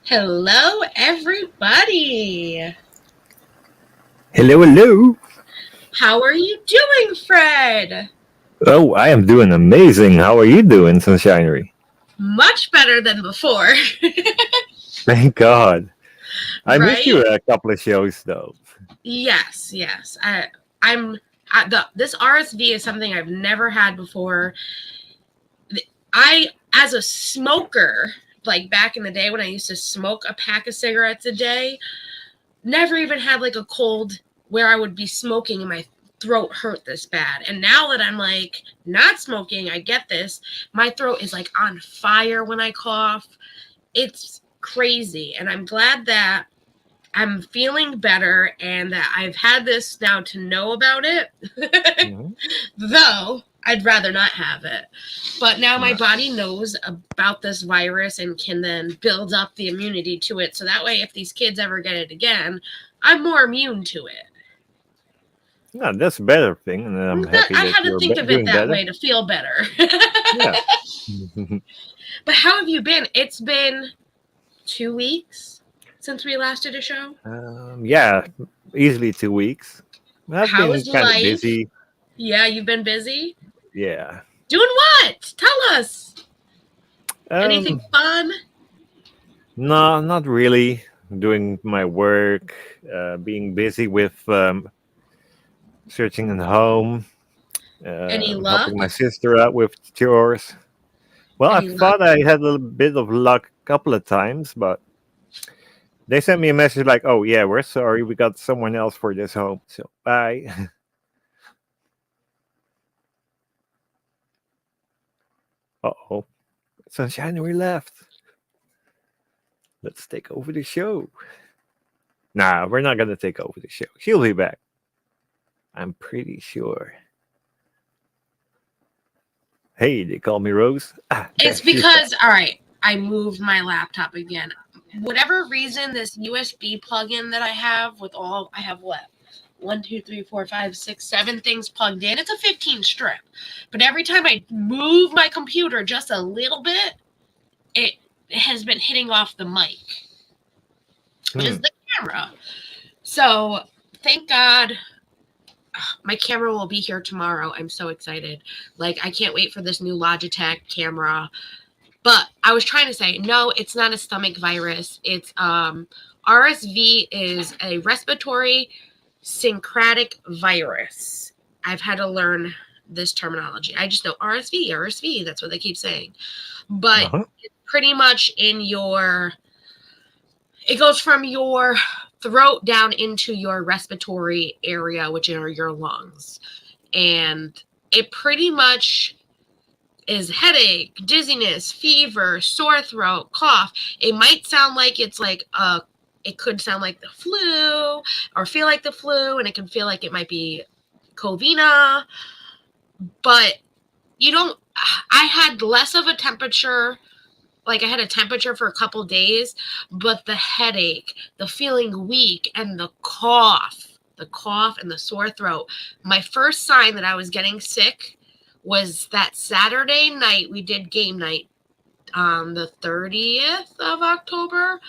Hello, everybody. Hello, hello. How are you doing, Fred? Oh, I am doing amazing. How are you doing, Sunshinery? Much better than before, Thank God. I missed you right? a couple of shows, though. Yes. I'm. This RSV is something I've never had before. As a smoker, like back in the day when I used to smoke a pack of cigarettes a day, never even had like a cold where I would be smoking and my throat hurt this bad. And now that I'm like not smoking, I get this. My throat is like on fire when I cough. It's crazy. And I'm glad that I'm feeling better and that I've had this now to know about it. Mm-hmm. Though I'd rather not have it. But now my No. body knows about this virus and can then build up the immunity to it. So that way, if these kids ever get it again, I'm more immune to it. No, that's a better thing, and I'm happy I that had to you're think of it doing that better. way to feel better. Yeah. But how have you been? It's been 2 weeks since we last did a show. Yeah, easily 2 weeks. I've How been is kind of life? busy. Yeah, you've been busy. Yeah. Doing what? Tell us. Anything Um, fun? no, not really. Doing my work, being busy with searching in the home, Any luck? helping my sister out with chores. Well, I Any luck? thought I had a little bit of luck a couple of times, but they sent me a message like, "Oh yeah, we're sorry, we got someone else for this home, so bye." Uh-oh, Sunshinery left. Let's take over the show. Nah, we're not gonna take over the show. She'll be back. I'm pretty sure. Hey, they call me Rose. Ah, there It's she's back. because, all right, I moved my laptop again. Whatever reason, this USB plug-in that I have I have what? 1, 2, 3, 4, 5, 6, 7 things plugged in. It's a 15 strip. But every time I move my computer just a little bit, it has been hitting off the mic, which is Hmm. the camera. So thank God my camera will be here tomorrow. I'm so excited. Like, I can't wait for this new Logitech camera. But I was trying to say, no, it's not a stomach virus. It's RSV is a respiratory syncratic virus. I've had to learn this terminology. I just know RSV. That's what they keep saying. But Uh-huh. it's pretty much it goes from your throat down into your respiratory area, which are your lungs. And it pretty much is headache, dizziness, fever, sore throat, cough. It might sound like it could sound like the flu or feel like the flu, and it can feel like it might be Covina, but you don't. I had less of a temperature. Like, I had a temperature for a couple days, but the headache, the feeling weak, and the cough and the sore throat. My first sign that I was getting sick was that Saturday night we did game night on the 30th of October.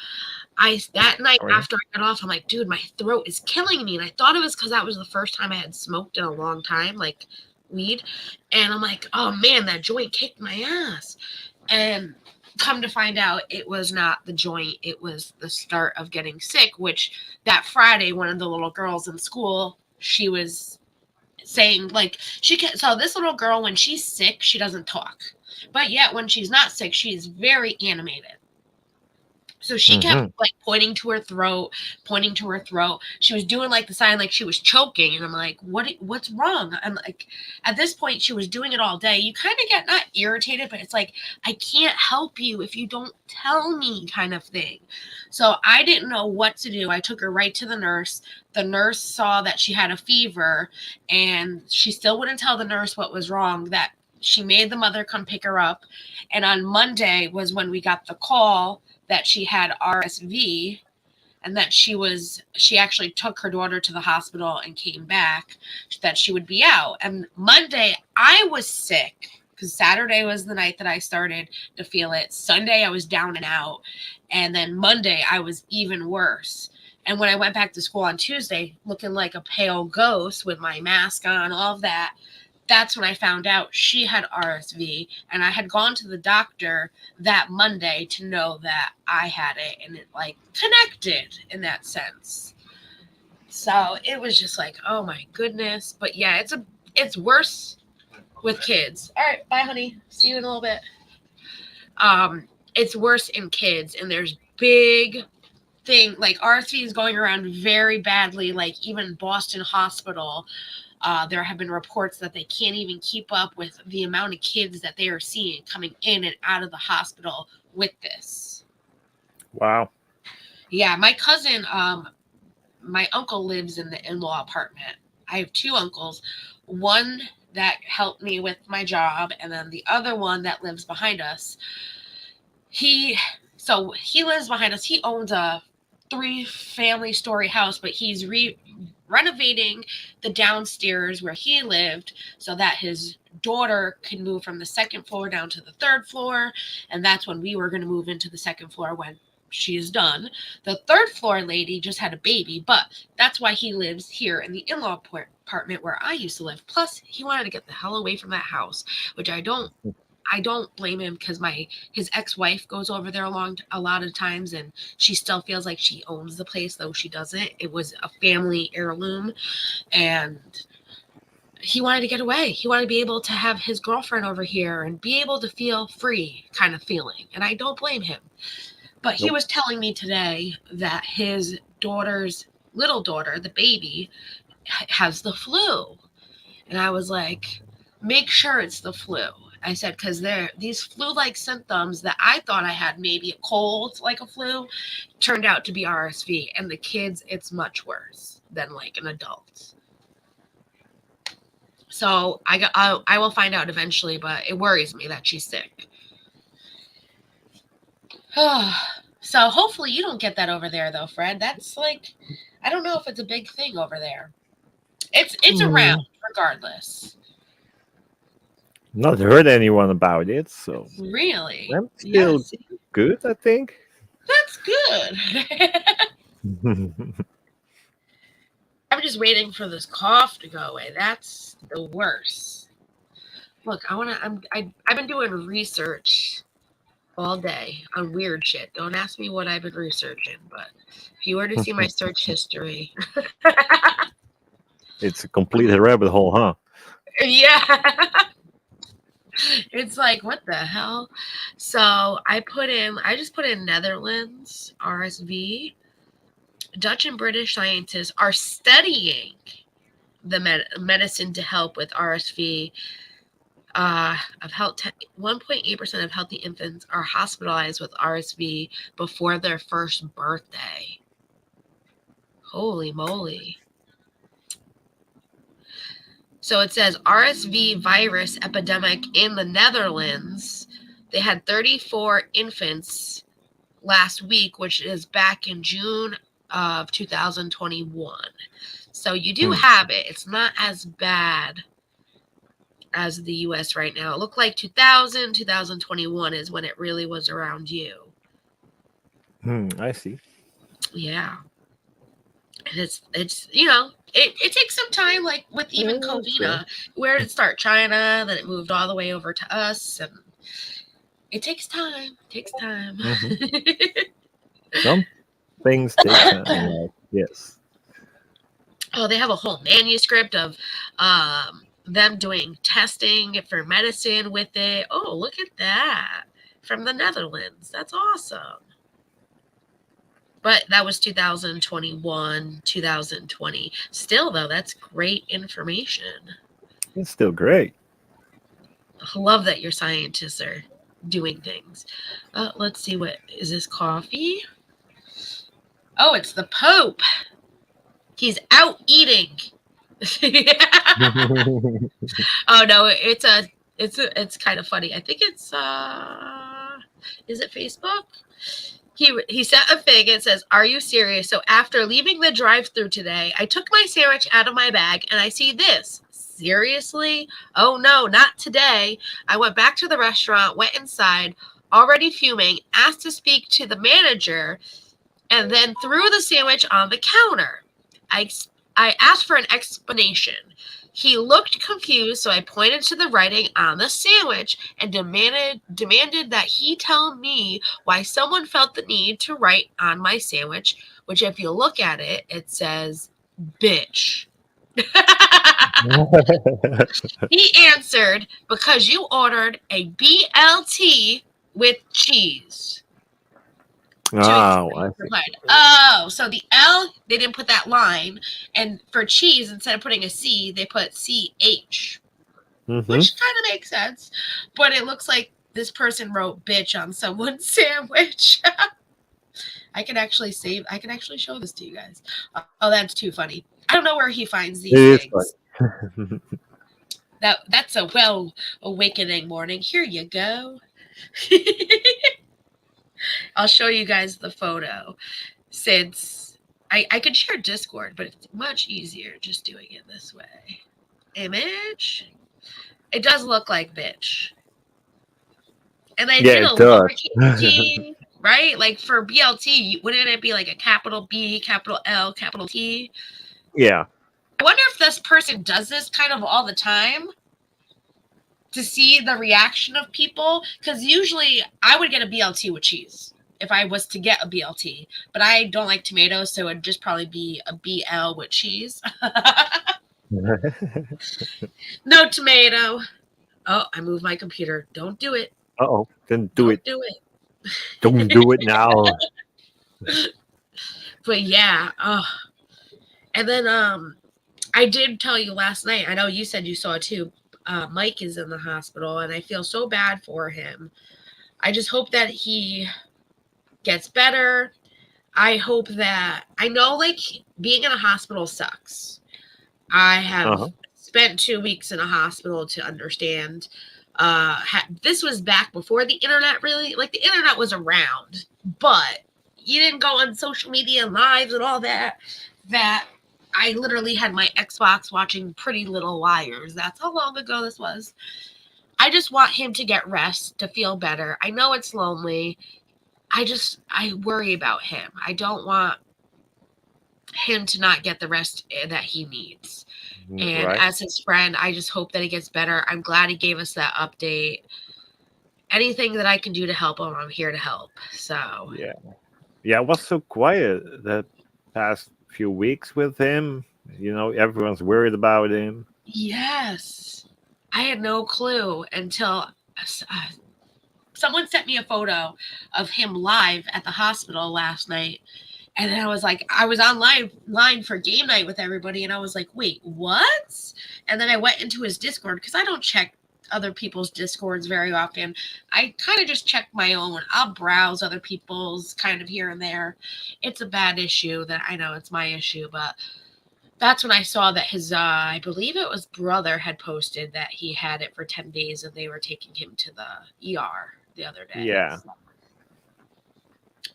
That night Oh, yeah. after I got off, I'm like, dude, my throat is killing me. And I thought it was because that was the first time I had smoked in a long time, like weed. And I'm like, oh man, that joint kicked my ass. And come to find out, it was not the joint, it was the start of getting sick, which that Friday, one of the little girls in school, she was saying, like, so this little girl, when she's sick, she doesn't talk. But yet when she's not sick, she's very animated. So she kept Mm-hmm. like pointing to her throat. She was doing like the sign like she was choking, and I'm like, what's wrong? I'm like, at this point, she was doing it all day. You kind of get not irritated, but it's like, I can't help you if you don't tell me, kind of thing. So I didn't know what to do. I took her right to the nurse. The nurse saw that she had a fever, and she still wouldn't tell the nurse what was wrong. That she made the mother come pick her up, and on Monday was when we got the call that she had RSV, and that she actually took her daughter to the hospital and came back, that she would be out. And Monday I was sick. because Saturday was the night that I started to feel it. Sunday, I was down and out. And then Monday, I was even worse. And when I went back to school on Tuesday, looking like a pale ghost with my mask on, all of that, that's when I found out she had RSV. And I had gone to the doctor that Monday to know that I had it. And it like connected in that sense. So it was just like, oh my goodness. But yeah, it's worse with kids. All right, bye, honey. See you in a little bit. It's worse in kids, and there's big thing like RSV is going around very badly. Like even Boston Hospital, there have been reports that they can't even keep up with the amount of kids that they are seeing coming in and out of the hospital with this. Wow. Yeah, my cousin, my uncle lives in the in-law apartment. I have two uncles. One that helped me with my job, and then the other one that lives behind us. He lives behind us. He owns a 3-family story house, but he's renovating the downstairs where he lived so that his daughter can move from the second floor down to the third floor. And that's when we were going to move into the second floor when she is done. The third floor lady just had a baby, but that's why he lives here in the in-law apartment where I used to live. Plus, he wanted to get the hell away from that house, which I don't blame him, because his ex-wife goes over there a lot of times, and she still feels like she owns the place, though she doesn't. It was a family heirloom, and he wanted to get away. He wanted to be able to have his girlfriend over here and be able to feel free kind of feeling, and I don't blame him. But he was telling me today that his little daughter, the baby, has the flu. And I was like, make sure it's the flu. I said, because these flu-like symptoms that I thought I had, maybe a cold like a flu, turned out to be RSV. And the kids, it's much worse than like an adult. So I will find out eventually, but it worries me that she's sick. So hopefully you don't get that over there, though, Fred. That's like, I don't know if it's a big thing over there. It's around regardless. Not heard anyone about it, so Really? I'm still good, I think. That's good. I'm just waiting for this cough to go away. That's the worst. Look, I've been doing research all day on weird shit. Don't ask me what I've been researching, but if you were to see my search history. It's a complete rabbit hole, huh? Yeah. It's like, what the hell? So I just put in Netherlands, RSV. Dutch and British scientists are studying the medicine to help with RSV. 1.8% of healthy infants are hospitalized with RSV before their first birthday. Holy moly. So it says RSV virus epidemic in the Netherlands. They had 34 infants last week, which is back in June of 2021. So you do have it. It's not as bad as the U.S. right now. It looked like 2021 is when it really was around you. I see. Yeah. And it's it takes some time, like with even Covina, where did it start? China, then it moved all the way over to us, and it takes time. Some things take time. Yes. Oh, they have a whole manuscript of them doing testing for medicine with it. Oh, look at that. From the Netherlands. That's awesome. But that was 2021, 2020. Still, though, that's great information. It's still great. I love that your scientists are doing things. Let's see, what is this coffee? Oh, it's the Pope. He's out eating. Oh no, it's kind of funny. I think it's is it Facebook? He sent a thing. It says, "Are you serious? So after leaving the drive-thru today, I took my sandwich out of my bag and I see this seriously? Oh no, not today. I went back to the restaurant, went inside, already fuming, asked to speak to the manager, and then threw the sandwich on the counter. I, I asked for an explanation. He looked confused, so I pointed to the writing on the sandwich and demanded that he tell me why someone felt the need to write on my sandwich, which if you look at it, it says bitch. He answered, because you ordered a BLT with cheese. Oh, Oh, so the L, they didn't put that line. And for cheese, instead of putting a C, they put CH, which kind of makes sense. But it looks like this person wrote bitch on someone's sandwich. I can actually show this to you guys. Oh, that's too funny. I don't know where he finds these things. That's a well awakening morning. Here you go. I'll show you guys the photo since I could share Discord, but it's much easier just doing it this way. Image. It does look like bitch. And I did a lowercase T, right? Like for BLT, wouldn't it be like a capital B, capital L, capital T? Yeah. I wonder if this person does this kind of all the time to see the reaction of people. Because usually I would get a BLT with cheese if I was to get a BLT. But I don't like tomatoes, so it'd just probably be a BL with cheese. No tomato. Oh, I moved my computer. Don't do it. Uh-oh. Then do it. Do it. Don't do it now. But yeah. Oh. And then I did tell you last night, I know you said you saw it too, Mike is in the hospital, and I feel so bad for him. I just hope that he gets better. I hope that, I know like being in a hospital sucks. I have spent 2 weeks in a hospital to understand. This was back before the internet really, like the internet was around, but you didn't go on social media and lives and all that. I literally had my Xbox watching Pretty Little Liars. That's how long ago this was. I just want him to get rest, to feel better. I know it's lonely. I worry about him. I don't want him to not get the rest that he needs. And as his friend, I just hope that he gets better. I'm glad he gave us that update. Anything that I can do to help him, I'm here to help. So yeah, it was so quiet the past few weeks with him. You know, everyone's worried about him. Yes, I had no clue until someone sent me a photo of him live at the hospital last night. And then I was like, I was on line for game night with everybody. And I was like, wait, what? And then I went into his Discord because I don't check other people's Discords very often. I kind of just check my own. I'll browse other people's kind of here and there. It's a bad issue that I know it's my issue, but that's when I saw that his, I believe it was brother had posted that he had it for 10 days and they were taking him to the ER the other day. Yeah. So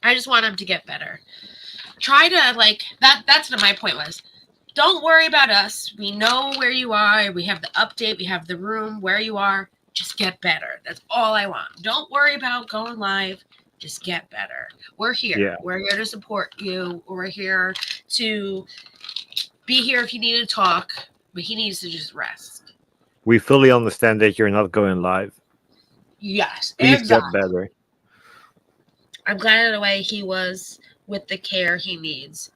I just want him to get better. Try to, like, that's what my point was. Don't worry about us. We know where you are. We have the update. We have the room where you are. Just get better. That's all I want. Don't worry about going live. Just get better. We're here. Yeah. We're here to support you. We're here to be here if you need to talk, but he needs to just rest. We fully understand that you're not going live. Yes, Please exactly. get better. I'm glad of the way he was with the care he needs.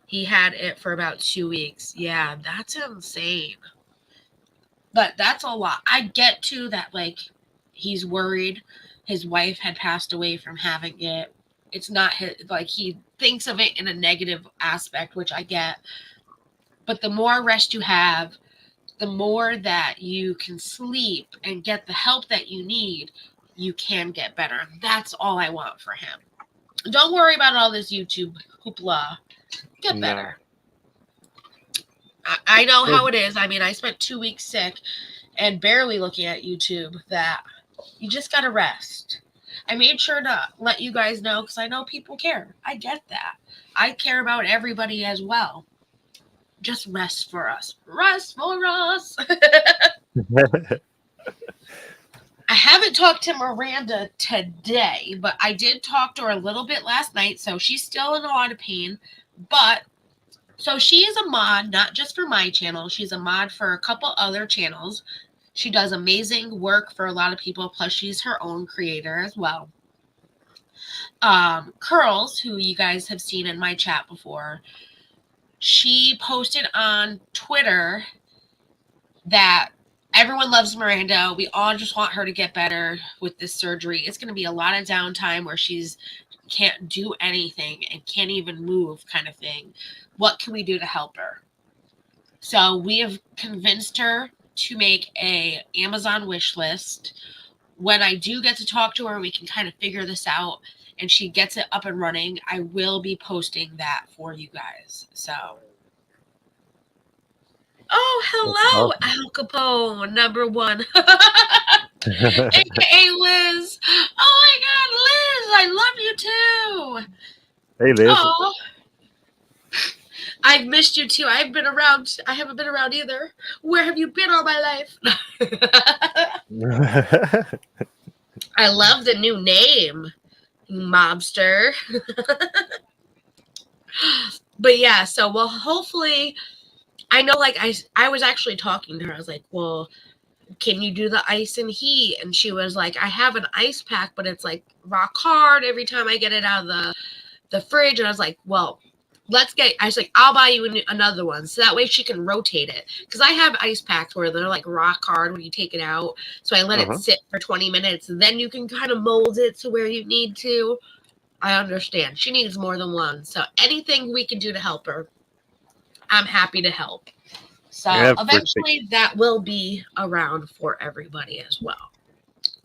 He had it for about 2 weeks. Yeah, that's insane. But that's a lot. I get to that, like, he's worried his wife had passed away from having it. It's not his, like, he thinks of it in a negative aspect, which I get. But the more rest you have, the more that you can sleep and get the help that you need, you can get better. That's all I want for him. Don't worry about all this YouTube hoopla. Get better. I know how it is. I mean, I spent 2 weeks sick and barely looking at YouTube. That you just got to rest. I made sure to let you guys know because I know people care. I get that. I care about everybody as well. just rest for us. Rest for us. I haven't talked to Miranda today, but I did talk to her a little bit last night, so she's still in a lot of pain. But so she is a mod, not just for my channel. She's a mod for a couple other channels. She does amazing work for a lot of people, plus she's her own creator as well. Curls, who you guys have seen in my chat before, she posted on Twitter that everyone loves Miranda. We all just want her to get better with this surgery. It's going to be a lot of downtime where she's can't do anything and can't even move, kind of thing. What can we do to help her? So we have convinced her to make a Amazon wish list. When I do get to talk to her, we can kind of figure this out, and she gets it up and running. I will be posting that for you guys. So. Oh, hello, Al Capone, number one. AKA Liz. Oh my God, Liz, I love you too. Hey, Liz. Oh, I've missed you too. I've been around. I haven't been around either. Where have you been all my life? I love the new name, mobster. But yeah, so well, hopefully, I know. Like I was actually talking to her. I was like, well, can you do the ice and heat? And she was like, I have an ice pack, but it's like rock hard every time I get it out of the fridge. And I was like, well, I was like, I'll buy you another one. So that way she can rotate it. Because I have ice packs where they're like rock hard when you take it out. So I let it sit for 20 minutes. And then you can kind of mold it to where you need to. I understand. She needs more than one. So anything we can do to help her, I'm happy to help. So eventually that will be around for everybody as well.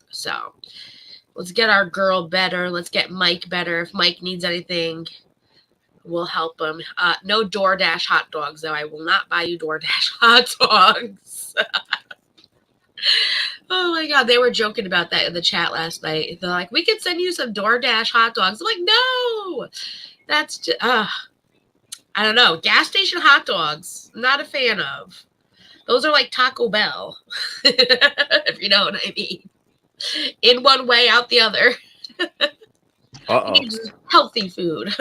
So let's get our girl better. Let's get Mike better. If Mike needs anything, we'll help him. No DoorDash hot dogs, though. I will not buy you DoorDash hot dogs. Oh my God, they were joking about that in the chat last night. They're like, we could send you some DoorDash hot dogs. I'm like, no, that's just, I don't know. Gas station hot dogs, not a fan of. Those are like Taco Bell, if you know what I mean. In one way, out the other. Healthy food.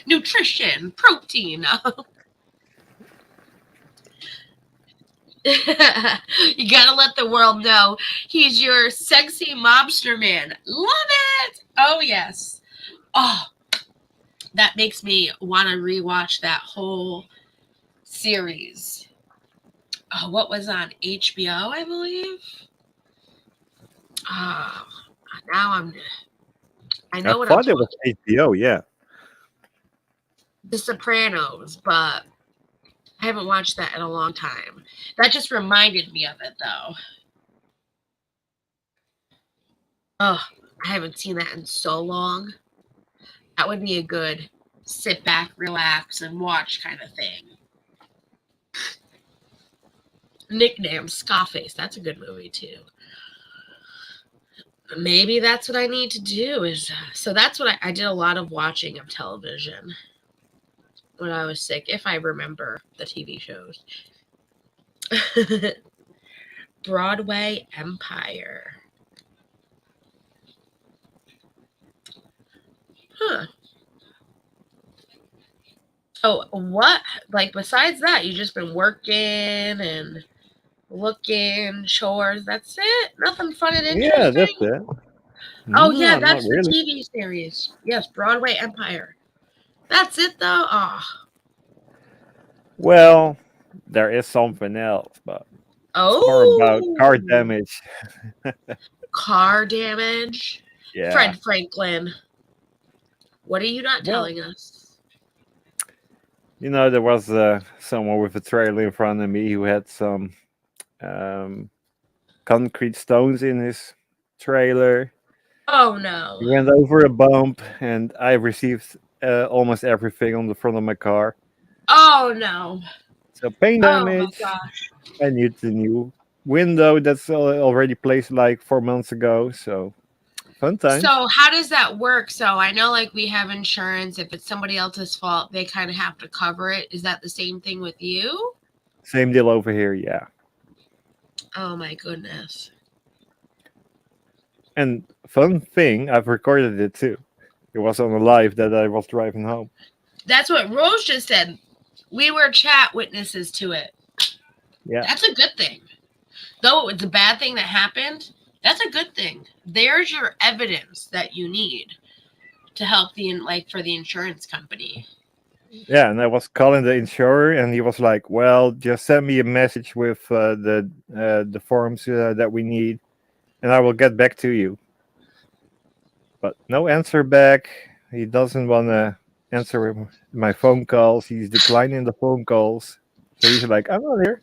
Nutrition, protein. You gotta let the world know he's your sexy mobster man. Love it. Oh, yes. Oh, that makes me want to rewatch that whole series. Oh, what was on HBO, I believe? Now I know what I'm thought it was HBO, yeah. The Sopranos, but I haven't watched that in a long time. That just reminded me of it, though. Oh, I haven't seen that in so long. That would be a good sit back, relax, and watch kind of thing. Nickname, Scarface. That's a good movie, too. Maybe that's what I need to do. So that's what I did a lot of watching of television when I was sick, if I remember the TV shows. Broadway Empire. Huh. Oh, what? Like, besides that, you've just been working and looking, chores. That's it? Nothing fun and interesting? Yeah, that's it. Oh, yeah, that's the TV series. Yes, Broadway Empire. That's it, though? Oh. Well, there is something else, but it's more about car damage. Car damage? Yeah. Fred Franklin. What are you not telling us? You know, there was someone with a trailer in front of me who had some concrete stones in his trailer. Oh, no. He went over a bump, and I received almost everything on the front of my car. Oh, no. So paint damage. Oh, my gosh. I need the new window that's already placed like 4 months ago. So Fun times. So how does that work? So I know like we have insurance. If it's somebody else's fault, they kind of have to cover it. Is that the same thing with you? Same deal over here, yeah. Oh my goodness. And fun thing, I've recorded it too. It was on a live that I was driving home. That's what Rose just said. We were chat witnesses to it. Yeah. That's a good thing. Though it's a bad thing that happened, that's a good thing. There's your evidence that you need to help for the insurance company. Yeah, and I was calling the insurer, and he was like, "Well, just send me a message with the forms that we need, and I will get back to you." But no answer back. He doesn't want to answer my phone calls. He's declining the phone calls. So he's like, "I'm not here."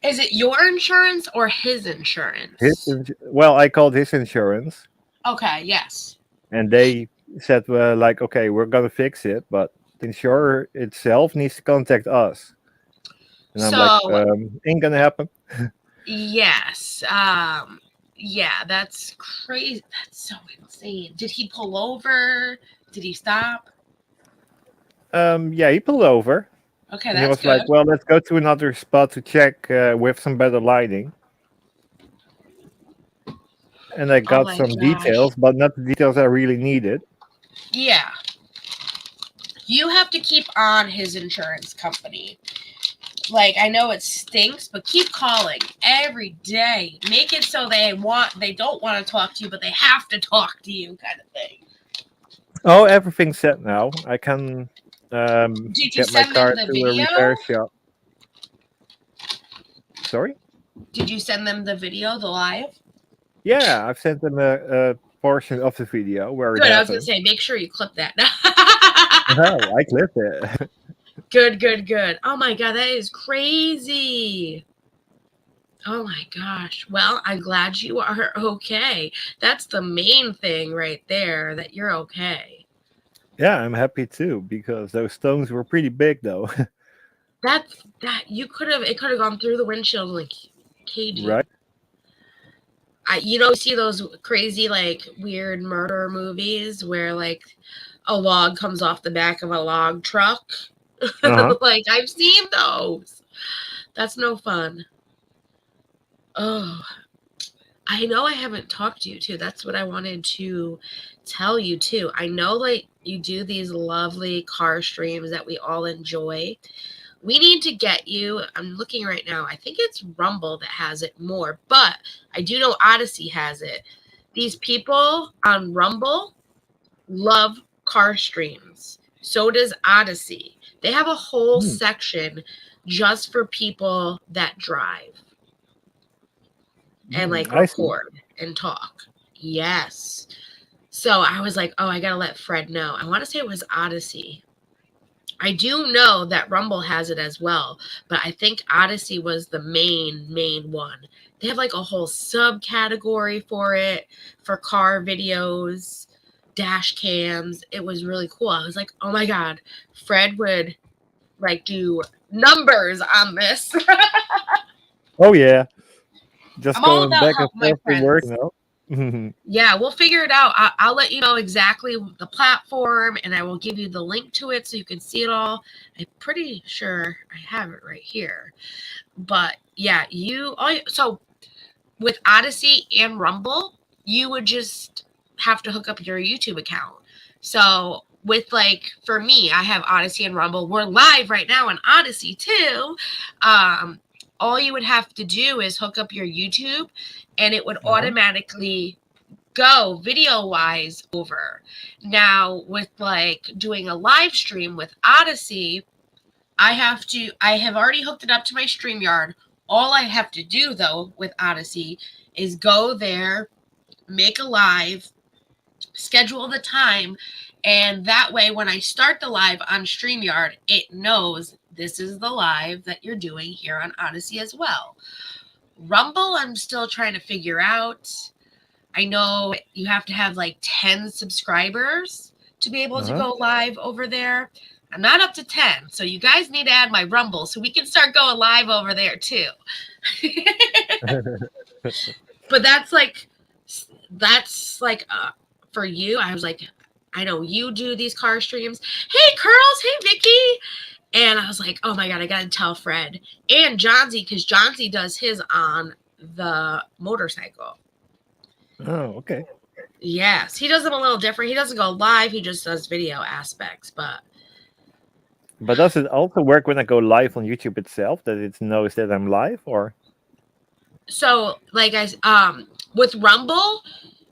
Is it your insurance or his insurance? Well, I called his insurance, Okay, yes. and they said, "Well, like, okay, we're gonna fix it, but the insurer itself needs to contact us." And I'm like, ain't gonna happen. Yes. Yeah, that's crazy. That's so insane. Did he pull over? Did he stop? Yeah, he pulled over. Okay, And he that's was good. like, "Well, let's go to another spot to check with some better lighting." And I Oh got my some gosh. details, but not the details I really needed. Yeah. You have to keep on his insurance company. Like, I know it stinks, but keep calling every day. Make it so they don't want to talk to you, but they have to talk to you, kind of thing. Oh, everything's set now. I can Did you get my send car them the to a video? repair shop. Sorry? Did you send them the video, the live? Yeah, I've sent them a portion of the video where Good. it I was gonna happened. say, make sure you clip that. Oh, I clipped it. Good. Oh my god, that is crazy. Oh my gosh. Well, I'm glad you are okay. That's the main thing right there, that you're okay. Yeah, I'm happy too, because those stones were pretty big though. That it could have gone through the windshield like KG. Right? You see those crazy like weird murder movies where like a log comes off the back of a log truck. Uh-huh. Like I've seen those. That's no fun. Oh, I know I haven't talked to you too. That's what I wanted to tell you too. I know like you do these lovely car streams that we all enjoy. We need to get you. I'm looking right now. I think it's Rumble that has it more, but I do know Odyssey has it. These people on Rumble love car streams. So does Odyssey. They have a whole section just for people that drive and like record and talk. Yes. So I was like, oh, I gotta let Fred know. I want to say it was Odyssey. I do know that Rumble has it as well, but I think Odyssey was the main one. They have like a whole subcategory for it, for car videos, dash cams. It was really cool. I was like, oh my god, Fred would like do numbers on this. Oh yeah. Just I'm all going about back and helping my forth to work, friends. Yeah, we'll figure it out. I'll let you know exactly the platform, and I will give you the link to it so you can see it all. I'm pretty sure I have it right here. But yeah, so with Odyssey and Rumble, you would just have to hook up your YouTube account. So with like for me, I have Odyssey and Rumble. We're live right now on Odyssey too. All you would have to do is hook up your YouTube, and it would automatically go video wise over. Now with like doing a live stream with Odyssey, I have already hooked it up to my StreamYard. All I have to do though with Odyssey is go there, make a live, schedule the time, and that way when I start the live on StreamYard, it knows this is the live that you're doing here on Odyssey as well. Rumble, I'm still trying to figure out. I know you have to have like 10 subscribers to be able to go live over there. I'm not up to 10, so you guys need to add my Rumble so we can start going live over there too. But that's just like for you, I was like, I know you do these car streams. Hey, Curls. Hey, Vicky. And I was like, oh my God, I got to tell Fred and Johnsy, because Johnsy does his on the motorcycle. Oh, okay. Yes, he does them a little different. He doesn't go live. He just does video aspects. But does it also work when I go live on YouTube itself, that it knows that I'm live, or? so like with Rumble,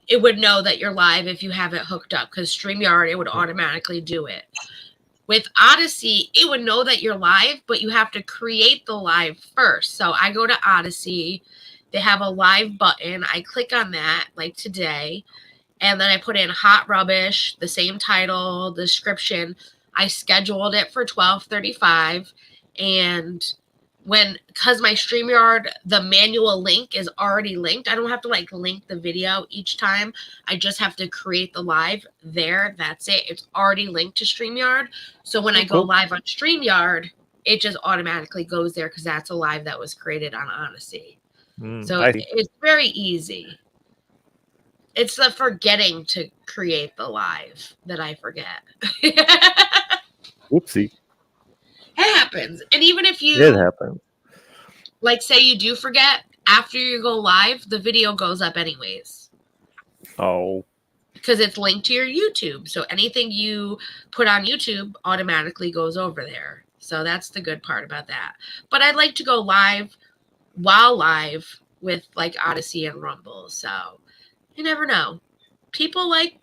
it would know that you're live if you have it hooked up, because StreamYard, it would automatically do it. With Odyssey, it would know that you're live, but you have to create the live first. So I go to Odyssey. They have a live button. I click on that, like today, and then I put in Hot Rubbish, the same title, description. I scheduled it for 12:35, and because my StreamYard, the manual link is already linked. I don't have to like link the video each time. I just have to create the live there. That's it. It's already linked to StreamYard. So when I go live on StreamYard, it just automatically goes there, because that's a live that was created on Odyssey. So it's very easy. It's the forgetting to create the live that I forget. Oopsie. It happens. And even if you, It happens. like, say you do forget, after you go live, the video goes up anyways. Oh. Because it's linked to your YouTube. So anything you put on YouTube automatically goes over there. So that's the good part about that. But I'd like to go live while live with like Odyssey and Rumble. So you never know. People like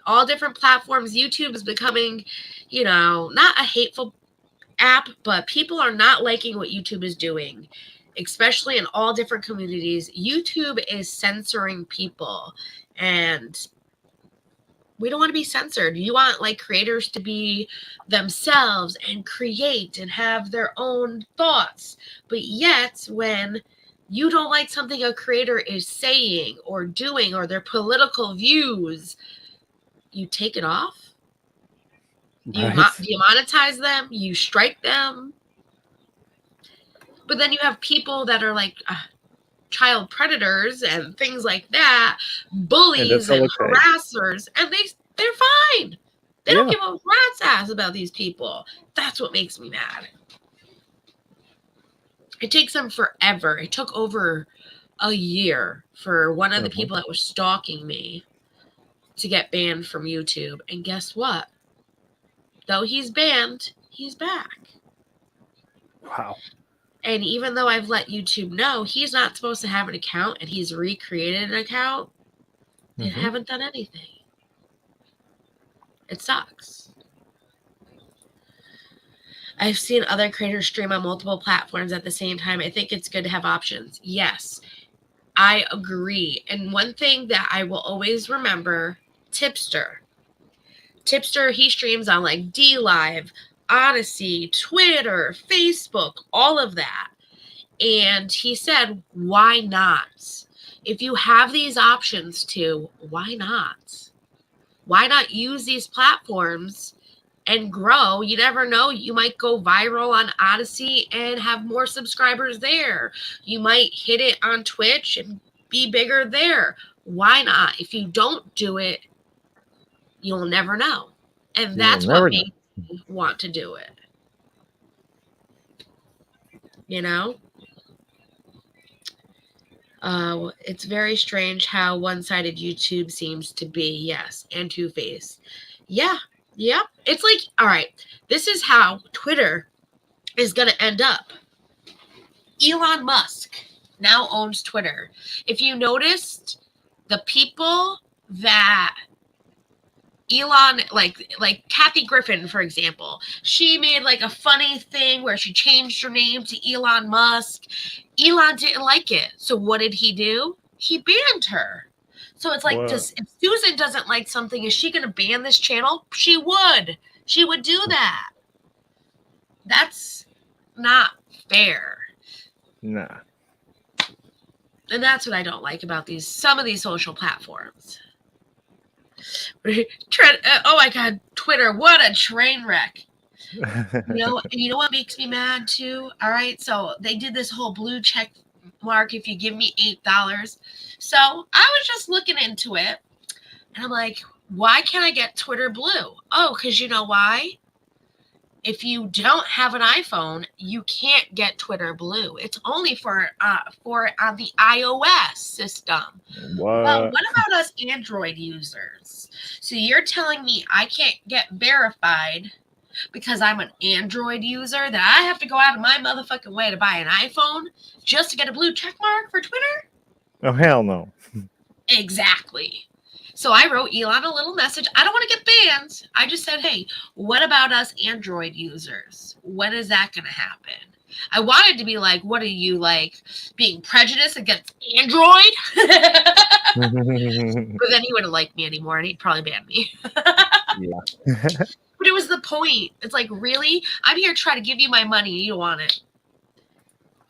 all different platforms. YouTube is becoming, not a hateful app, but people are not liking what YouTube is doing, especially in all different communities. YouTube is censoring people, and we don't want to be censored. You want like creators to be themselves and create and have their own thoughts. But yet when you don't like something a creator is saying or doing, or their political views, you take it off. You demonetize them, you strike them. But then you have people that are like child predators and things like that, bullies and harassers, and they're fine. They don't give a rat's ass about these people. That's what makes me mad. It takes them forever. It took over a year for one of the people that was stalking me to get banned from YouTube. And guess what? Though he's banned, he's back. Wow. And even though I've let YouTube know he's not supposed to have an account, and he's recreated an account, they haven't done anything. It sucks. I've seen other creators stream on multiple platforms at the same time. I think it's good to have options. Yes, I agree. And one thing that I will always remember, Tipster. Tipster, he streams on like DLive, Odyssey, Twitter, Facebook, all of that. And he said, why not? If you have these options to, why not? Why not use these platforms and grow? You never know. You might go viral on Odyssey and have more subscribers there. You might hit it on Twitch and be bigger there. Why not? If you don't do it, you'll never know. And that's what makes me want to do it. It's very strange how one-sided YouTube seems to be. Yes, and two-faced. Yeah. It's like, all right, this is how Twitter is going to end up. Elon Musk now owns Twitter. If you noticed, the people that Elon, like Kathy Griffin, for example, she made like a funny thing where she changed her name to Elon Musk. Elon didn't like it. So what did he do? He banned her. So it's like, if Susan doesn't like something, is she going to ban this channel? She would. She would do that. That's not fair. Nah. And that's what I don't like about some of these social platforms. Oh my God, Twitter, what a train wreck. You know what makes me mad too? All right, so they did this whole blue check mark if you give me $8. So I was just looking into it, And I'm like, why can't I get Twitter Blue? Oh, because you know why? If you don't have an iPhone, you can't get Twitter Blue. It's only for the iOS system. Well, what about us Android users? So you're telling me I can't get verified because I'm an Android user, that I have to go out of my motherfucking way to buy an iPhone just to get a blue check mark for Twitter? Oh, hell no. Exactly. So I wrote Elon a little message. I don't want to get banned. I just said, hey, what about us Android users? When is that going to happen? I wanted to be like, what are you, like, being prejudiced against Android? But then he wouldn't like me anymore, and he'd probably ban me. Yeah. But it was the point. It's like, really? I'm here to try to give you my money. You don't want it.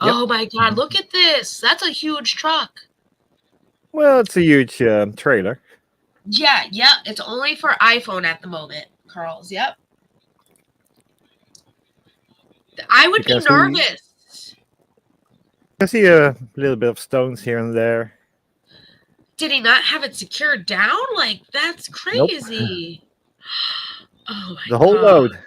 Yep. Oh, my God. Look at this. That's a huge truck. Well, it's a huge trailer. Yeah, yep. It's only for iPhone at the moment, Carl's. Yep. I would be nervous. I see a little bit of stones here and there. Did he not have it secured down? Like, that's crazy. Nope. Oh, my God. The whole load.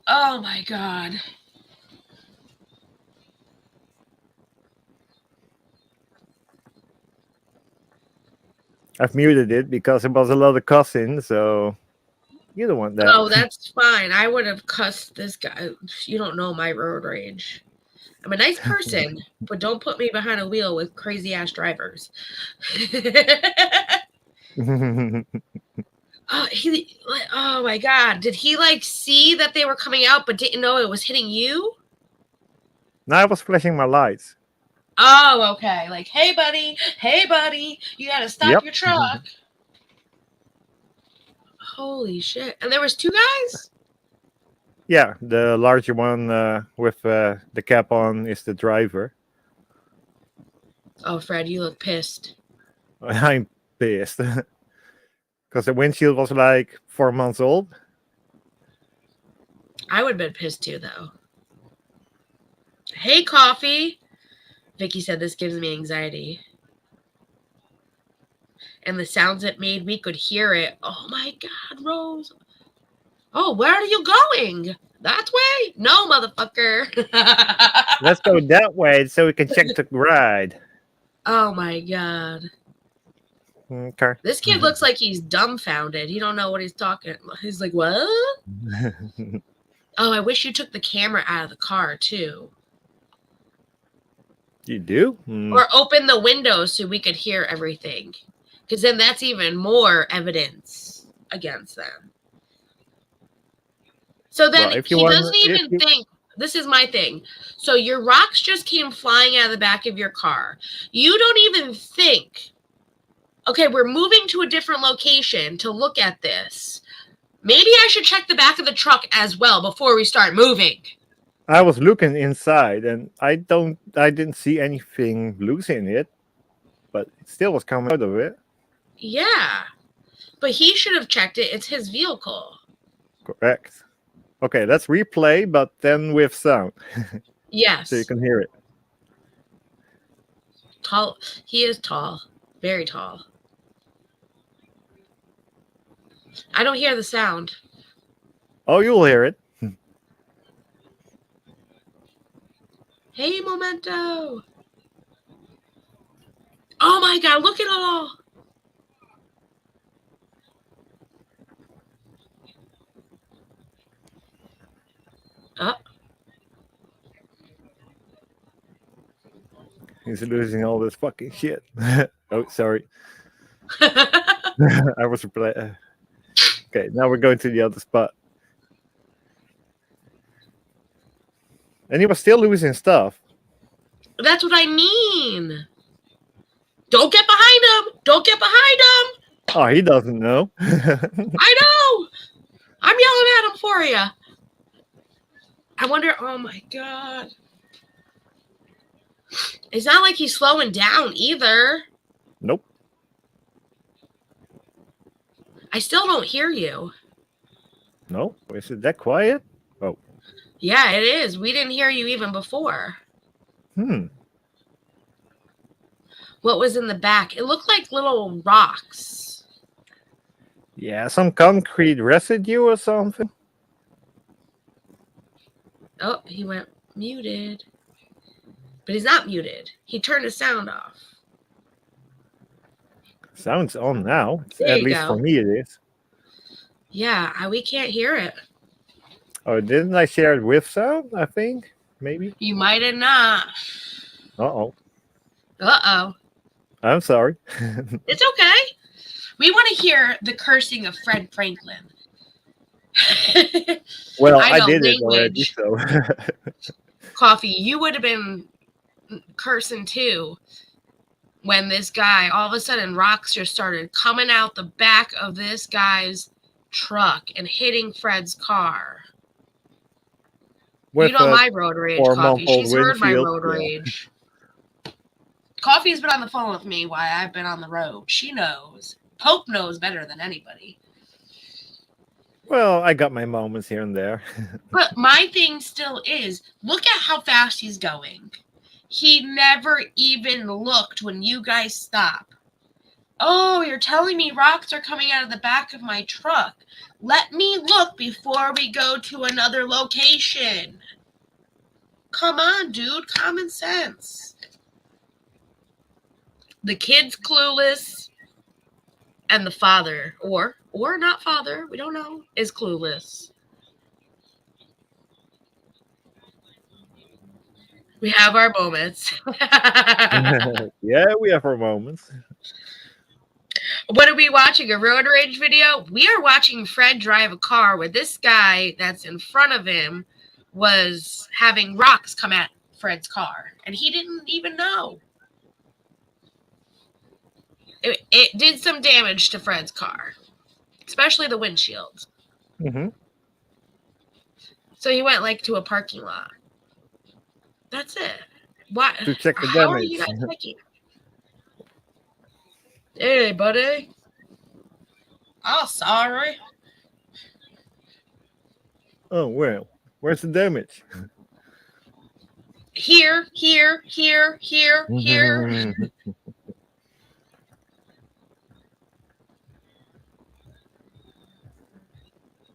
Oh, my God. I've muted it because it was a lot of cussing, so you don't want that. Oh, that's fine. I would have cussed this guy. You don't know my road rage. I'm a nice person, but don't put me behind a wheel with crazy-ass drivers. Oh, my God. Did he, like, see that they were coming out but didn't know it was hitting you? No, I was flashing my lights. Oh, okay. Like, hey, buddy. Hey, buddy. You got to stop your truck. Holy shit. And there was two guys? Yeah, the larger one with the cap on is the driver. Oh, Fred, you look pissed. I'm pissed. Because the windshield was like 4 months old. I would have been pissed too, though. Hey, Coffee. Vicky said this gives me anxiety. And the sounds it made, we could hear it. Oh, my God, Rose. Oh, where are you going? That way? No, motherfucker. Let's go that way so we can check the ride. Oh, my God. Okay. This kid looks like he's dumbfounded. He don't know what he's talking. He's like, what? Oh, I wish you took the camera out of the car, too. You do? Or open the window so we could hear everything. Because then that's even more evidence against them. So then he doesn't even think, this is my thing. So your rocks just came flying out of the back of your car. You don't even think, okay, we're moving to a different location to look at this. Maybe I should check the back of the truck as well before we start moving. I was looking inside and I didn't see anything loose in it, but it still was coming out of it. Yeah, but he should have checked it. It's his vehicle. Correct. Okay, let's replay, but then with sound. Yes. So you can hear it. Tall. He is tall. Very tall. I don't hear the sound. Oh, you'll hear it. Hey, Memento. Oh, my God. Look at it all. Oh. He's losing all this fucking shit. Oh, sorry. I was okay, now we're going to the other spot. And he was still losing stuff. That's what I mean. Don't get behind him. Don't get behind him. Oh, he doesn't know. I know. I'm yelling at him for you. I wonder, oh my God. It's not like he's slowing down either. Nope. I still don't hear you. No? Is it that quiet? Oh. Yeah, it is. We didn't hear you even before. Hmm. What was in the back? It looked like little rocks. Yeah, some concrete residue or something. Oh, he went muted. But he's not muted. He turned his sound off. Sounds on now. There At you least go. for me it is. Yeah, we can't hear it. Oh, didn't I share it with sound? I think maybe. You might have not. Uh-oh. Uh-oh. I'm sorry. It's okay. We want to hear the cursing of Fred Franklin. Well, I I know, did it already, language. so. Coffee, you would have been cursing too when this guy, all of a sudden, rocks just started coming out the back of this guy's truck and hitting Fred's car. With You know my road rage, Coffee. four-month-old She's heard my windshield. road Yeah. rage. Coffee's been on the phone with me while I've been on the road. She knows. Pope knows better than anybody. Well, I got my moments here and there. But my thing still is, look at how fast he's going. He never even looked when you guys stop. Oh, you're telling me rocks are coming out of the back of my truck. Let me look before we go to another location. Come on, dude. Common sense. The kid's clueless, and the father, or not father, we don't know, is clueless. We have our moments. Yeah, we have our moments. What are we watching? A road rage video? We are watching Fred drive a car where this guy that's in front of him was having rocks come at Fred's car, and he didn't even know. It did some damage to Fred's car, especially the windshield. Mm-hmm. So he went like to a parking lot. That's it. Why? To check the How are damage. you guys checking? Hey, buddy. Oh, sorry. Oh, well. Where's the damage? Here.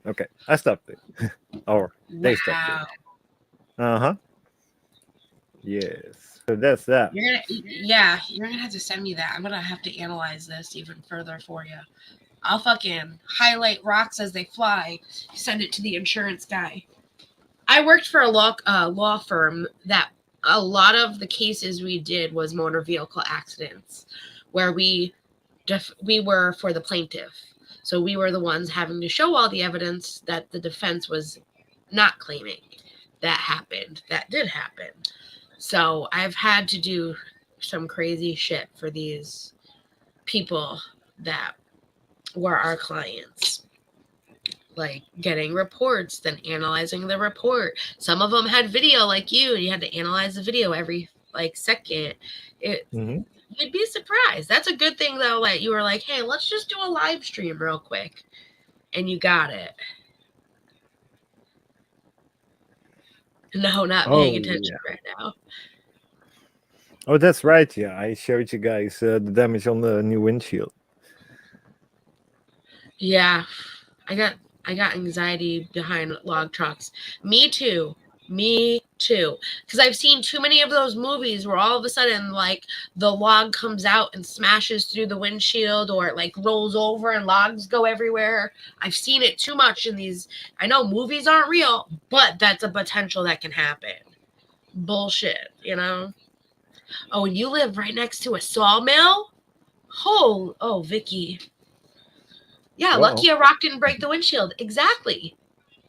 Okay, I stopped it. Or they stopped Wow. it. Uh-huh. Yes. So that's that. You're gonna have to send me that. I'm gonna have to analyze this even further for you. I'll fucking highlight rocks as they fly, send it to the insurance guy. I worked for a law firm that a lot of the cases we did was motor vehicle accidents, where we were for the plaintiff. So we were the ones having to show all the evidence that the defense was not claiming that happened. That did happen. So I've had to do some crazy shit for these people that were our clients. Like getting reports, then analyzing the report. Some of them had video like you had to analyze the video every second. You'd be surprised. That's a good thing though, that you were like, hey, let's just do a live stream real quick. And you got it. No, not paying attention right now. Oh, that's right. Yeah, I showed you guys the damage on the new windshield. Yeah, I got anxiety behind log trucks. Me too. Because I've seen too many of those movies where all of a sudden, like, the log comes out and smashes through the windshield, or it, like, rolls over and logs go everywhere. I've seen it too much in these. I know movies aren't real, but that's a potential that can happen. Bullshit, you know? Oh, and you live right next to a sawmill? Oh, Vicky. Yeah, lucky a rock didn't break the windshield. Exactly.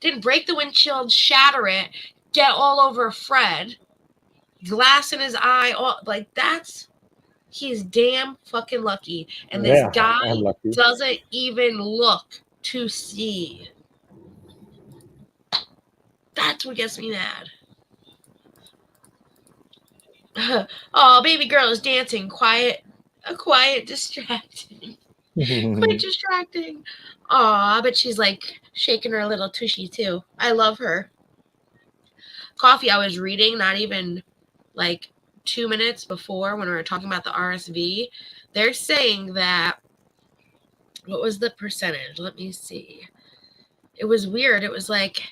Didn't break the windshield, shatter it, get all over Fred, glass in his eye. He's damn fucking lucky. And this guy doesn't even look to see. That's what gets me mad. Oh, baby girl is dancing. Quiet, distracting. Quite distracting. Aw, but she's like shaking her little tushy too. I love her. Coffee, I was reading, not even like 2 minutes before when we were talking about the RSV, they're saying that, what was the percentage? Let me see. It was weird. It was like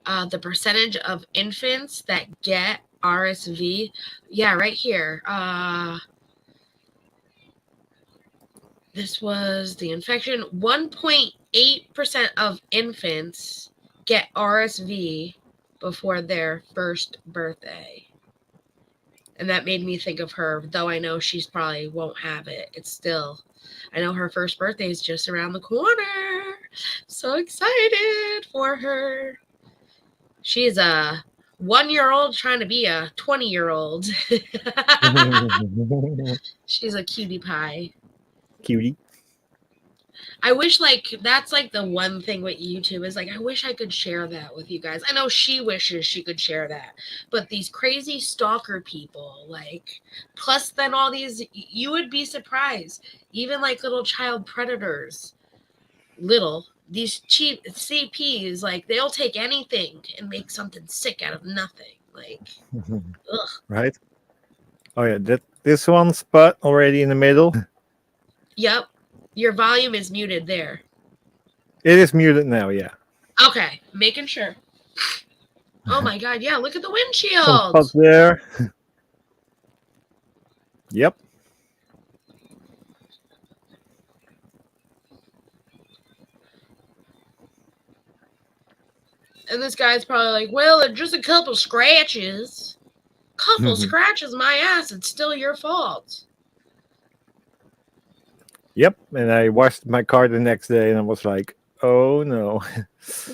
the percentage of infants that get RSV. Yeah, right here. This was the infection. 1.8% of infants get RSV before their first birthday. And that made me think of her, though I know she's probably won't have it. It's still, I know her first birthday is just around the corner. So excited for her. She is a 1-year-old trying to be a 20-year-old. She's a cutie pie. Cutie. I wish, like, that's like the one thing with YouTube is like, I wish I could share that with you guys. I know she wishes she could share that, but these crazy stalker people, like, plus then all these, you would be surprised, even like little child predators, these cheap CPs, like, they'll take anything and make something sick out of nothing. Like, ugh. Right? Oh yeah, this one spot already in the middle. Yep. Your volume is muted there. It is muted now, yeah. Okay, making sure. Oh my god, yeah, look at the Some windshield. spots there. Yep. And this guy's probably like, well, they're just a couple scratches. Couple scratches my ass, it's still your fault. Yep. And I washed my car the next day and I was like, oh no.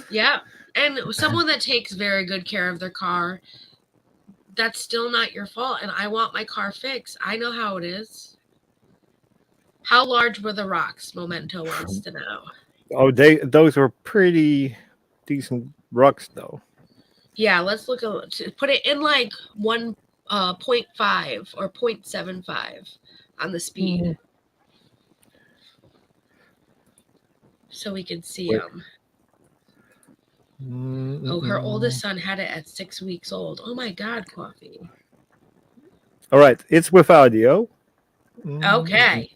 Yeah. And someone that takes very good care of their car, that's still not your fault. And I want my car fixed. I know how it is. How large were the rocks? Memento wants to know. Oh, those were pretty decent rocks though. Yeah, let's look at, put it in like 1.5 or 0.75 on the speed. So we can see them. Oh, her oldest son had it at 6 weeks old. Oh my god, Coffee. All right, it's with audio. Okay.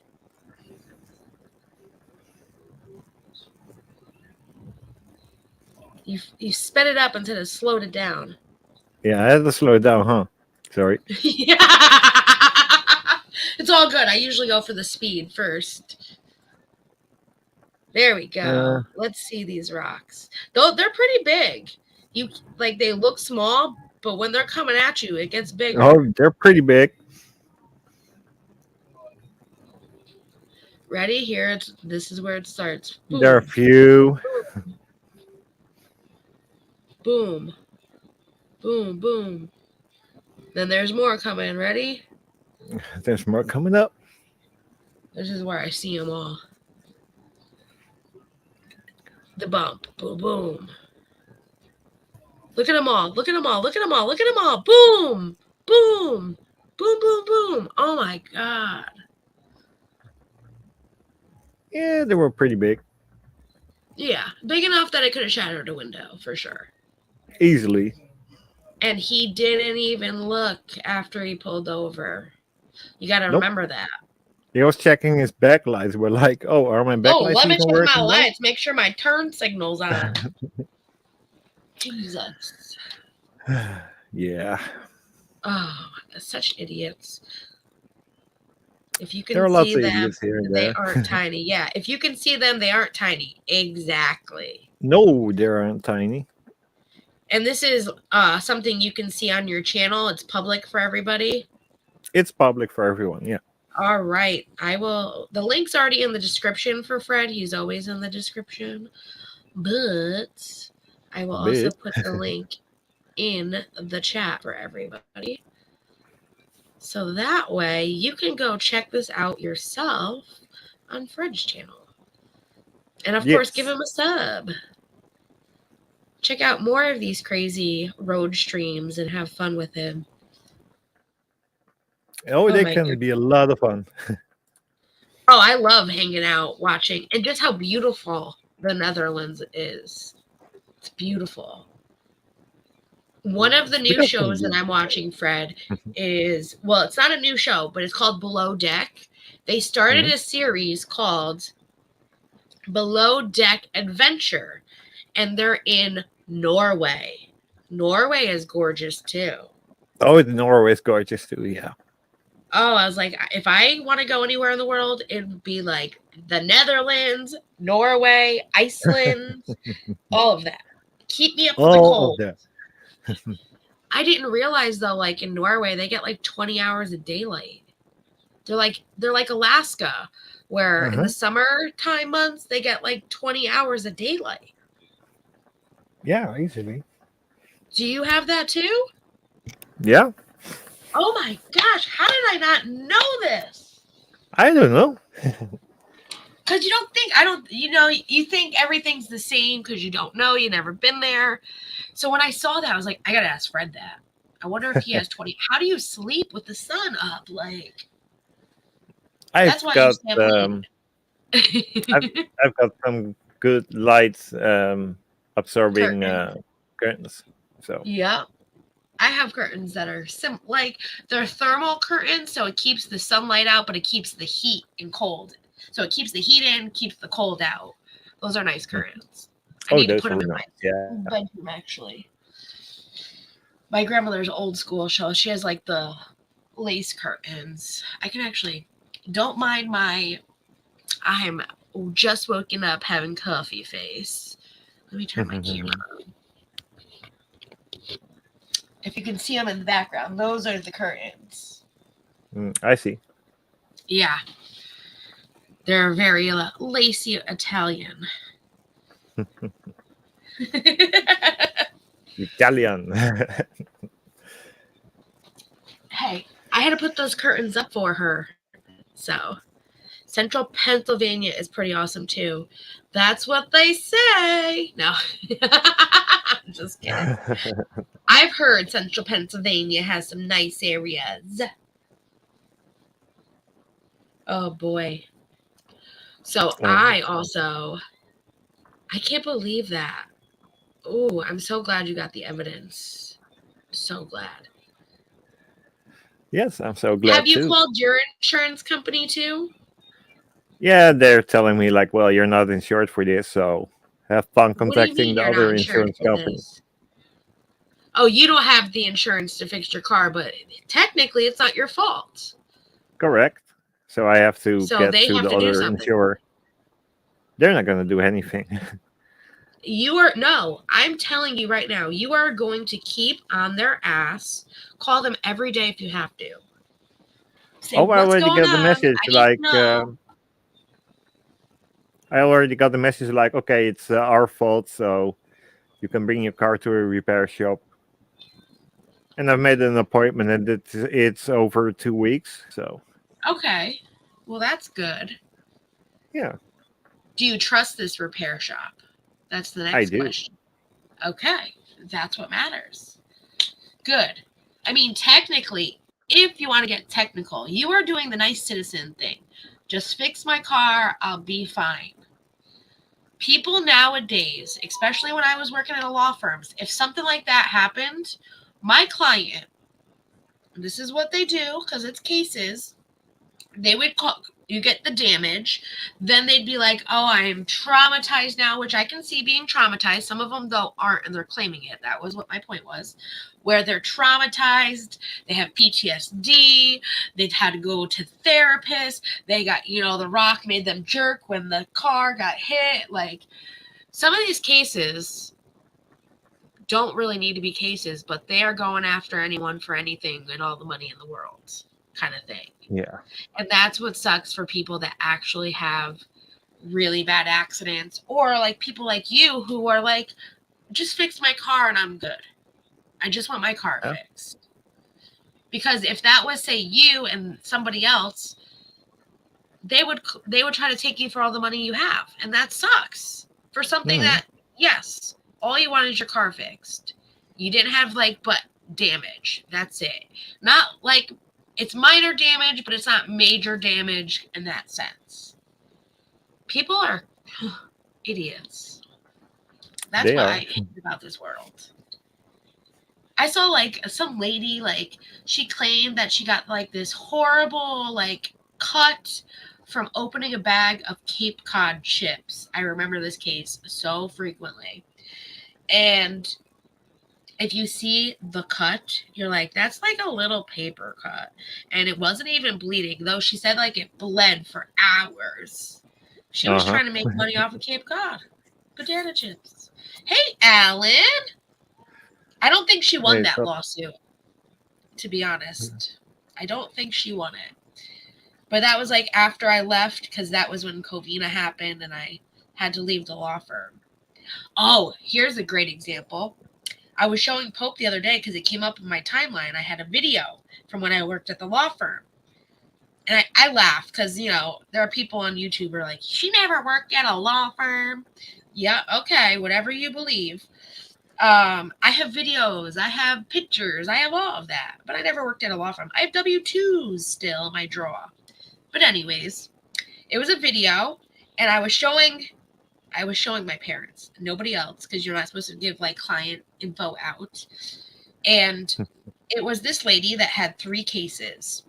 You sped it up instead of slowed it down. Yeah, I had to slow it down, huh? Sorry. Yeah. It's all good. I usually go for the speed first. There we go. Let's see these rocks. Though they're pretty big. They look small, but when they're coming at you, it gets bigger. Oh, they're pretty big. Ready? Here, this is where it starts. Boom. There are a few. Boom. Boom, boom. Then there's more coming. Ready? There's more coming up. This is where I see them all. The bump. Boom, boom. Look at them all. Look at them all. Look at them all. Look at them all. Boom. Boom. Boom, boom, boom. Oh, my God. Yeah, they were pretty big. Yeah. Big enough that it could have shattered a window, for sure. Easily. And he didn't even look after he pulled over. You got to remember that. He was checking his backlights. We're like, oh, are my backlights let me even check working? my lights. Make sure my turn signal's on. Jesus. Yeah. Oh, such idiots. If you can There are lots see of them, idiots here and they there. aren't tiny. Yeah, if you can see them, they aren't tiny. Exactly. No, they aren't tiny. And this is something you can see on your channel. It's public for everybody. It's public for everyone, yeah. All right. The link's already in the description for Fred. He's always in the description. But I will also put the link in the chat for everybody. So that way you can go check this out yourself on Fred's channel. And of course, give him a sub. Check out more of these crazy road streams and have fun with him. Oh, they can be a lot of fun. Oh, I love hanging out, watching, and just how beautiful the Netherlands is. It's beautiful. One of the We new got some shows that I'm watching, Fred, is, well, it's not a new show, but it's called Below Deck. They started Mhm. a series called Below Deck Adventure, and they're in Norway. Norway is gorgeous too. Oh, Norway is gorgeous too. Yeah. Oh, I was like, if I want to go anywhere in the world, it would be like the Netherlands, Norway, Iceland, all of that. Keep me up with the All of cold. that. I didn't realize though, like in Norway, they get like 20 hours of daylight. They're like Alaska, where in the summertime months they get like 20 hours of daylight. Yeah, easily. Do you have that too? Yeah. Oh my gosh, how did I not know this? I don't know. Because you don't think, I don't, you think everything's the same because you don't know, you've never been there. So when I saw that, I was like, I got to ask Fred that. I wonder if he has 20. How do you sleep with the sun up? Like, that's I've why you got stay up late. I've got some good light absorbing Curtain. curtains. So Yep. I have curtains that are like they're thermal curtains, so it keeps the sunlight out, but it keeps the heat and cold. So it keeps the heat in, keeps the cold out. Those are nice curtains. I oh, need to those put are them in nice. my Yeah. bedroom actually. My grandmother's old school, so she has like the lace curtains. I can actually don't mind I'm just woken up having coffee face. Let me turn my camera on. If you can see them in the background, those are the curtains. I see. Yeah. They're very lacy Italian. Italian. Hey, I had to put those curtains up for her. So, Central Pennsylvania is pretty awesome too. That's what they say. No, I'm just kidding. I've heard Central Pennsylvania has some nice areas. Oh boy. So I can't believe that. Oh, I'm so glad you got the evidence. So glad. Yes, I'm so Have glad you too. called your insurance company too? Yeah, they're telling me like, well, you're not insured for this, so have fun What do you contacting mean the you're not other insured insurance for company. this? Oh, you don't have the insurance to fix your car, but technically it's not your fault. Correct. So I have to So get they to have the to do other something. insurer. They're not going to do anything. I'm telling you right now, you are going to keep on their ass. Call them every day if you have to. Say, Oh, I what's already going got the on? message. I need to Like, know. I already got the message. Like, okay, it's our fault, so you can bring your car to a repair shop. And I've made an appointment, and it's over 2 weeks. So Okay. Well, that's good. yeah, Do you trust this repair shop? That's the I next do. question. Okay. That's what matters. Good. I mean, technically, if you want to get technical, you are doing the nice citizen thing. Just fix my car, I'll be fine. People nowadays, especially when I was working at a law firm, if something like that happened, my client, this is what they do because it's cases, they would call, you get the damage, then they'd be like, oh, I'm traumatized now, which I can see being traumatized. Some of them though aren't, and they're claiming it. That was what my point was, where they're traumatized, they have PTSD, they've had to go to therapists, they got, the rock made them jerk when the car got hit. Like, some of these cases don't really need to be cases, but they are going after anyone for anything and all the money in the world kind of thing. Yeah. And that's what sucks for people that actually have really bad accidents, or like people like you who are like, just fix my car and I'm good. I just want my car fixed. Because if that was, say, you and somebody else, they would try to take you for all the money you have, and that sucks for something that, yes, all you want is your car fixed. You didn't have but damage. That's it. Not like it's minor damage, but it's not major damage in that sense. People are idiots. That's They what are. I hate about this world. I saw like some lady, like she claimed that she got like this horrible like cut from opening a bag of Cape Cod chips. I remember this case so frequently. And if you see the cut, you're like, that's like a little paper cut. And it wasn't even bleeding, though she said like it bled for hours. She was trying to make money off of Cape Cod potato chips. Hey, Alan. I don't think she won that lawsuit, to be honest. I don't think she won it. But that was like after I left, because that was when Covina happened and I had to leave the law firm. Oh, here's a great example. I was showing Pope the other day because it came up in my timeline. I had a video from when I worked at the law firm. And I laughed because, you know, there are people on YouTube who are like, she never worked at a law firm. Yeah, okay, whatever you believe. I have videos, I have pictures, I have all of that, but I never worked at a law firm. I have W-2s still in my drawer. But anyways, it was a video, and I was showing my parents, nobody else, because you're not supposed to give like client info out. And it was this lady that had 3 cases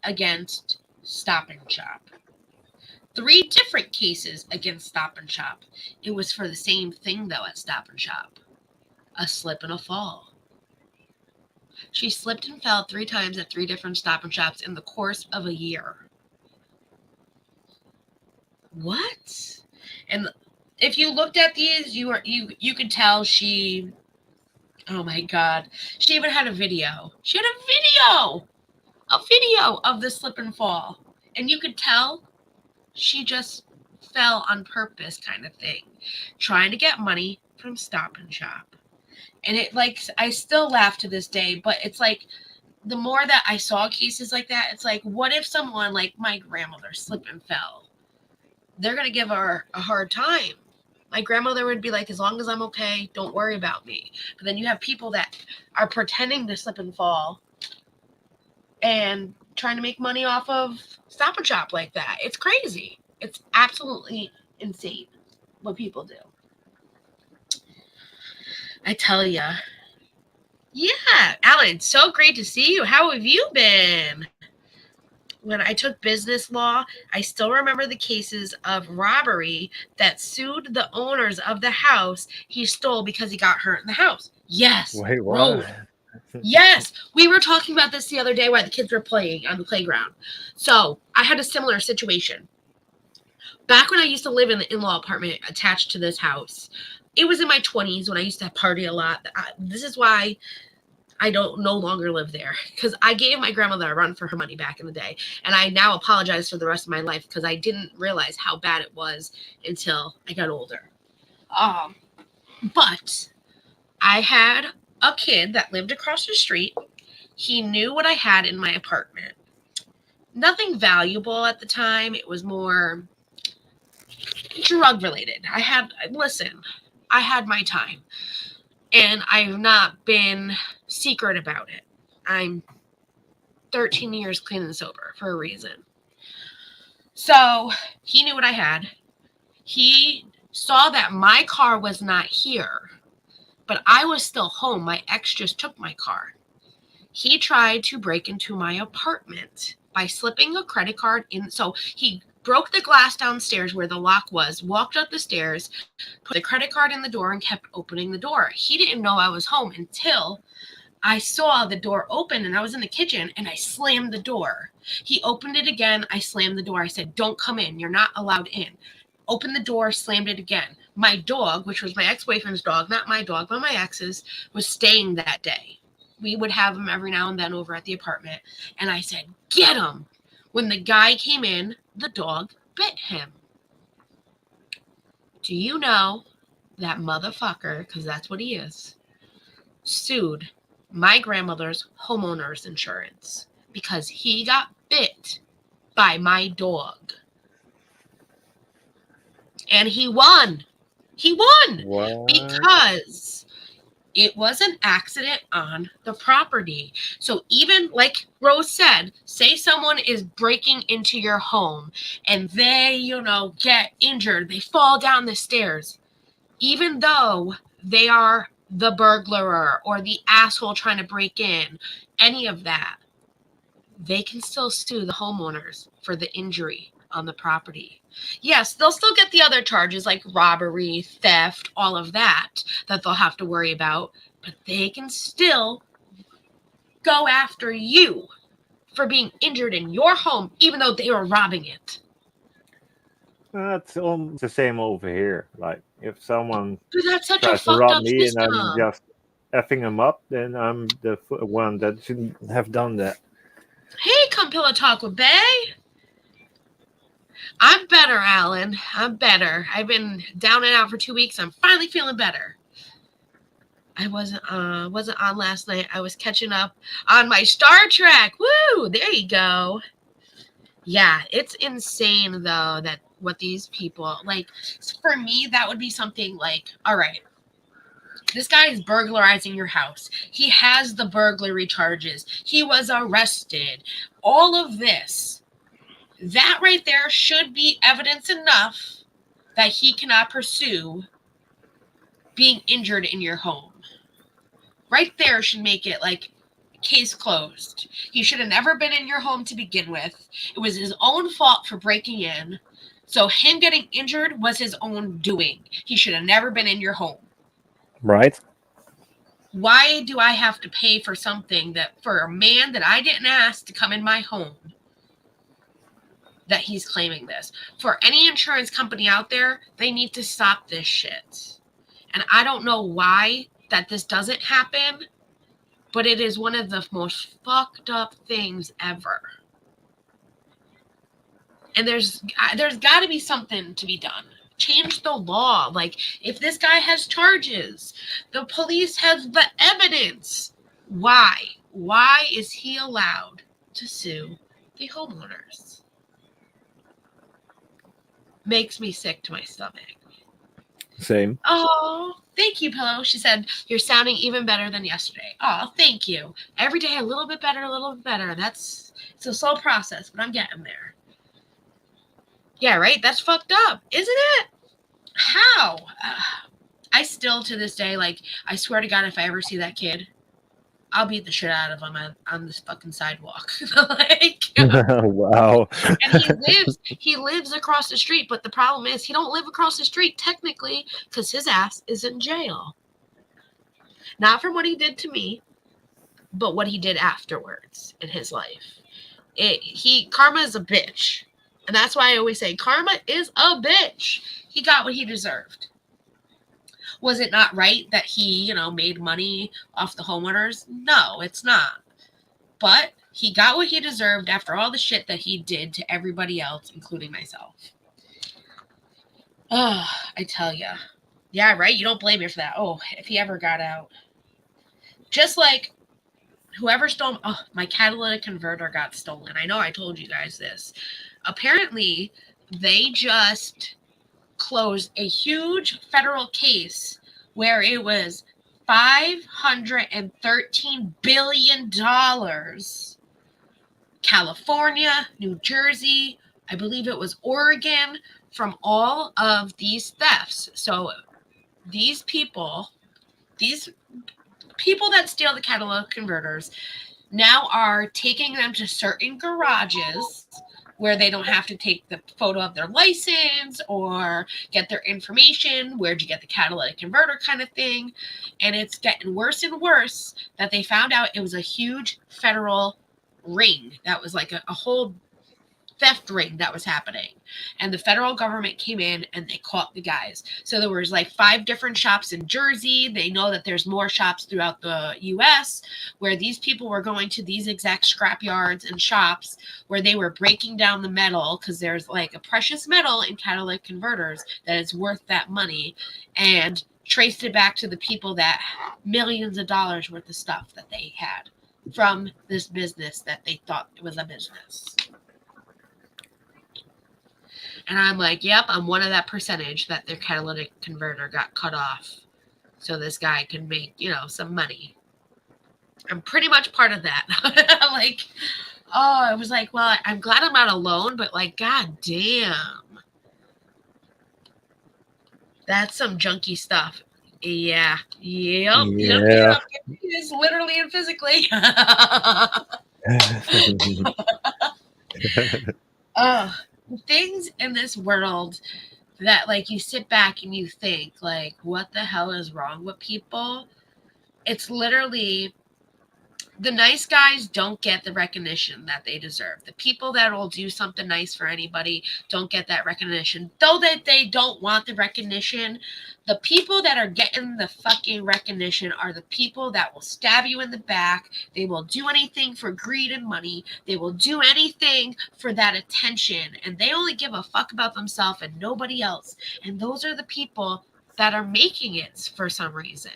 against Stop and Shop. 3 different cases against Stop and Shop. It was for the same thing, though, at Stop and Shop. A slip and a fall. She slipped and fell 3 times at 3 different Stop and Shops in the course of a year. What? And if you looked at these, you could tell she, oh my God, she even had a video. She had a video of the slip and fall. And you could tell she just fell on purpose, kind of thing, trying to get money from Stop and Shop. And it, like, I still laugh to this day, but it's like, the more that I saw cases like that, it's like, what if someone like my grandmother slipped and fell? They're going to give her a hard time. My grandmother would be like, as long as I'm okay, don't worry about me. But then you have people that are pretending to slip and fall and trying to make money off of Stop and Shop like that. It's crazy. It's absolutely insane what people do. I tell ya. Yeah, Alan, so great to see you. How have you been? When I took business law, I still remember the cases of robbery that sued the owners of the house he stole because he got hurt in the house. Yes. Wait, what? Yes, we were talking about this the other day while the kids were playing on the playground. So I had a similar situation. Back when I used to live in the in-law apartment attached to this house, it was in my 20s when I used to party a lot. This is why I don't no longer live there, because I gave my grandmother a run for her money back in the day. And I now apologize for the rest of my life because I didn't realize how bad it was until I got older. But I had a kid that lived across the street. He knew what I had in my apartment. Nothing valuable at the time. It was more drug related. I had my time. And I've not been secret about it. I'm 13 years clean and sober for a reason. So he knew what I had. He saw that my car was not here, but I was still home. My ex just took my car. He tried to break into my apartment by slipping a credit card in. So he broke the glass downstairs where the lock was, walked up the stairs, put the credit card in the door, and kept opening the door. He didn't know I was home until I saw the door open, and I was in the kitchen, and I slammed the door. He opened it again. I slammed the door. I said, don't come in. You're not allowed in. Opened the door, slammed it again. My dog, which was my ex-boyfriend's dog, not my dog, but my ex's, was staying that day. We would have him every now and then over at the apartment. And I said, get him. When the guy came in, the dog bit him. Do you know that motherfucker, because that's what he is, sued my grandmother's homeowner's insurance because he got bit by my dog. And he won. He won. What? Because it was an accident on the property. So even like Rose said, say someone is breaking into your home and they, get injured. They fall down the stairs. Even though they are the burglar or the asshole trying to break in, any of that, they can still sue the homeowners for the injury on the property. Yes, they'll still get the other charges like robbery, theft, all of that they'll have to worry about, but they can still go after you for being injured in your home, even though they were robbing it. That's almost the same over here. Like, if someone But that's such a tries to fucked rob up me and I'm system. just effing them up, then I'm the one that shouldn't have done that. Hey, come pillow talk with Bay. I'm better, Alan. I'm better. I've been down and out for 2 weeks. I'm finally feeling better. I wasn't on last night. I was catching up on my Star Trek. Woo! There you go. Yeah, it's insane though that what these people like. For me, that would be something like, all right, this guy is burglarizing your house. He has the burglary charges. He was arrested. All of this, that right there should be evidence enough that he cannot pursue being injured in your home. Right there should make it like case closed. He should have never been in your home to begin with. It was his own fault for breaking in. So him getting injured was his own doing. He should have never been in your home. Right? Why do I have to pay for something that for a man that I didn't ask to come in my home that he's claiming this? For any insurance company out there, they need to stop this shit. And I don't know why that this doesn't happen, but it is one of the most fucked up things ever. And there's got to be something to be done. Change the law. Like, if this guy has charges, the police has the evidence. Why? Why is he allowed to sue the homeowners? Makes me sick to my stomach. Same. Oh, thank you, Pillow. She said, you're sounding even better than yesterday. Oh, thank you. Every day a little bit better, a little bit better. It's a slow process, but I'm getting there. Yeah, right? That's fucked up, isn't it? How? I still, to this day, like, I swear to God, if I ever see that kid, I'll beat the shit out of him on this fucking sidewalk. Like, Wow. and he lives across the street, but the problem is he don't live across the street technically because his ass is in jail. Not from what he did to me, but what he did afterwards in his life. Karma is a bitch. And that's why I always say karma is a bitch. He got what he deserved. Was it not right that he, made money off the homeowners? No, it's not. But he got what he deserved after all the shit that he did to everybody else, including myself. Oh, I tell ya. Yeah, right? You don't blame me for that. Oh, if he ever got out. Just like whoever stole... Oh, my catalytic converter got stolen. I know I told you guys this. Apparently, they just closed a huge federal case where it was $513 billion. California, New Jersey, I believe it was Oregon, from all of these thefts. So these people that steal the catalytic converters now are taking them to certain garages where they don't have to take the photo of their license or get their information, where'd you get the catalytic converter kind of thing. And it's getting worse and worse that they found out it was a huge federal ring that was like a whole theft ring that was happening. And the federal government came in and they caught the guys. So there was like 5 different shops in Jersey. They know that there's more shops throughout the US where these people were going to these exact scrap yards and shops where they were breaking down the metal because there's like a precious metal in catalytic converters that is worth that money, and traced it back to the people that millions of dollars worth of stuff that they had from this business that they thought was a business. And I'm like, yep, I'm one of that percentage that their catalytic converter got cut off so this guy could make, some money. I'm pretty much part of that. Like, oh, I was like, well, I'm glad I'm not alone, but like, god damn. That's some junky stuff. Yeah. Yep. Yeah. It is literally and physically. Things in this world that like you sit back and you think like, what the hell is wrong with people? It's literally the nice guys don't get the recognition that they deserve. The people that will do something nice for anybody don't get that recognition. Though that they don't want the recognition, the people that are getting the fucking recognition are the people that will stab you in the back. They will do anything for greed and money. They will do anything for that attention. And they only give a fuck about themselves and nobody else. And those are the people that are making it for some reason.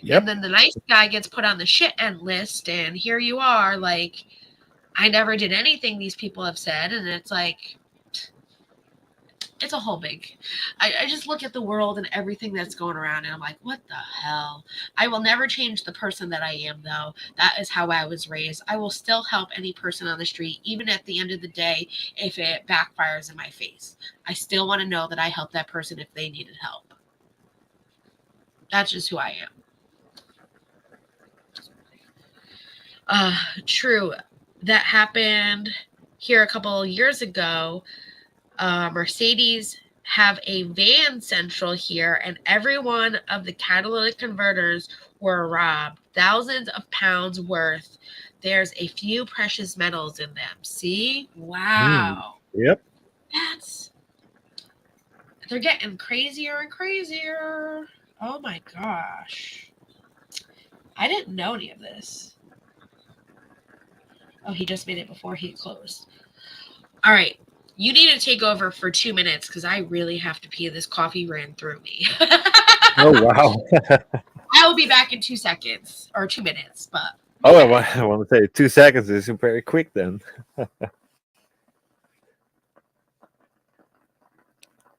Yep. And then the nice guy gets put on the shit end list, and here you are, like, I never did anything these people have said, and it's like, it's a whole big. I just look at the world and everything that's going around, and I'm like, what the hell? I will never change the person that I am, though. That is how I was raised. I will still help any person on the street, even at the end of the day, if it backfires in my face. I still want to know that I helped that person if they needed help. That's just who I am. True. That happened here a couple of years ago. Mercedes have a van central here, and every one of the catalytic converters were robbed. Thousands of pounds worth. There's a few precious metals in them. See? Wow. Yep. They're getting crazier and crazier. Oh my gosh. I didn't know any of this. Oh, he just made it before he closed. All right. You need to take over for 2 minutes because I really have to pee. This coffee ran through me. Oh, wow. I will be back in 2 seconds or 2 minutes. But I want to say 2 seconds is very quick then.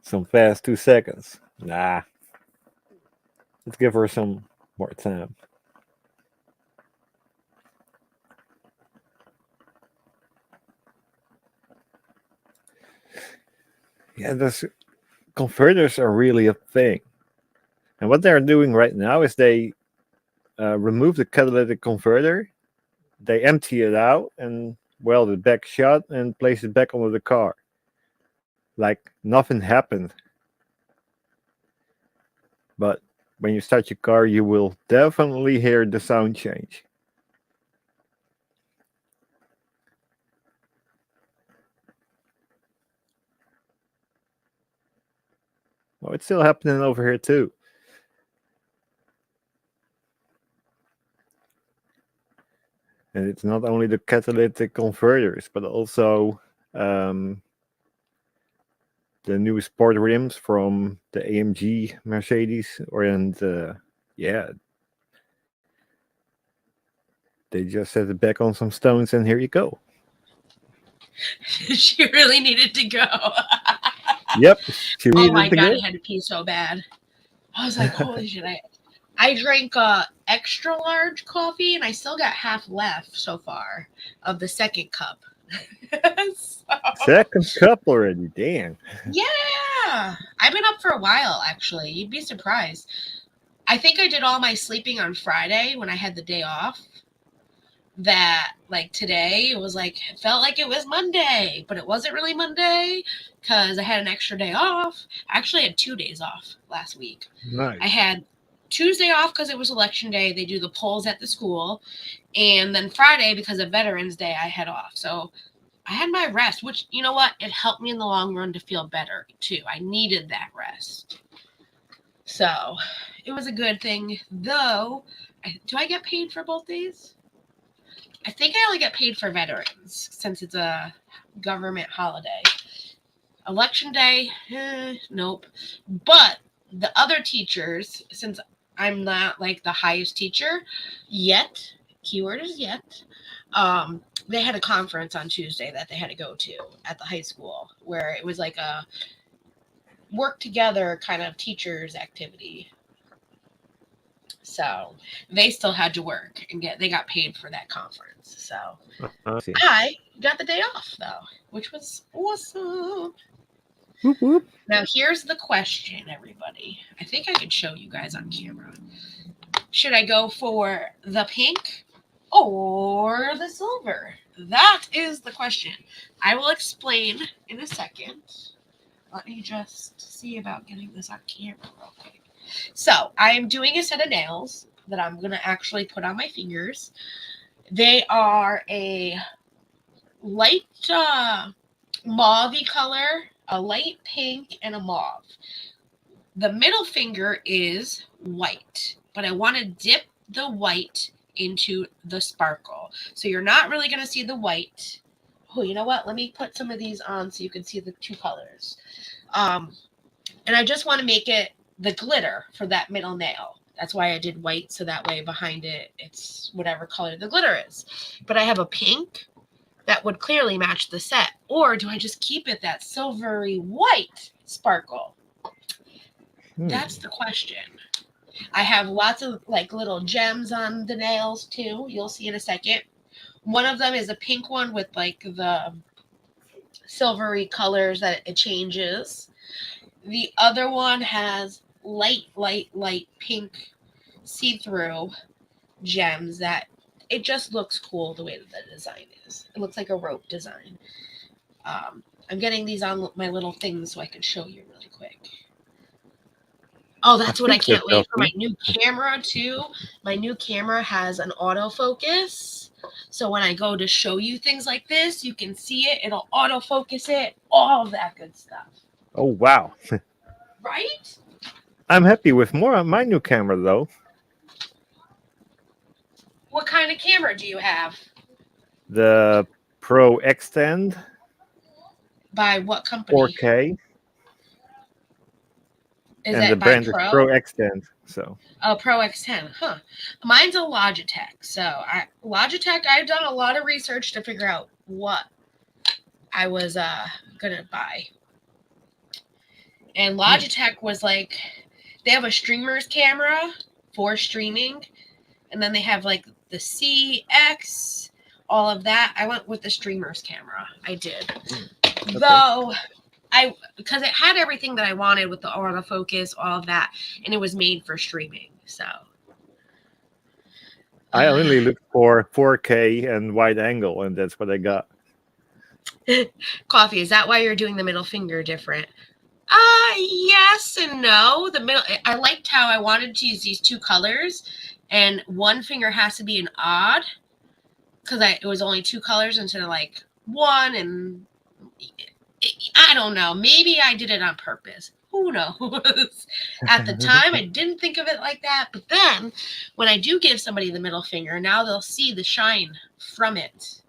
Some fast 2 seconds. Nah. Let's give her some more time. Yeah, those converters are really a thing. And what they're doing right now is they remove the catalytic converter, they empty it out and weld it back shut and place it back onto the car. Like nothing happened. But when you start your car, you will definitely hear the sound change. Well, it's still happening over here too. And it's not only the catalytic converters, but also the new sport rims from the AMG Mercedes, yeah, they just set it back on some stones, and here you go. She really needed to go. Yep. Oh my God, I had to pee so bad. I was like, holy shit. I drank extra large coffee, and I still got half left so far of the second cup. Second cup already, damn. Yeah. I've been up for a while, actually. You'd be surprised. I think I did all my sleeping on Friday when I had the day off. That like today, it was like, it felt like it was Monday, but it wasn't really Monday because I had an extra day off. I actually had 2 days off last week. Nice. I had Tuesday off because it was election day. They do the polls at the school. And then Friday, because of Veterans Day, I had off. So I had my rest, which, you know what? It helped me in the long run to feel better, too. I needed that rest. So it was a good thing, though. Do I get paid for both days? I think I only get paid for veterans since it's a government holiday. Election day, nope. But the other teachers, since I'm not like the highest teacher yet, keyword is yet, they had a conference on Tuesday that they had to go to at the high school where it was like a work together kind of teachers activity. So they still had to work and they got paid for that conference. So I got the day off though, which was awesome. Whoop, whoop. Now, here's the question, everybody. I think I could show you guys on camera. Should I go for the pink or the silver? That is the question. I will explain in a second. Let me just see about getting this on camera real quick. So, I am doing a set of nails that I'm going to actually put on my fingers. They are a light mauve-y color, a light pink, and a mauve. The middle finger is white, but I want to dip the white into the sparkle. So you're not really going to see the white. Oh, you know what? Let me put some of these on so you can see the two colors. And I just want to make it the glitter for that middle nail. That's why I did white, so that way behind it, it's whatever color the glitter is. But I have a pink that would clearly match the set. Or do I just keep it that silvery white sparkle? That's the question. I have lots of like little gems on the nails too. You'll see in a second. One of them is a pink one with like the silvery colors that it changes. The other one has light pink see-through gems that it just looks cool the way that the design is. It looks like a rope design. I'm getting these on my little things so I can show you really quick. Oh, that's what I can't wait for my new camera too. My new camera has an autofocus. So when I go to show you things like this, you can see it. It'll autofocus it. All of that good stuff. Oh, wow. Right? I'm happy with more on my new camera, though. What kind of camera do you have? The Pro Extend. By what company? 4K. Is and that the by brand Pro? is Pro Extend. So. Oh, Pro X10. Huh. Mine's a Logitech. So Logitech, I've done a lot of research to figure out what I was gonna buy. And Logitech was like, they have a streamer's camera for streaming, and then they have like the CX, all of that. I went with the streamer's camera. I did. Okay. Though because it had everything that I wanted with the autofocus, all of that, and it was made for streaming. So I only looked for 4K and wide angle, and that's what I got. Coffee, is that why you're doing the middle finger different? Yes and no. The middle, I liked how I wanted to use these two colors, and one finger has to be an odd because it was only two colors instead of like one, and I don't know. Maybe I did it on purpose. Who knows? At the time, I didn't think of it like that. But then when I do give somebody the middle finger, now they'll see the shine from it.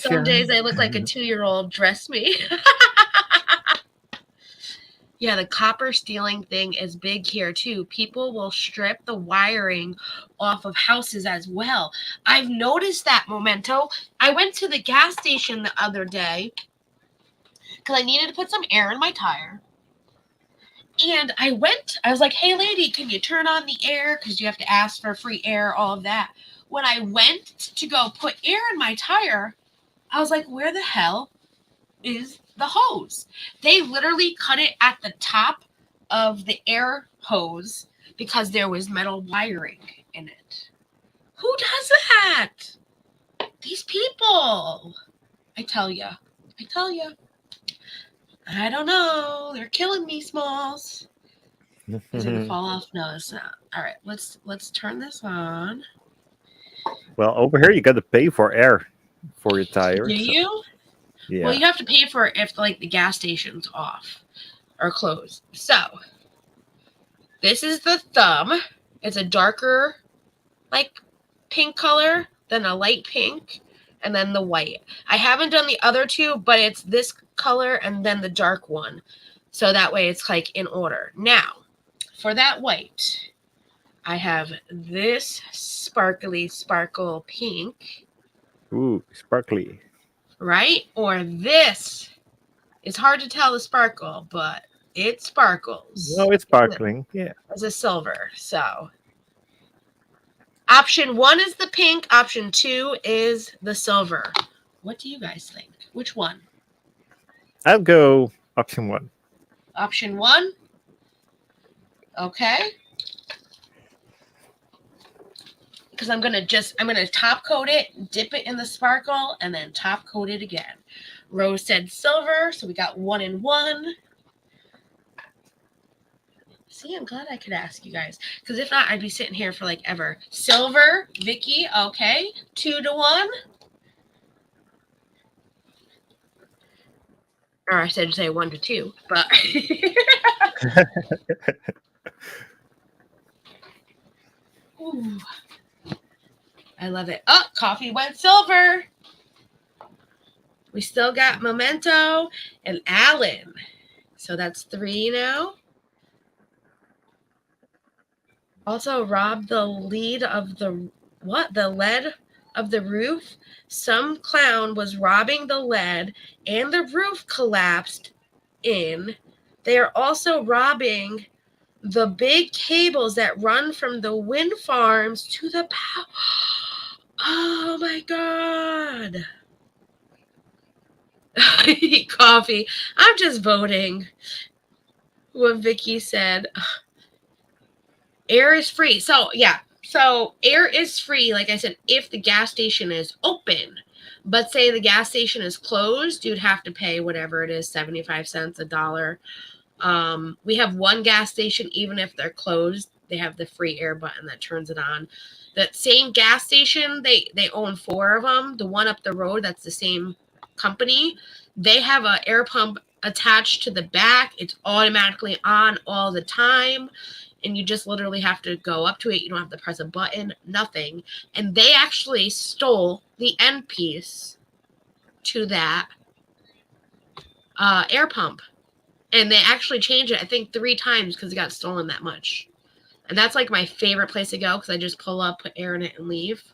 Some days I look like a 2-year-old. Dress me. Yeah, the copper stealing thing is big here too. People will strip the wiring off of houses as well. I've noticed that, Memento. I went to the gas station the other day because I needed to put some air in my tire. And I was like, hey, lady, can you turn on the air? Because you have to ask for free air, all of that. When I went to go put air in my tire, I was like, where the hell is the hose? They literally cut it at the top of the air hose because there was metal wiring in it. Who does that? These people. I tell you. I don't know. They're killing me, Smalls. Is it gonna fall off? No, it's not. All right, let's turn this on. Well, over here you got to pay for air for your tire. Do you? Yeah. Well, you have to pay for it if like the gas station's off or closed. So this is the thumb. It's a darker, like pink color than a light pink, and then the white. I haven't done the other two, but it's this color and then the dark one. So that way it's like in order. Now, for that white, I have this sparkle pink. Ooh, sparkly. Right? Or this. It's hard to tell the sparkle, but it sparkles. No, it's sparkling. Yeah. It's a silver. So option 1 is the pink. Option 2 is the silver. What do you guys think? Which one? I'll go option 1. Option 1. Okay. Because I'm gonna top coat it, dip it in the sparkle, and then top coat it again. Rose said silver, so we got 1 and 1. See, I'm glad I could ask you guys, because if not, I'd be sitting here for like ever. Silver, Vicky, okay, 2 to 1. Or I said say 1 to 2, but ooh, I love it. Oh, coffee went silver. We still got Memento and Alan. So that's 3 now. Also robbed the lead of the lead of the roof. Some clown was robbing the lead and the roof collapsed in. They are also robbing the big cables that run from the wind farms to the power. Oh my God. Coffee. I'm just voting what Vicky said. Air is free. So, yeah. So, air is free, like I said, if the gas station is open. But say the gas station is closed, you'd have to pay whatever it is, 75 cents, $1. We have one gas station, even if they're closed, they have the free air button that turns it on. That same gas station, they own 4 of them. The one up the road, that's the same company. They have an air pump attached to the back. It's automatically on all the time. And you just literally have to go up to it. You don't have to press a button, nothing. And they actually stole the end piece to that air pump. And they actually changed it, I think, 3 times because it got stolen that much. And that's like my favorite place to go because I just pull up, put air in it, and leave.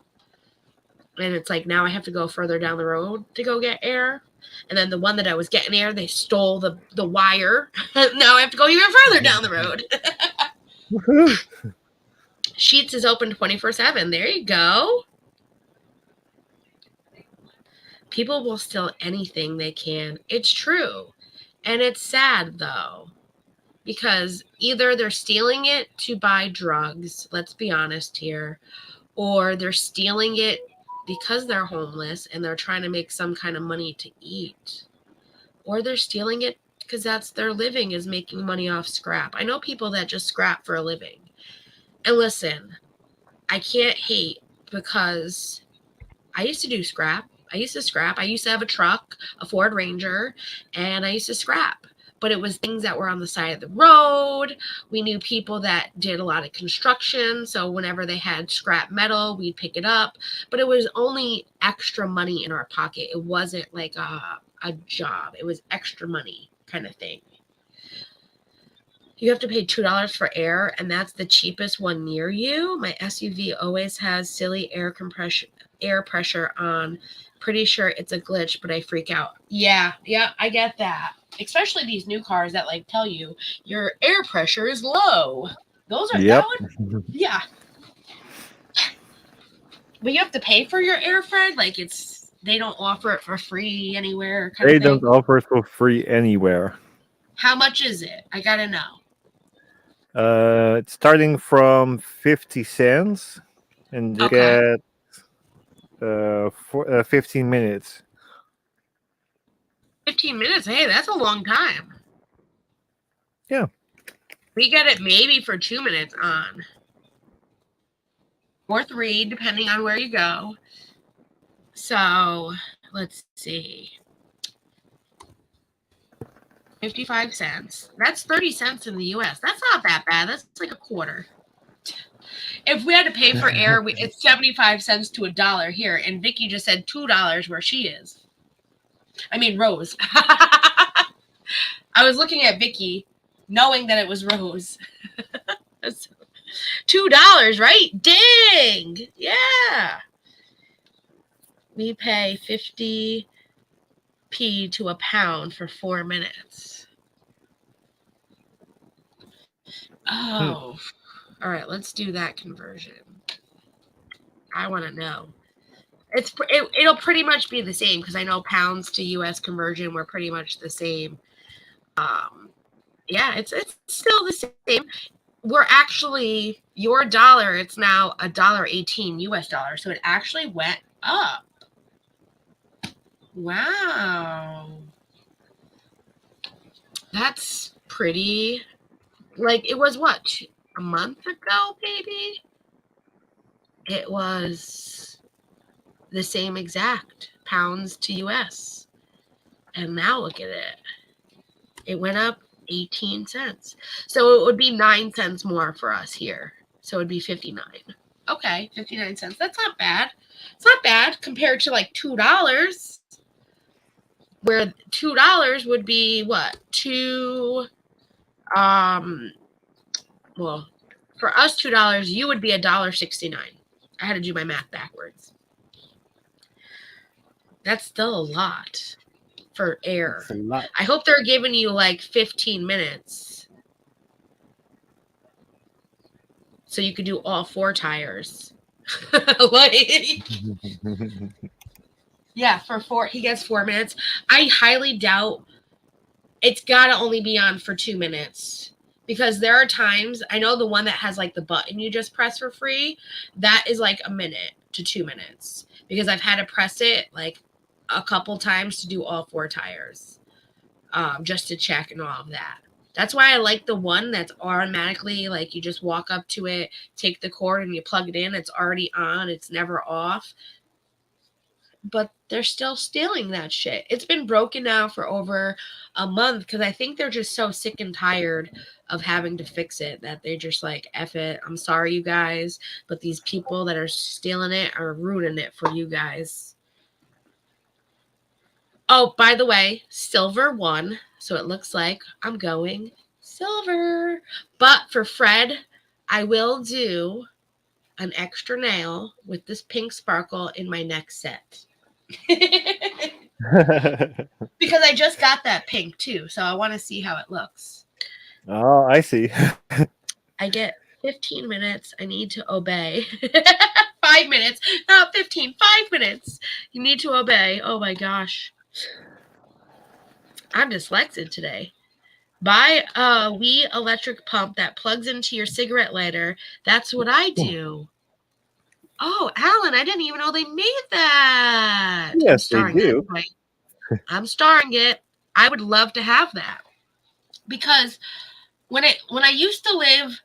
And it's like now I have to go further down the road to go get air. And then the one that I was getting air, they stole the wire. Now I have to go even further down the road. Sheets is open 24/7. There you go. People will steal anything they can. It's true. And it's sad, though, because either they're stealing it to buy drugs, let's be honest here, or they're stealing it because they're homeless and they're trying to make some kind of money to eat, or they're stealing it because that's their living, is making money off scrap. I know people that just scrap for a living. And listen, I can't hate because I used to do scrap. I used to have a truck, a Ford Ranger, and I used to scrap. But it was things that were on the side of the road. We knew people that did a lot of construction. So whenever they had scrap metal, we'd pick it up. But it was only extra money in our pocket. It wasn't like a job. It was extra money kind of thing. You have to pay $2 for air, and that's the cheapest one near you. My SUV always has silly air pressure on. Pretty sure it's a glitch, but I freak out. Yeah, I get that. Especially these new cars that like tell you your air pressure is low. Those are valid. Yeah. But you have to pay for your air, Fred? Like they don't offer it for free anywhere. They don't offer it for free anywhere. How much is it? I gotta know. It's starting from 50 cents, and you get 15 minutes. 15 minutes? Hey, that's a long time. Yeah. We get it maybe for 2 minutes on. Or 3, depending on where you go. So, let's see. 55 cents. That's 30 cents in the US. That's not that bad. That's like a quarter. If we had to pay for air, it's 75 cents to $1 here. And Vicky just said $2 where she is. I mean, Rose. I was looking at Vicky, knowing that it was Rose. $2, right? Dang! Yeah. We pay 50p to £1 for 4 minutes. Oh. All right, let's do that conversion. I want to know. It'll pretty much be the same because I know pounds to US conversion were pretty much the same. Yeah, it's still the same. We're actually your dollar. It's now $1.18 US dollar, so it actually went up. Wow, that's pretty. Like it was what a month ago, maybe. It was the same exact pounds to US, and now look at it. It went up 18 cents. So it would be 9 cents more for us here. So it would be 59. Okay, 59 cents. That's not bad. It's not bad compared to like $2, where $2 would be what? Well, for us $2, you would be $1.69. I had to do my math backwards. That's still a lot for air. It's a lot. I hope they're giving you like 15 minutes so you could do all 4 tires. Like, yeah, for 4, he gets 4 minutes. I highly doubt it's got to only be on for 2 minutes because there are times, I know the one that has like the button you just press for free, that is like a minute to 2 minutes because I've had to press it like a couple times to do all 4 tires, just to check and all of that. That's why I like the one that's automatically like you just walk up to it, take the cord and you plug it in. It's already on. It's never off. But they're still stealing that shit. It's been broken now for over a month because I think they're just so sick and tired of having to fix it that they're just like, F it. I'm sorry, you guys. But these people that are stealing it are ruining it for you guys. Oh, by the way, silver won. So it looks like I'm going silver. But for Fred, I will do an extra nail with this pink sparkle in my next set. Because I just got that pink too. So I want to see how it looks. Oh, I see. I get 15 minutes. I need to obey. 5 minutes. Not 15. 5 minutes. You need to obey. Oh my gosh. I'm dyslexic today. Buy a Wii electric pump that plugs into your cigarette lighter. That's what I do. Oh, Alan, I didn't even know they made that. Yes, they do. I'm starring it. I would love to have that. Because when I used to live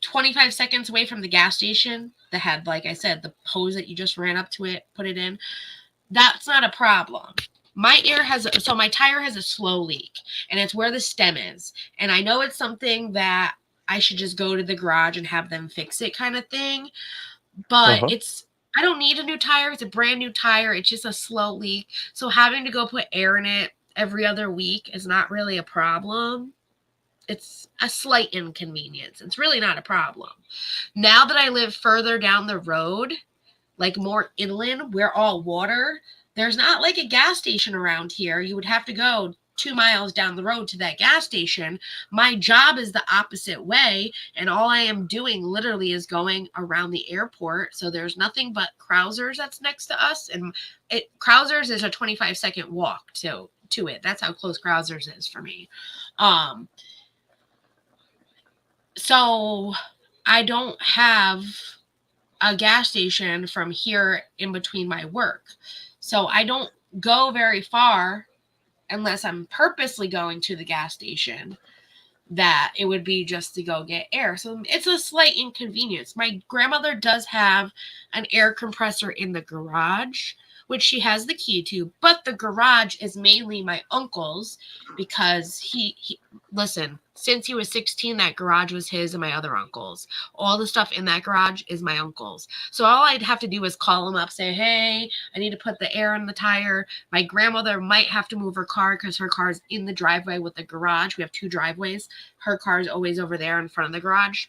25 seconds away from the gas station that had, like I said, the hose that you just ran up to it, put it in, that's not a problem. My tire has a slow leak, and it's where the stem is. And I know it's something that I should just go to the garage and have them fix it kind of thing. But I don't need a new tire. It's a brand new tire. It's just a slow leak. So having to go put air in it every other week is not really a problem. It's a slight inconvenience. It's really not a problem. Now that I live further down the road, like more inland, we're all water, there's not like a gas station around here. You would have to go 2 miles down the road to that gas station. My job is the opposite way, and all I am doing literally is going around the airport. So there's nothing but Krausers that's next to us, and Krausers is a 25-second walk to it. That's how close Krausers is for me. So I don't have a gas station from here in between my work. So I don't go very far unless I'm purposely going to the gas station, that it would be just to go get air. So it's a slight inconvenience. My grandmother does have an air compressor in the garage, which she has the key to, but the garage is mainly my uncle's because he listen, since he was 16, that garage was his and my other uncle's. All the stuff in that garage is my uncle's. So all I'd have to do is call him up, say, hey, I need to put the air in the tire. My grandmother might have to move her car because her car is in the driveway with the garage. We have 2 driveways. Her car is always over there in front of the garage.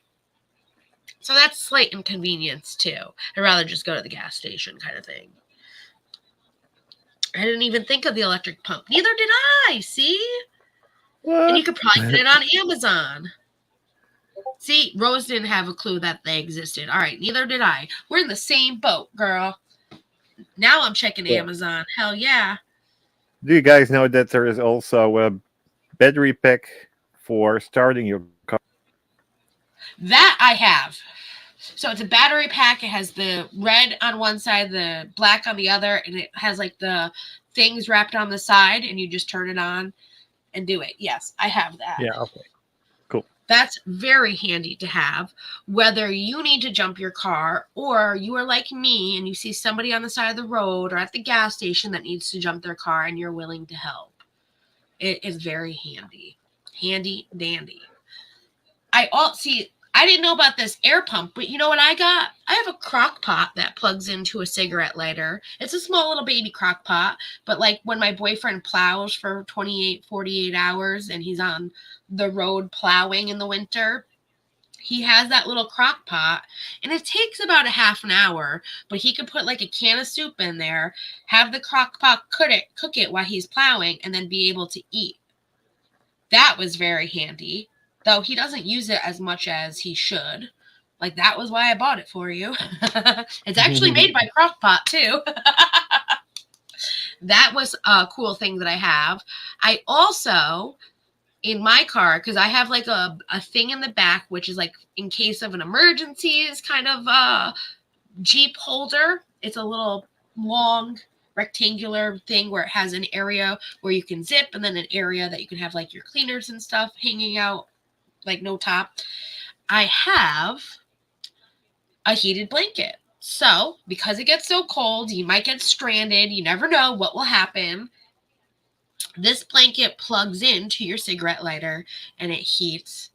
So that's slight inconvenience too. I'd rather just go to the gas station kind of thing. I didn't even think of the electric pump. Neither did I, see? What? And you could probably get it on Amazon. See, Rose didn't have a clue that they existed. All right, neither did I. We're in the same boat, girl. Now I'm checking Yeah. Amazon. Hell yeah. Do you guys know that there is also a battery pack for starting your car? That I have. So it's a battery pack. It has the red on one side, the black on the other, and it has like the things wrapped on the side, and you just turn it on and do it. Yes, I have that. Yeah. Okay. Cool. That's very handy to have, whether you need to jump your car or you are like me and you see somebody on the side of the road or at the gas station that needs to jump their car and you're willing to help. It is very handy. Handy dandy. I didn't know about this air pump, but you know what I got? I have a crock pot that plugs into a cigarette lighter. It's a small little baby crock pot, but like when my boyfriend plows for 28, 48 hours and he's on the road plowing in the winter, he has that little crock pot and it takes about a half an hour, but he could put like a can of soup in there, have the crock pot cook it while he's plowing, and then be able to eat. That was very handy, though he doesn't use it as much as he should. Like, that was why I bought it for you. It's actually made by Crock-Pot, too. That was a cool thing that I have. I also, in my car, because I have like a thing in the back, which is like in case of an emergency, is kind of a Jeep holder. It's a little long rectangular thing where it has an area where you can zip and then an area that you can have like your cleaners and stuff hanging out, like no top. I have a heated blanket. So, because it gets so cold, you might get stranded. You never know what will happen. This blanket plugs into your cigarette lighter and it heats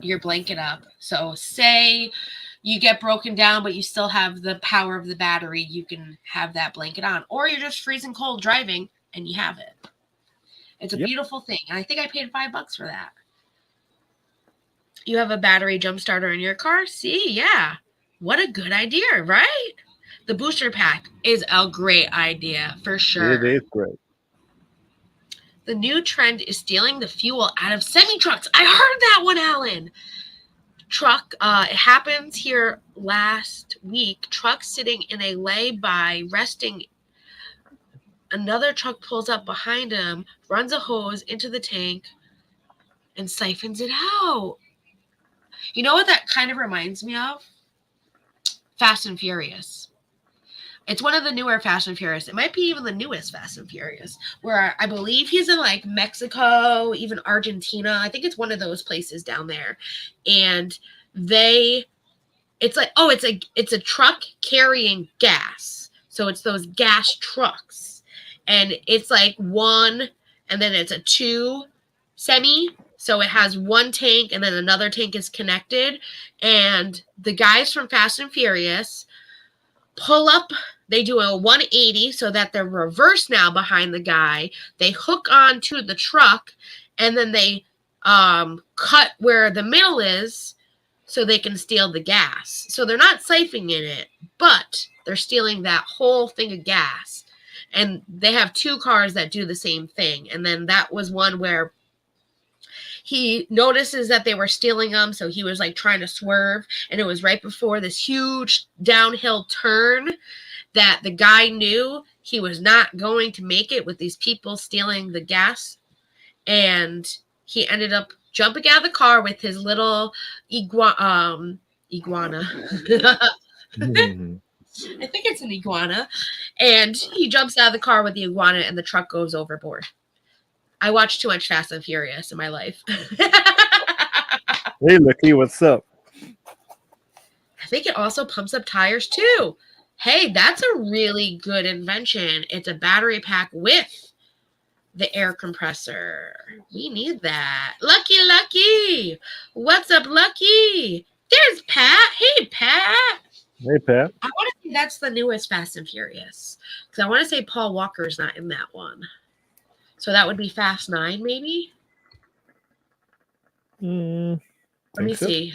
your blanket up. So, say you get broken down, but you still have the power of the battery, you can have that blanket on. Or you're just freezing cold driving and you have it. It's a beautiful thing. And I think I paid $5 for that. You have a battery jump starter in your car? See, yeah. What a good idea, right? The booster pack is a great idea for sure. It is great. The new trend is stealing the fuel out of semi-trucks. I heard that one, Alan. It happens here last week. Truck sitting in a lay-by, resting. Another truck pulls up behind him, runs a hose into the tank, and siphons it out. You know what that kind of reminds me of? Fast and Furious. It's one of the newer Fast and Furious. It might be even the newest Fast and Furious, where I believe he's in like Mexico, even Argentina. I think it's one of those places down there. And it's a truck carrying gas. So it's those gas trucks. And it's like one, and then it's a two semi. So it has one tank and then another tank is connected. And the guys from Fast and Furious pull up, they do a 180 so that they're reverse now behind the guy. They hook on to the truck and then they cut where the middle is so they can steal the gas. So they're not siphoning it, but they're stealing that whole thing of gas. And they have two cars that do the same thing. And then that was one where he notices that they were stealing them, so he was like trying to swerve, and it was right before this huge downhill turn that the guy knew he was not going to make it with these people stealing the gas, and he ended up jumping out of the car with his little iguana. I think it's an iguana, and he jumps out of the car with the iguana, and the truck goes overboard. I watched too much Fast and Furious in my life. Hey, Lucky, what's up? I think it also pumps up tires too. Hey, that's a really good invention. It's a battery pack with the air compressor. We need that. Lucky. What's up, Lucky? There's Pat. Hey, Pat. Hey, Pat. I want to say that's the newest Fast and Furious. Because I want to say Paul Walker's not in that one. So that would be Fast 9, maybe? Let me see.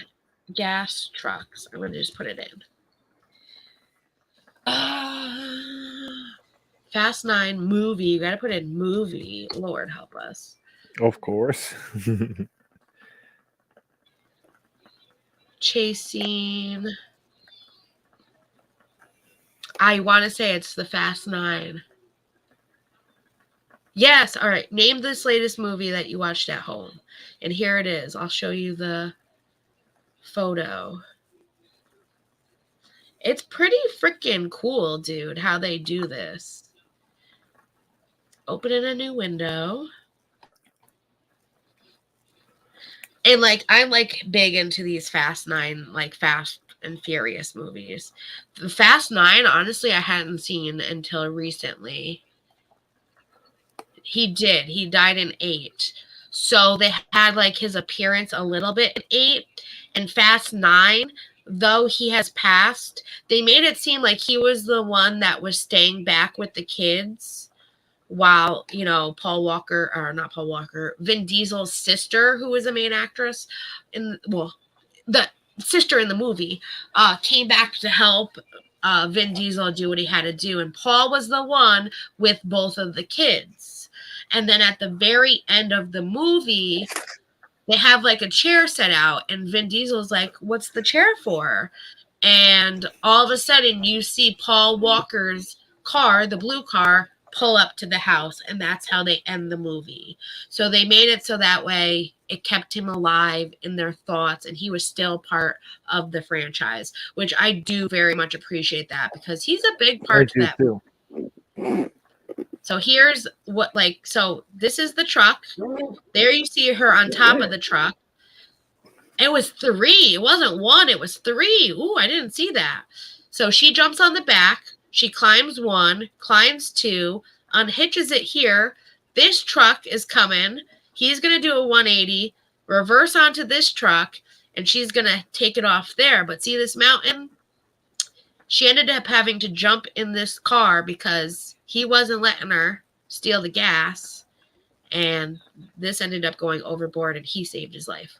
Gas trucks. I'm going to just put it in. Fast 9 movie. You got to put in movie. Lord help us. Of course. Chase scene. I want to say it's the Fast 9. Yes. All right. Name this latest movie that you watched at home. And here it is. I'll show you the photo. It's pretty freaking cool, dude, how they do this. Open in a new window. And like I'm like big into these Fast 9, like Fast and Furious movies. The Fast 9, honestly, I hadn't seen until recently. He did. He died in 8. So they had like his appearance a little bit in 8. And Fast 9, though he has passed, they made it seem like he was the one that was staying back with the kids while, you know, Vin Diesel's sister, who was a main actress the sister in the movie, came back to help Vin Diesel do what he had to do. And Paul was the one with both of the kids. And then at the very end of the movie, they have like a chair set out, and Vin Diesel's like, "What's the chair for?" And all of a sudden, you see Paul Walker's car, the blue car, pull up to the house, and that's how they end the movie. So they made it so that way it kept him alive in their thoughts, and he was still part of the franchise, which I do very much appreciate that because he's a big part to that. Too. So here's what, like, so this is the truck. There you see her on top of the truck. It was 3. It wasn't 1. It was 3. Ooh, I didn't see that. So she jumps on the back. She climbs 1, climbs 2, unhitches it here. This truck is coming. He's going to do a 180, reverse onto this truck, and she's going to take it off there. But see this mountain? She ended up having to jump in this car because he wasn't letting her steal the gas. And this ended up going overboard, and he saved his life.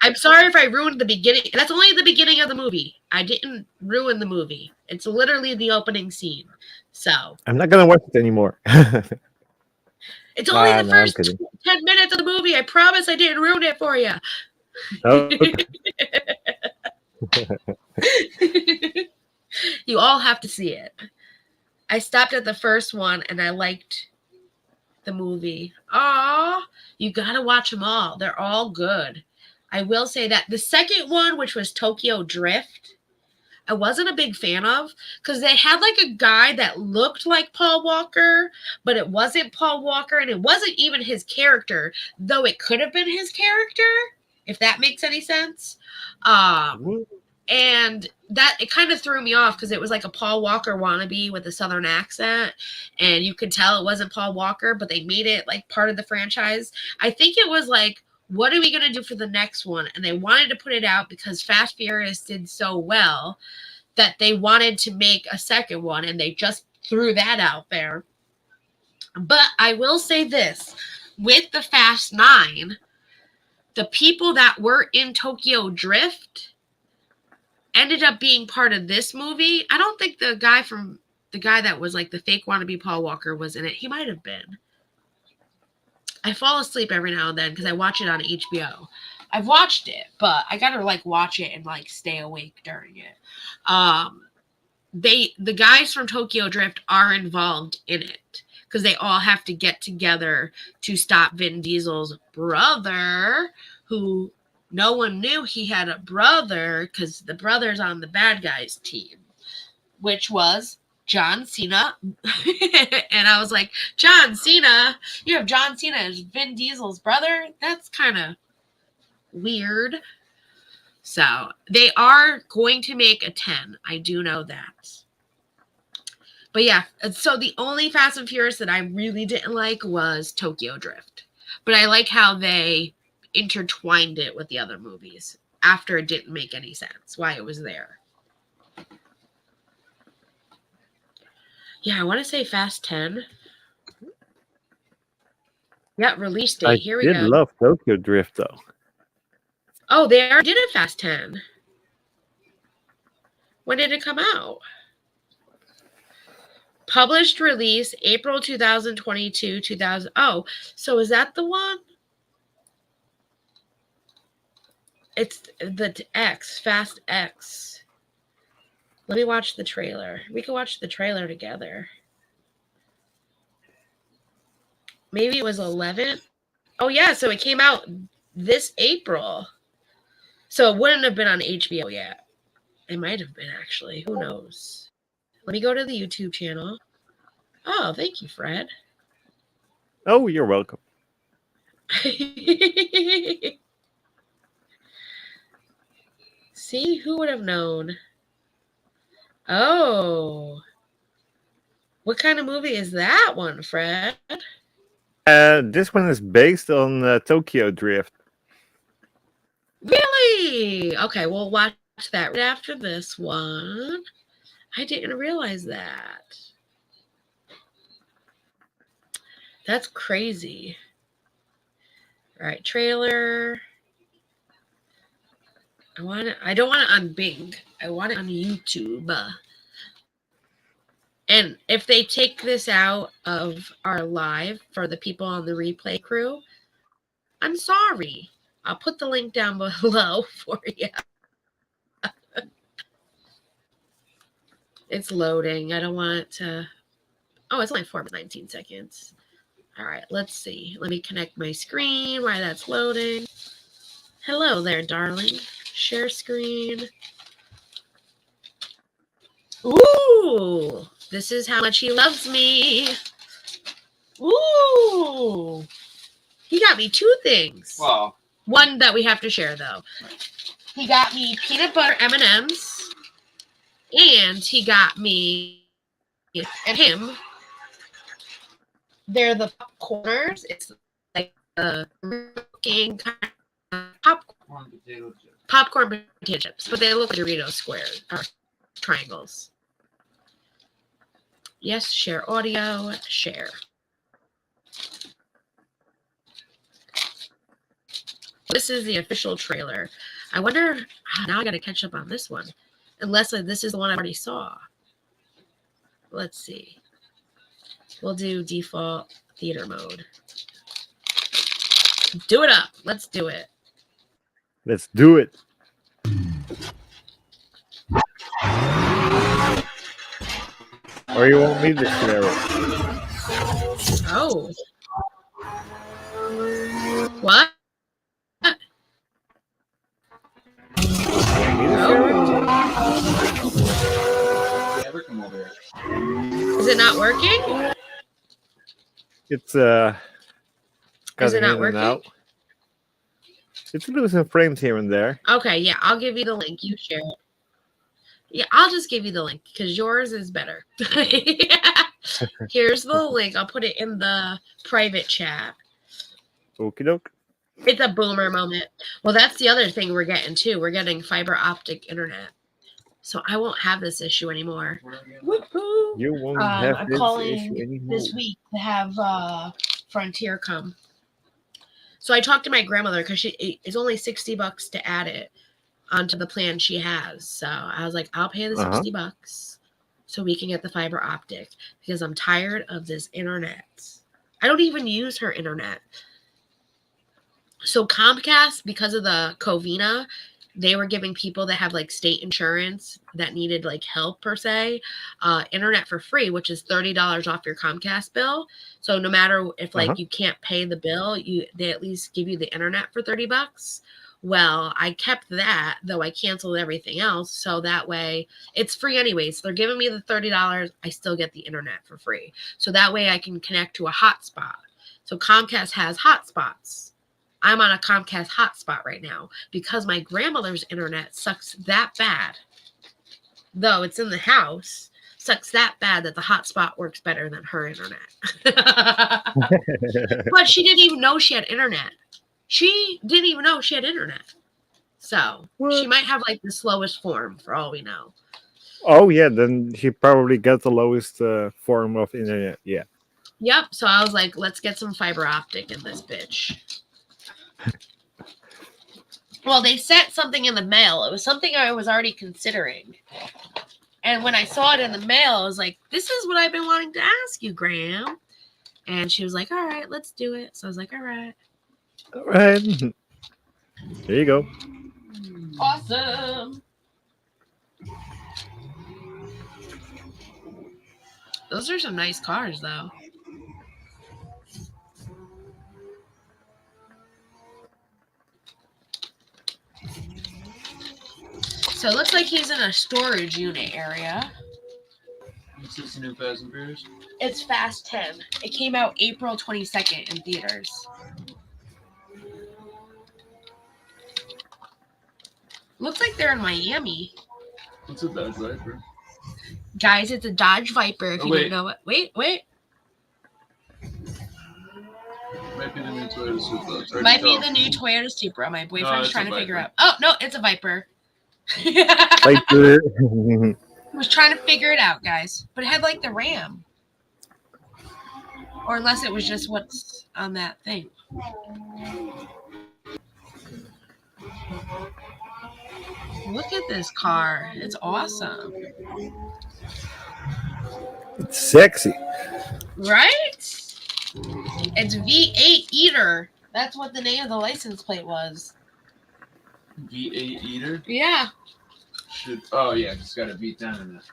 I'm sorry if I ruined the beginning. That's only the beginning of the movie. I didn't ruin the movie. It's literally the opening scene. So I'm not gonna watch it anymore. it's only the first 10 minutes of the movie. I promise I didn't ruin it for you. Okay. You all have to see it. I stopped at the first one and I liked the movie. Aw, you gotta watch them all. They're all good. I will say that the second one, which was Tokyo Drift, I wasn't a big fan of because they had like a guy that looked like Paul Walker, but it wasn't Paul Walker and it wasn't even his character, though it could have been his character, if that makes any sense. And that it kind of threw me off because it was like a Paul Walker wannabe with a Southern accent, and you could tell it wasn't Paul Walker, but they made it like part of the franchise. I think it was like, what are we going to do for the next one? And they wanted to put it out because Fast Furious did so well that they wanted to make a second one, and they just threw that out there. But I will say this, with the Fast 9, the people that were in Tokyo Drift ended up being part of this movie. I don't think the guy that was like the fake wannabe Paul Walker was in it. He might have been. I fall asleep every now and then because I watch it on HBO. I've watched it, but I gotta like watch it and like stay awake during it. The guys from Tokyo Drift are involved in it because they all have to get together to stop Vin Diesel's brother, who no one knew he had a brother because the brother's on the bad guys team, which was John Cena. And I was like, John Cena? You have John Cena as Vin Diesel's brother? That's kind of weird. So they are going to make a 10. I do know that. But yeah, so the only Fast and Furious that I really didn't like was Tokyo Drift. But I like how they intertwined it with the other movies after it didn't make any sense why it was there. Yeah, I want to say Fast 10. Yeah, release date. Here we go. I did love Tokyo Drift though. Oh, they already did a Fast 10. When did it come out? Published release April 2022, 2000. Oh, so is that the one? It's the X, Fast X. Let me watch the trailer. We can watch the trailer together. Maybe it was 11. Oh, yeah. So it came out this April. So it wouldn't have been on HBO yet. It might have been, actually. Who knows? Let me go to the YouTube channel. Oh, thank you, Fred. Oh, you're welcome. See, who would have known? Oh. What kind of movie is that one, Fred? This one is based on Tokyo Drift. Really? Okay, we'll watch that right after this one. I didn't realize that. That's crazy. All right, trailer. I don't want it on Bing. I want it on YouTube. And if they take this out of our live for the people on the replay crew, I'm sorry. I'll put the link down below for you. It's loading. I don't want it to... Oh, it's only 4:19 seconds. All right, let's see. Let me connect my screen while that's loading. Hello there, darling. Share screen. Ooh, this is how much he loves me. Ooh, he got me 2 things. Wow. One that we have to share, though. He got me peanut butter M&Ms, and he got me and him. They're the popcorners. It's like the looking kind of popcorn potato chips, but they look like Dorito squares or triangles. Yes, share audio, share. This is the official trailer. I wonder, now I got to catch up on this one. Unless this is the one I already saw. Let's see. We'll do default theater mode. Do it up. Let's do it. Let's do it. Or you won't need this share it. Oh. What? Never come over here. Is it not working? It's Is cutting it not in working? and out. It's losing frames here and there. Okay, yeah, I'll give you the link. You share it. Yeah, I'll just give you the link because yours is better. Yeah. Here's the link. I'll put it in the private chat. Okie doke. It's a boomer moment. Well, that's the other thing we're getting too. We're getting fiber optic internet. So I won't have this issue anymore. Woo-hoo. You won't I'm have this calling issue anymore. this week to have Frontier come. So I talked to my grandmother because it's only $60 to add it onto the plan she has. So I was like, I'll pay the $60 so we can get the fiber optic because I'm tired of this internet. I don't even use her internet. So Comcast, because of the Covina, they were giving people that have like state insurance that needed like help per se, internet for free, which is $30 off your Comcast bill. So no matter if like you can't pay the bill, they at least give you the internet for $30. Well, I kept that, though I canceled everything else. So that way it's free anyway. So they're giving me the $30. I still get the internet for free. So that way I can connect to a hotspot. So Comcast has hotspots. I'm on a Comcast hotspot right now because my grandmother's internet sucks that bad. Though it's in the house, sucks that bad that the hotspot works better than her internet. But she didn't even know she had internet. She didn't even know she had internet. So she might have like the slowest form for all we know. Oh, yeah. Then she probably got the lowest form of internet. Yeah. Yep. So I was like, let's get some fiber optic in this bitch. Well, they sent something in the mail. It was something I was already considering. And when I saw it in the mail, I was like, this is what I've been wanting to ask you, Graham. And she was like, all right, let's do it. So I was like, all right. All right. There you go. Awesome. Those are some nice cars, though. So it looks like he's in a storage unit area. Is this a new Fast and Furious? It's Fast 10. It came out April 22nd in theaters. Looks like they're in Miami. What's a Dodge Viper? Guys, it's a Dodge Viper if you wait. don't know it. Wait. Might be the new Toyota Supra. It's hard Might to be tell. the new Toyota Supra. My boyfriend's it's trying a to figure Viper. out. Oh, no, it's a Viper. Viper. Was trying to figure it out, guys. But it had like the Ram. Or unless it was just what's on that thing. Look at this car. It's awesome. It's sexy. Right? It's V8 Eater. That's what the name of the license plate was. V8 Eater? Yeah. Oh, yeah, it's got a V10 in it.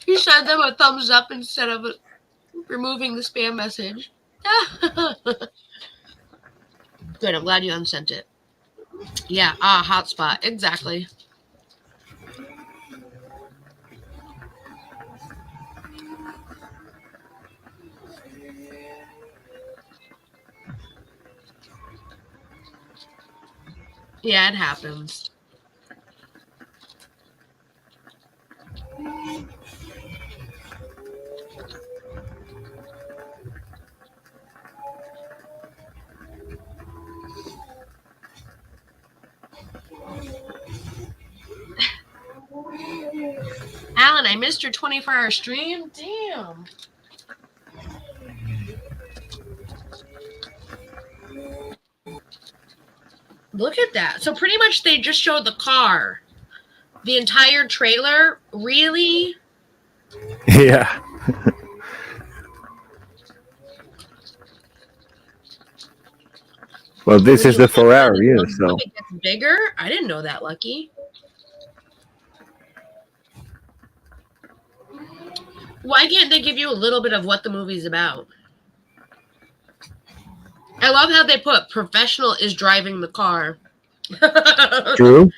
You sent them a thumbs up instead of removing the spam message. Good, I'm glad you unsent it. Yeah, hotspot. Exactly. Yeah, it happens. Alan, I missed your 24-hour stream. Damn. Look at that. So pretty much they just showed the car. The entire trailer? Really? Yeah. Well, this is the Ferrari, yeah, so. It gets bigger? I didn't know that, Lucky. Why can't they give you a little bit of what the movie's about? I love how they put professional is driving the car. True.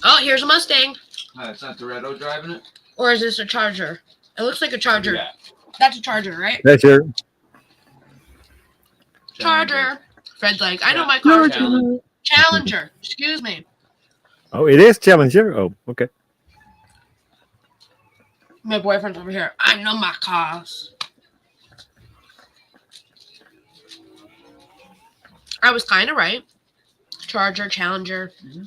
Oh, here's a Mustang. It's not Toretto driving it? Or is this a Charger? It looks like a Charger. Yeah. That's a Charger, right? That's your Charger. Fred's like, I know Yeah. my car. Challenger. Challenger. Excuse me. Oh, it is Challenger? Oh, okay. My boyfriend's over here. I know my cars. I was kind of right. Charger, Challenger. Mm-hmm.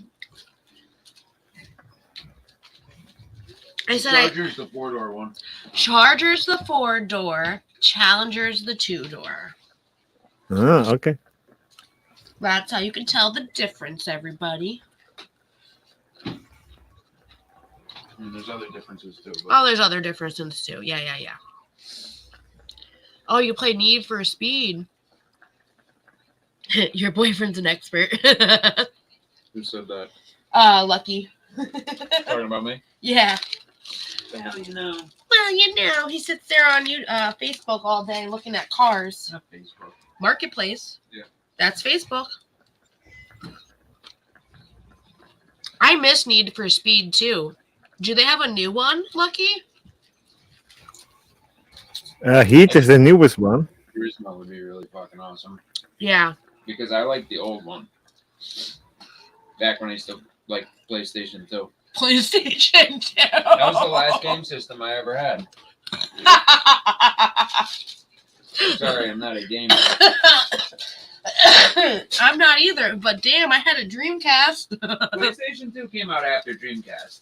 I said Charger's the 4-door one. Charger's the 4-door. Challenger's the 2-door. Oh, okay. That's how you can tell the difference, everybody. And there's other differences too. But Oh, there's other differences too. Yeah. Oh, you play Need for Speed. Your boyfriend's an expert. who said that? Lucky. Talking about me? Yeah. Well, you know. Well, you know, he sits there on Facebook all day looking at cars. Not Facebook. Marketplace. Yeah. That's Facebook. I miss Need for Speed too. Do they have a new one, Lucky? Heat is the newest one. Turismo would be really fucking awesome. Yeah. Because I like the old one. Back when I used to like PlayStation 2. PlayStation 2. That was the last game system I ever had. Sorry, I'm not a gamer. I'm not either, but damn, I had a Dreamcast. PlayStation 2 came out after Dreamcast.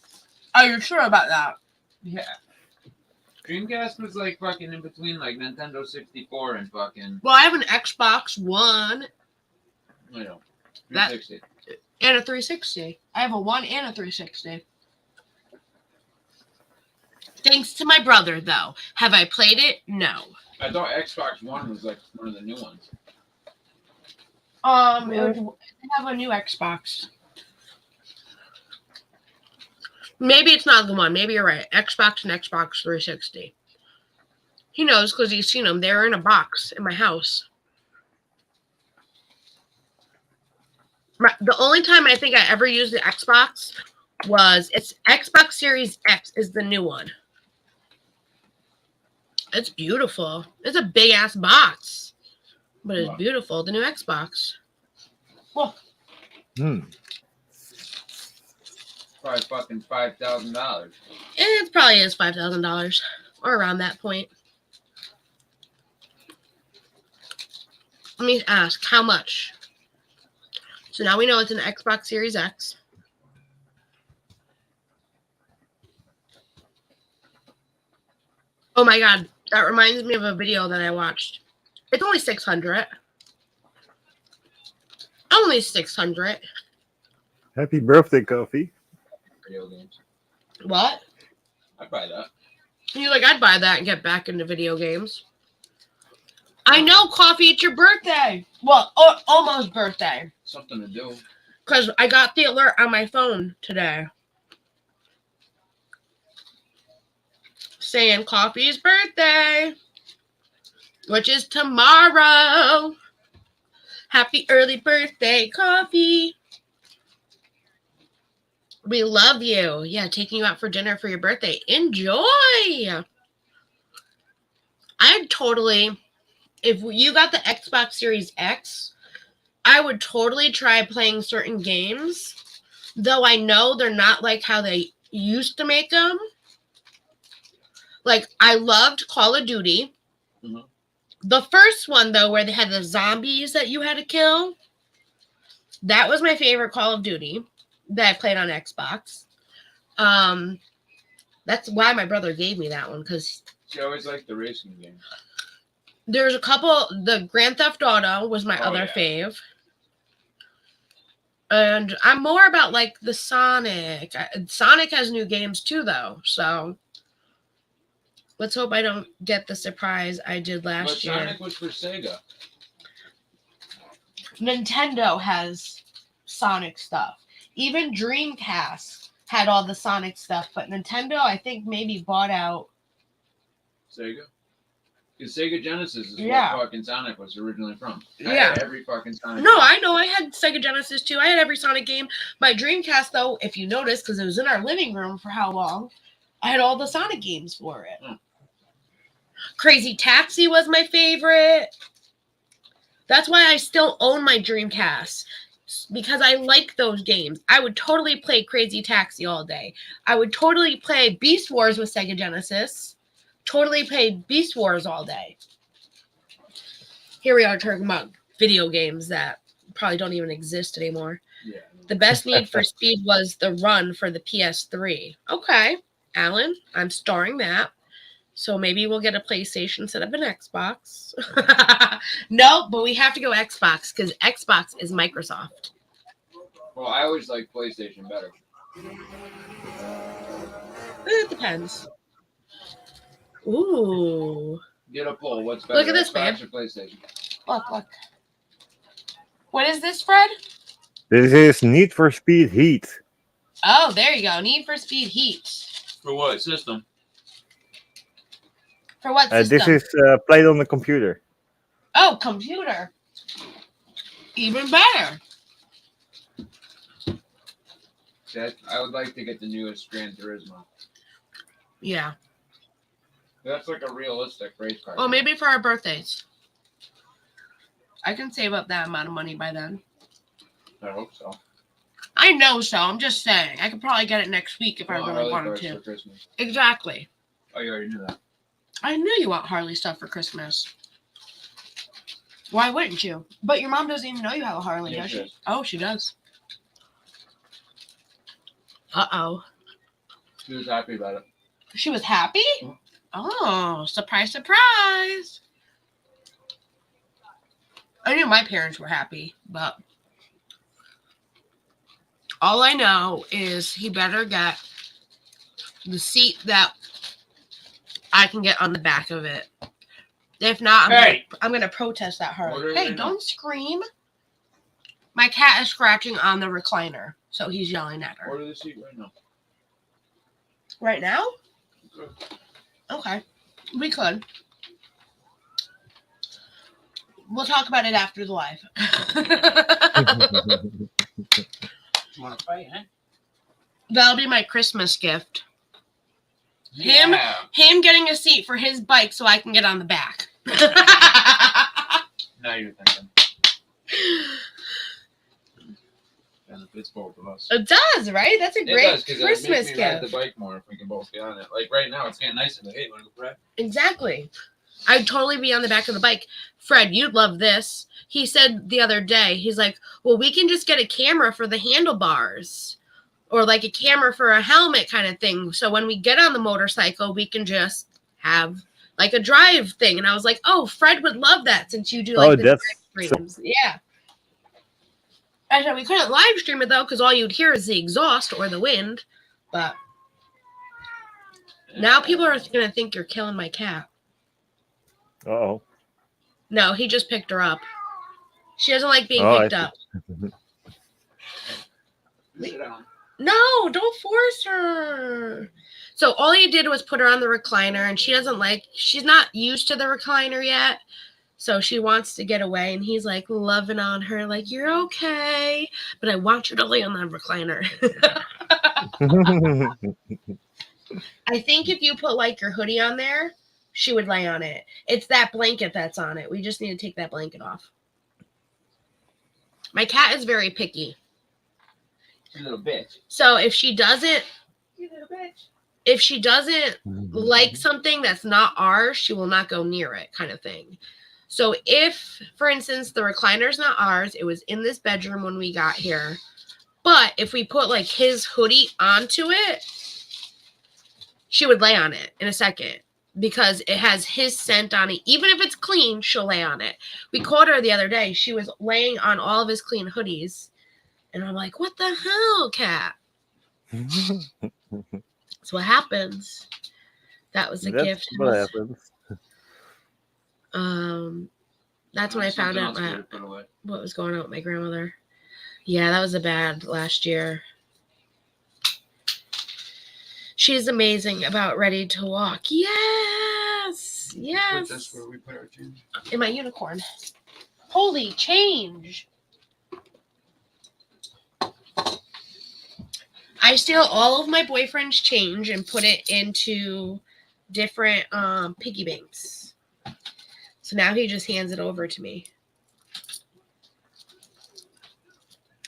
Oh, you're sure about that? Yeah. Dreamcast was like fucking in between like Nintendo 64 and fucking, Well, I have an Xbox One you know, That- 360. and a 360. I have a One and a 360. Thanks to my brother, though. Have I played it? No. I thought Xbox One was like one of the new ones. It would have a new Xbox. Maybe it's not the one. Maybe you're right. Xbox and Xbox 360. He knows because he's seen them. They're in a box in my house. The only time I think I ever used the Xbox was it's Xbox Series X is the new one. It's beautiful. It's a big ass box, but it's beautiful. The new Xbox. Well, Probably fucking $5,000. it probably is $5,000 or around that point. Let me ask how much. So now we know it's an Xbox Series X. Oh my god, that reminds me of a video that I watched. It's only $600. Only $600. Happy birthday, Coffee. Video games. What? I'd buy that. You're like, I'd buy that and get back into video games. I know, Coffee, it's your birthday. Well, almost birthday. Something to do. Because I got the alert on my phone today. Saying Coffee's birthday. Which is tomorrow. Happy early birthday, Coffee. We love you. Yeah, taking you out for dinner for your birthday. Enjoy. I'd totally, if you got the Xbox Series X, I would totally try playing certain games, though I know they're not like how they used to make them. Like, I loved Call of Duty. Mm-hmm. The first one, though, where they had the zombies that you had to kill, that was my favorite Call of Duty that I played on Xbox. That's why my brother gave me that one, because She always liked the racing game. there's a couple. The Grand Theft Auto was my other fave. And I'm more about, like, the Sonic. Sonic has new games, too, though, so let's hope I don't get the surprise I did last year. Sonic was for Sega. Nintendo has Sonic stuff. Even Dreamcast had all the Sonic stuff, but Nintendo, I think, maybe bought out Sega? Because Sega Genesis is Yeah. where fucking Sonic was originally from. I Yeah. had every fucking Sonic No, game. I know. I had Sega Genesis, too. I had every Sonic game. My Dreamcast, though, if you notice, because it was in our living room for how long, I had all the Sonic games for it. Crazy Taxi was my favorite. That's why I still own my Dreamcast, because I like those games. I would totally play Crazy Taxi all day. I would totally play Beast Wars with Sega Genesis. Totally play Beast Wars all day. Here we are talking about video games that probably don't even exist anymore. Yeah. The best Need for Speed was the Run for the PS3. Okay, Alan, I'm starring that. So maybe we'll get a PlayStation instead of an Xbox. No, but we have to go Xbox because Xbox is Microsoft. Well, I always like PlayStation better. It depends. Ooh. Get a poll. What's better, Look at this, Xbox babe. or PlayStation? Look. What is this, Fred? This is Need for Speed Heat. Oh, there you go. Need for Speed Heat. For what system? For what system? This is played on the computer. Oh, computer. Even better. I would like to get the newest Gran Turismo. Yeah. That's like a realistic race car. Well, maybe for our birthdays. I can save up that amount of money by then. I hope so. I know so. I'm just saying. I could probably get it next week if I really Harley wanted cars to. for Christmas. Exactly. Oh, you already knew that. I knew you want Harley stuff for Christmas. Why wouldn't you? But your mom doesn't even know you have a Harley, Yeah, does she she? does. Oh, she does. Uh-oh. She was happy about it. She was happy? Mhm. Oh, surprise, surprise. I knew my parents were happy, but all I know is he better get the seat that I can get on the back of it. If not, I'm gonna protest that hard. Hey, don't scream. My cat is scratching on the recliner, so he's yelling at her. Order the seat right now. Right now? Good. Okay. We could. We'll talk about it after the live. Want to fight, huh? That'll be my Christmas gift. Yeah. Him getting a seat for his bike so I can get on the back. Now you're thinking. Benefits both of us. It does, right? That's a great Christmas it makes me ride gift. the bike more if we can both get on it. Like right now, it's getting nicer. Like, hey, want to go ride? Exactly. I'd totally be on the back of the bike. Fred, you'd love this. He said the other day, he's like, well, we can just get a camera for the handlebars or like a camera for a helmet kind of thing. So when we get on the motorcycle, we can just have like a drive thing. And I was like, oh, Fred would love that since you do like the drive streams. Yeah. I said we couldn't live stream it though because all you'd hear is the exhaust or the wind. But now people are going to think you're killing my cat. Uh-oh. No, he just picked her up. She doesn't like being picked up. No, don't force her. So all he did was put her on the recliner, and she's not used to the recliner yet. So she wants to get away, and he's like loving on her, like, you're okay, but I want you to lay on that recliner. I think if you put like your hoodie on there, she would lay on it. It's that blanket that's on it. We just need to take that blanket off. My cat is very picky. You little bitch. So if she doesn't, You little bitch. if she doesn't like something that's not ours, she will not go near it, kind of thing. So if, for instance, the recliner's not ours, it was in this bedroom when we got here. But if we put like his hoodie onto it, she would lay on it in a second because it has his scent on it. Even if it's clean, she'll lay on it. We caught her the other day. She was laying on all of his clean hoodies. And I'm like, what the hell, cat? That's what happens. That was a gift. What happens. That's when I found out what was going on with my grandmother. Yeah, that was a bad last year. She's amazing about ready to walk. Yes. Yes. That's where we put our change. In my unicorn. Holy change. I steal all of my boyfriend's change and put it into different piggy banks. So now he just hands it over to me.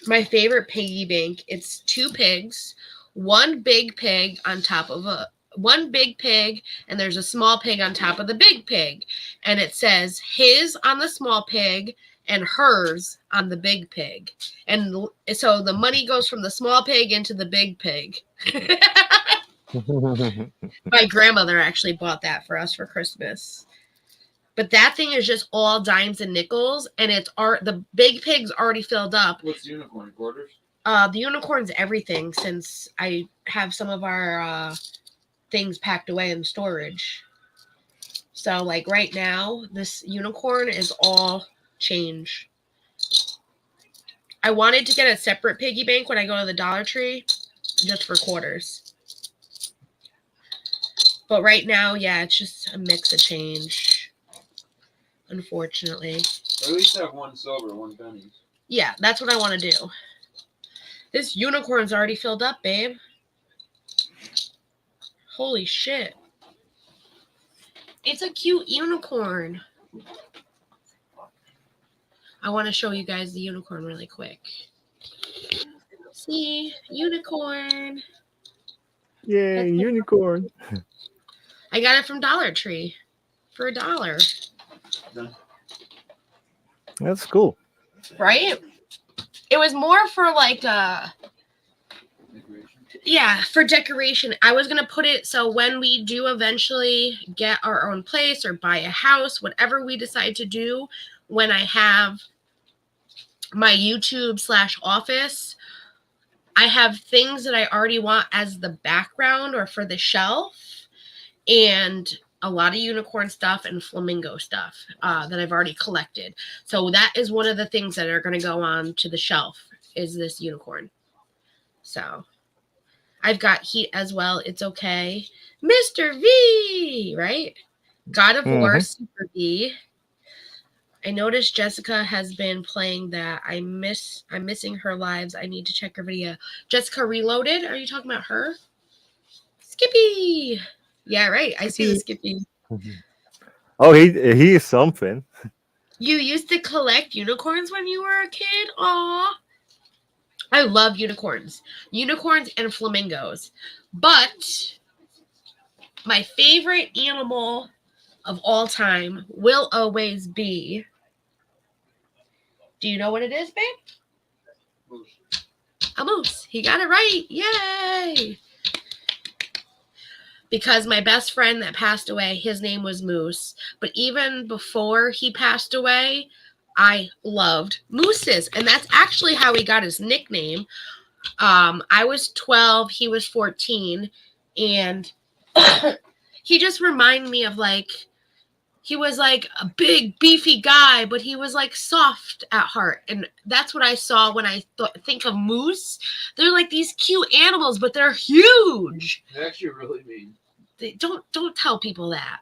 My favorite piggy bank, it's 2 pigs, one big pig on top of one big pig, and there's a small pig on top of the big pig. And it says his on the small pig and hers on the big pig. And so the money goes from the small pig into the big pig. My grandmother actually bought that for us for Christmas. But that thing is just all dimes and nickels, and the big pig's already filled up. What's the unicorn? Quarters? The unicorn's everything since I have some of our things packed away in storage. So like right now, this unicorn is all change. I wanted to get a separate piggy bank when I go to the Dollar Tree just for quarters. But right now, yeah, it's just a mix of change. Unfortunately. Or at least have 1 silver, 1 penny. Yeah, that's what I want to do. This unicorn's already filled up, babe. Holy shit. It's a cute unicorn. I want to show you guys the unicorn really quick. See? Unicorn. Yay, unicorn. I got it from Dollar Tree for $1. That's cool. Right? It was more for like for decoration. I was gonna put it so when we do eventually get our own place or buy a house, whatever we decide to do, when I have my YouTube/office, I have things that I already want as the background or for the shelf. And a lot of unicorn stuff and flamingo stuff that I've already collected. So that is one of the things that are going to go on to the shelf is this unicorn. So I've got Heat as well. It's okay. Mr. V, right? God of War, Super V. I noticed Jessica has been playing that. I'm missing her lives. I need to check her video. Jessica Reloaded. Are you talking about her? Skippy. Yeah, right. I see the Skippy. Oh, he is something. You used to collect unicorns when you were a kid? Aw. I love unicorns. Unicorns and flamingos. But my favorite animal of all time will always be... Do you know what it is, babe? Moose. A moose. He got it right. Yay! Because my best friend that passed away, his name was Moose. But even before he passed away, I loved mooses. And that's actually how he got his nickname. I was 12. He was 14. And he just reminded me of like... He was like a big, beefy guy, but he was like soft at heart. And that's what I saw when I think of moose. They're like these cute animals, but they're huge. They're actually really mean. Don't tell people that.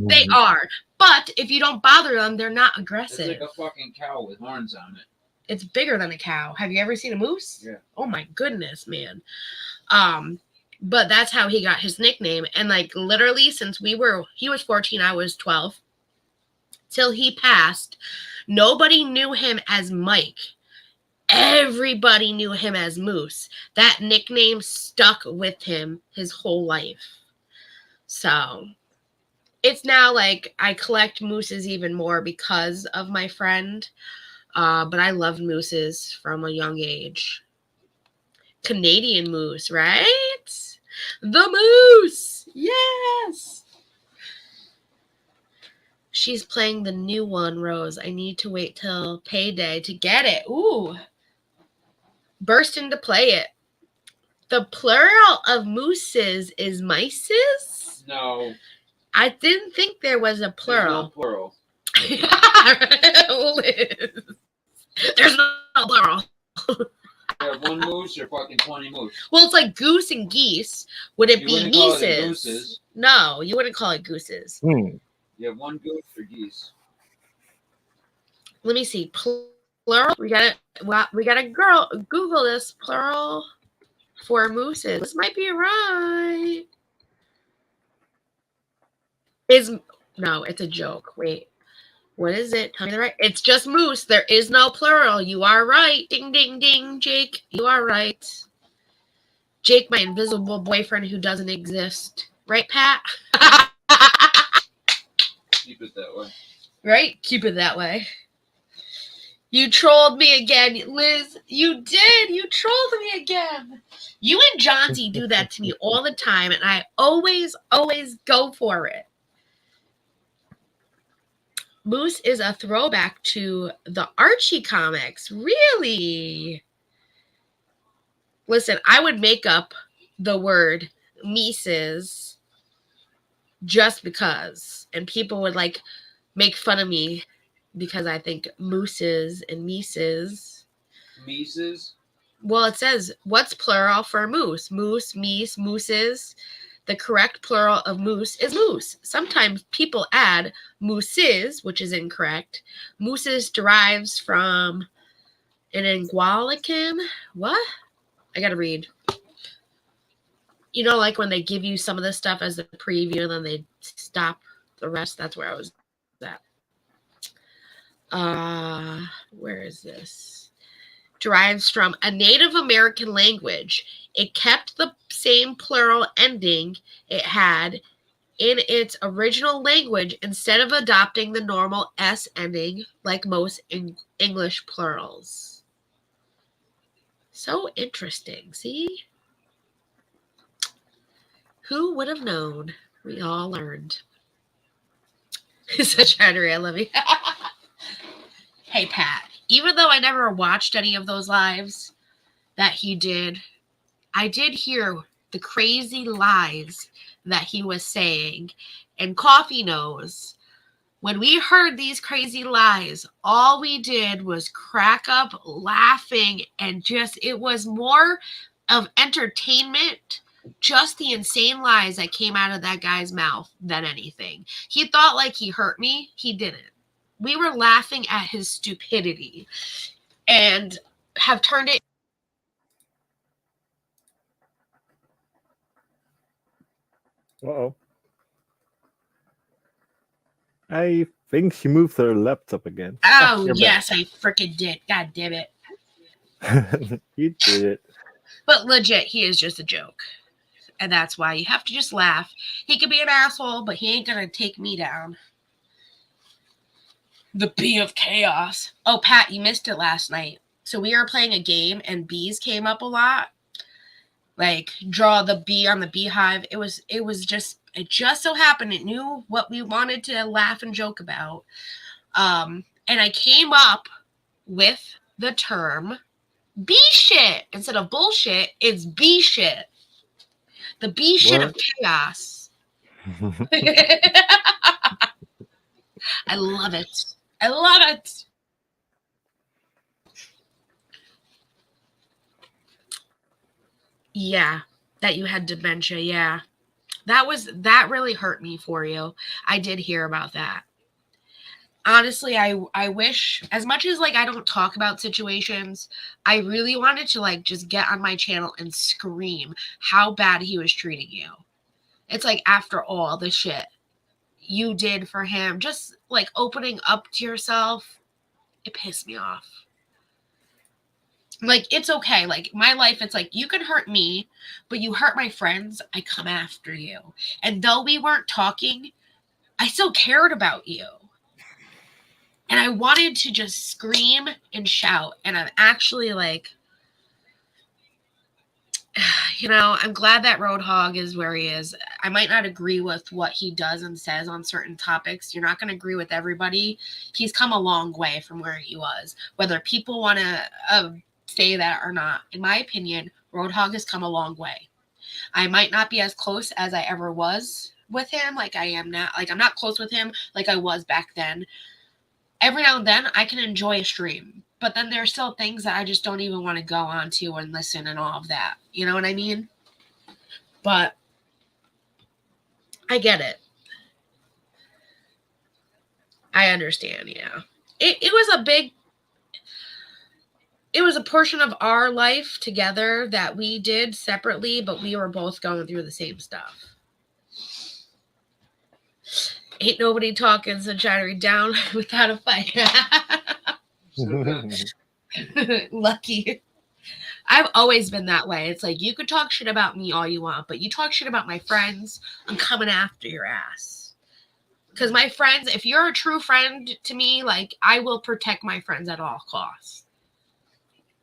They They are. But if you don't bother them, they're not It's aggressive. like a fucking cow with horns on it. It's bigger than a cow. Have you ever seen a moose? Yeah. Oh my goodness, man. But that's how he got his nickname. And like literally since he was 14, I was 12. Till he passed, nobody knew him as Mike. Everybody knew him as Moose. That nickname stuck with him his whole life. So it's now like I collect mooses even more because of my friend. But I loved mooses from a young age. Canadian moose, right? The moose. Yes. She's playing the new one, Rose. I need to wait till payday to get it. Ooh. Burst in to play it. The plural of mooses is mices? No. I didn't think there was a plural. There's no plural. Liz. There's no plural. You have one moose or fucking 20 moose. Well, it's like goose and geese. Would it You be wouldn't call it nieces? gooses. No, you wouldn't call it gooses. You have one goose or geese. Let me see. Plural. We gotta Google this plural for mooses. This might be right. No, it's a joke. Wait. What is it? Tell me the right. It's just moose. There is no plural. You are right. Ding, ding, ding, Jake. You are right. Jake, my invisible boyfriend who doesn't exist. Right, Pat? Keep it that way. Right? Keep it that way. You trolled me again. Liz, you did. You trolled me again. You and Johnsy do that to me all the time, and I always go for it. Moose is a throwback to the Archie comics. Really? Listen, I would make up the word Mises just because. And people would like make fun of me because I think mooses and Mises. Mises? Well, it says, what's plural for moose? Moose, meese, mooses. The correct plural of moose is moose. Sometimes people add mooses, which is incorrect. Mooses derives from an Angualican. What? I gotta read. You know, like when they give you some of this stuff as a preview and then they stop the rest. That's where I was at. Where is this? Derives from a Native American language. It kept the same plural ending it had in its original language instead of adopting the normal S ending like most English plurals. So interesting, see? Who would have known? We all learned. Such Henry, I love you. Hey, Pat, even though I never watched any of those lives that he did, I did hear the crazy lies that he was saying. And Coffee knows. When we heard these crazy lies, all we did was crack up laughing, and just, it was more of entertainment, just the insane lies that came out of that guy's mouth than anything. He thought like he hurt me. He didn't. We were laughing at his stupidity and have turned it. Uh-oh. I think she moved her laptop again. Oh, you're yes, I freaking did. God damn it. You did it. But legit, he is just a joke. And that's why you have to just laugh. He could be an asshole, but he ain't gonna take me down. The bee of chaos. Oh, Pat, you missed it last night. So we were playing a game and bees came up a lot. Like, draw the bee on the beehive. It just so happened it knew what we wanted to laugh and joke about. And I came up with the term bee shit. Instead of bullshit, it's bee shit. The bee shit of chaos. I love it. I love it. Yeah, that you had dementia. Yeah. That really hurt me for you. I did hear about that. Honestly, I wish, as much as like I don't talk about situations, I really wanted to like just get on my channel and scream how bad he was treating you. It's like, after all the shit you did for him, just like opening up to yourself, it pissed me off. Like, it's okay. Like, my life, it's like, you can hurt me, but you hurt my friends, I come after you. And though we weren't talking, I still cared about you. And I wanted to just scream and shout. And I'm actually like, you know, I'm glad that Roadhog is where he is. I might not agree with what he does and says on certain topics. You're not going to agree with everybody. He's come a long way from where he was. Whether people want to say that or not, in my opinion, Roadhog has come a long way. I might not be as close as I ever was with him, like I am now. Like, I'm not close with him like I was back then. Every now and then, I can enjoy a stream. But then there are still things that I just don't even want to go on to and listen and all of that. You know what I mean? But I get it. I understand, yeah. It was a portion of our life together that we did separately, but we were both going through the same stuff. Ain't nobody talking Sunshinery down without a fight. Lucky. I've always been that way. It's like, you could talk shit about me all you want, but you talk shit about my friends, I'm coming after your ass. Because my friends, if you're a true friend to me, like, I will protect my friends at all costs.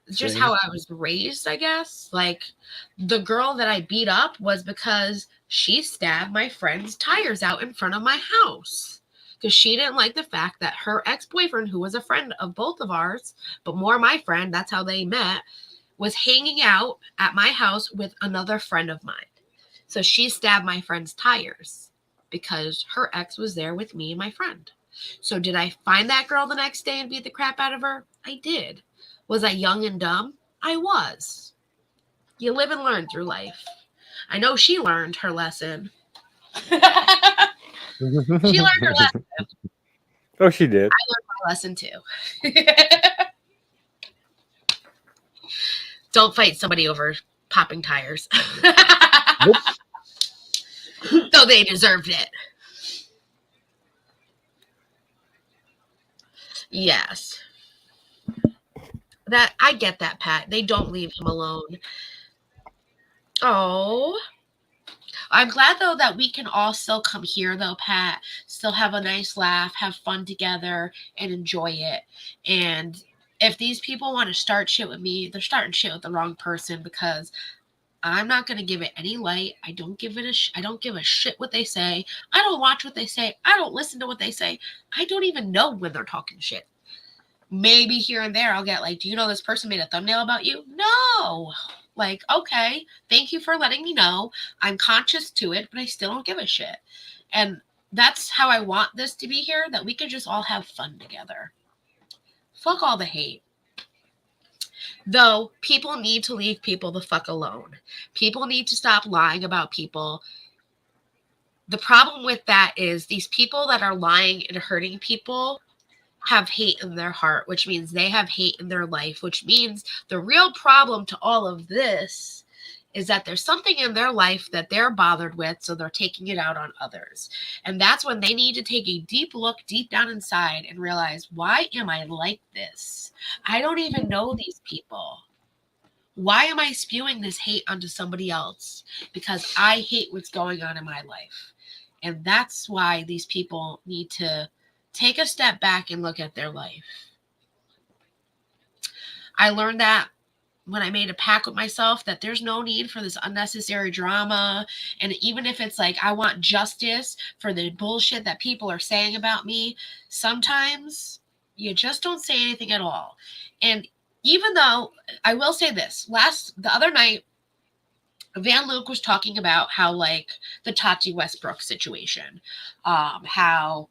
It's just how I was raised, I guess. Like, the girl that I beat up was because she stabbed my friend's tires out in front of my house. Because she didn't like the fact that her ex-boyfriend, who was a friend of both of ours, but more my friend, that's how they met, was hanging out at my house with another friend of mine. So she stabbed my friend's tires because her ex was there with me and my friend. So did I find that girl the next day and beat the crap out of her? I did. Was I young and dumb? I was. You live and learn through life. I know she learned her lesson. She learned her lesson. Oh, she did. I learned my lesson too. Don't fight somebody over popping tires. Nope. Though they deserved it. Yes. That, I get that, Pat. They don't leave him alone. Oh. I'm glad, though, that we can all still come here, though, Pat. Still have a nice laugh, have fun together, and enjoy it. And if these people want to start shit with me, they're starting shit with the wrong person, because I'm not going to give it any light. I don't give a shit what they say. I don't watch what they say. I don't listen to what they say. I don't even know when they're talking shit. Maybe here and there I'll get like, do you know this person made a thumbnail about you? No. Like, okay, thank you for letting me know. I'm conscious to it, but I still don't give a shit. And that's how I want this to be here, that we could just all have fun together. Fuck all the hate. Though people need to leave people the fuck alone. People need to stop lying about people. The problem with that is these people that are lying and hurting people have hate in their heart, which means they have hate in their life, which means the real problem to all of this is that there's something in their life that they're bothered with, so they're taking it out on others. And that's when they need to take a deep look deep down inside and realize, why am I like this? I don't even know these people. Why am I spewing this hate onto somebody else? Because I hate what's going on in my life. And that's why these people need to take a step back and look at their life. I learned that when I made a pact with myself that there's no need for this unnecessary drama. And even if it's like, I want justice for the bullshit that people are saying about me, sometimes you just don't say anything at all. And even though, I will say this, the other night, Van Luke was talking about how, like, the Tati Westbrook situation, how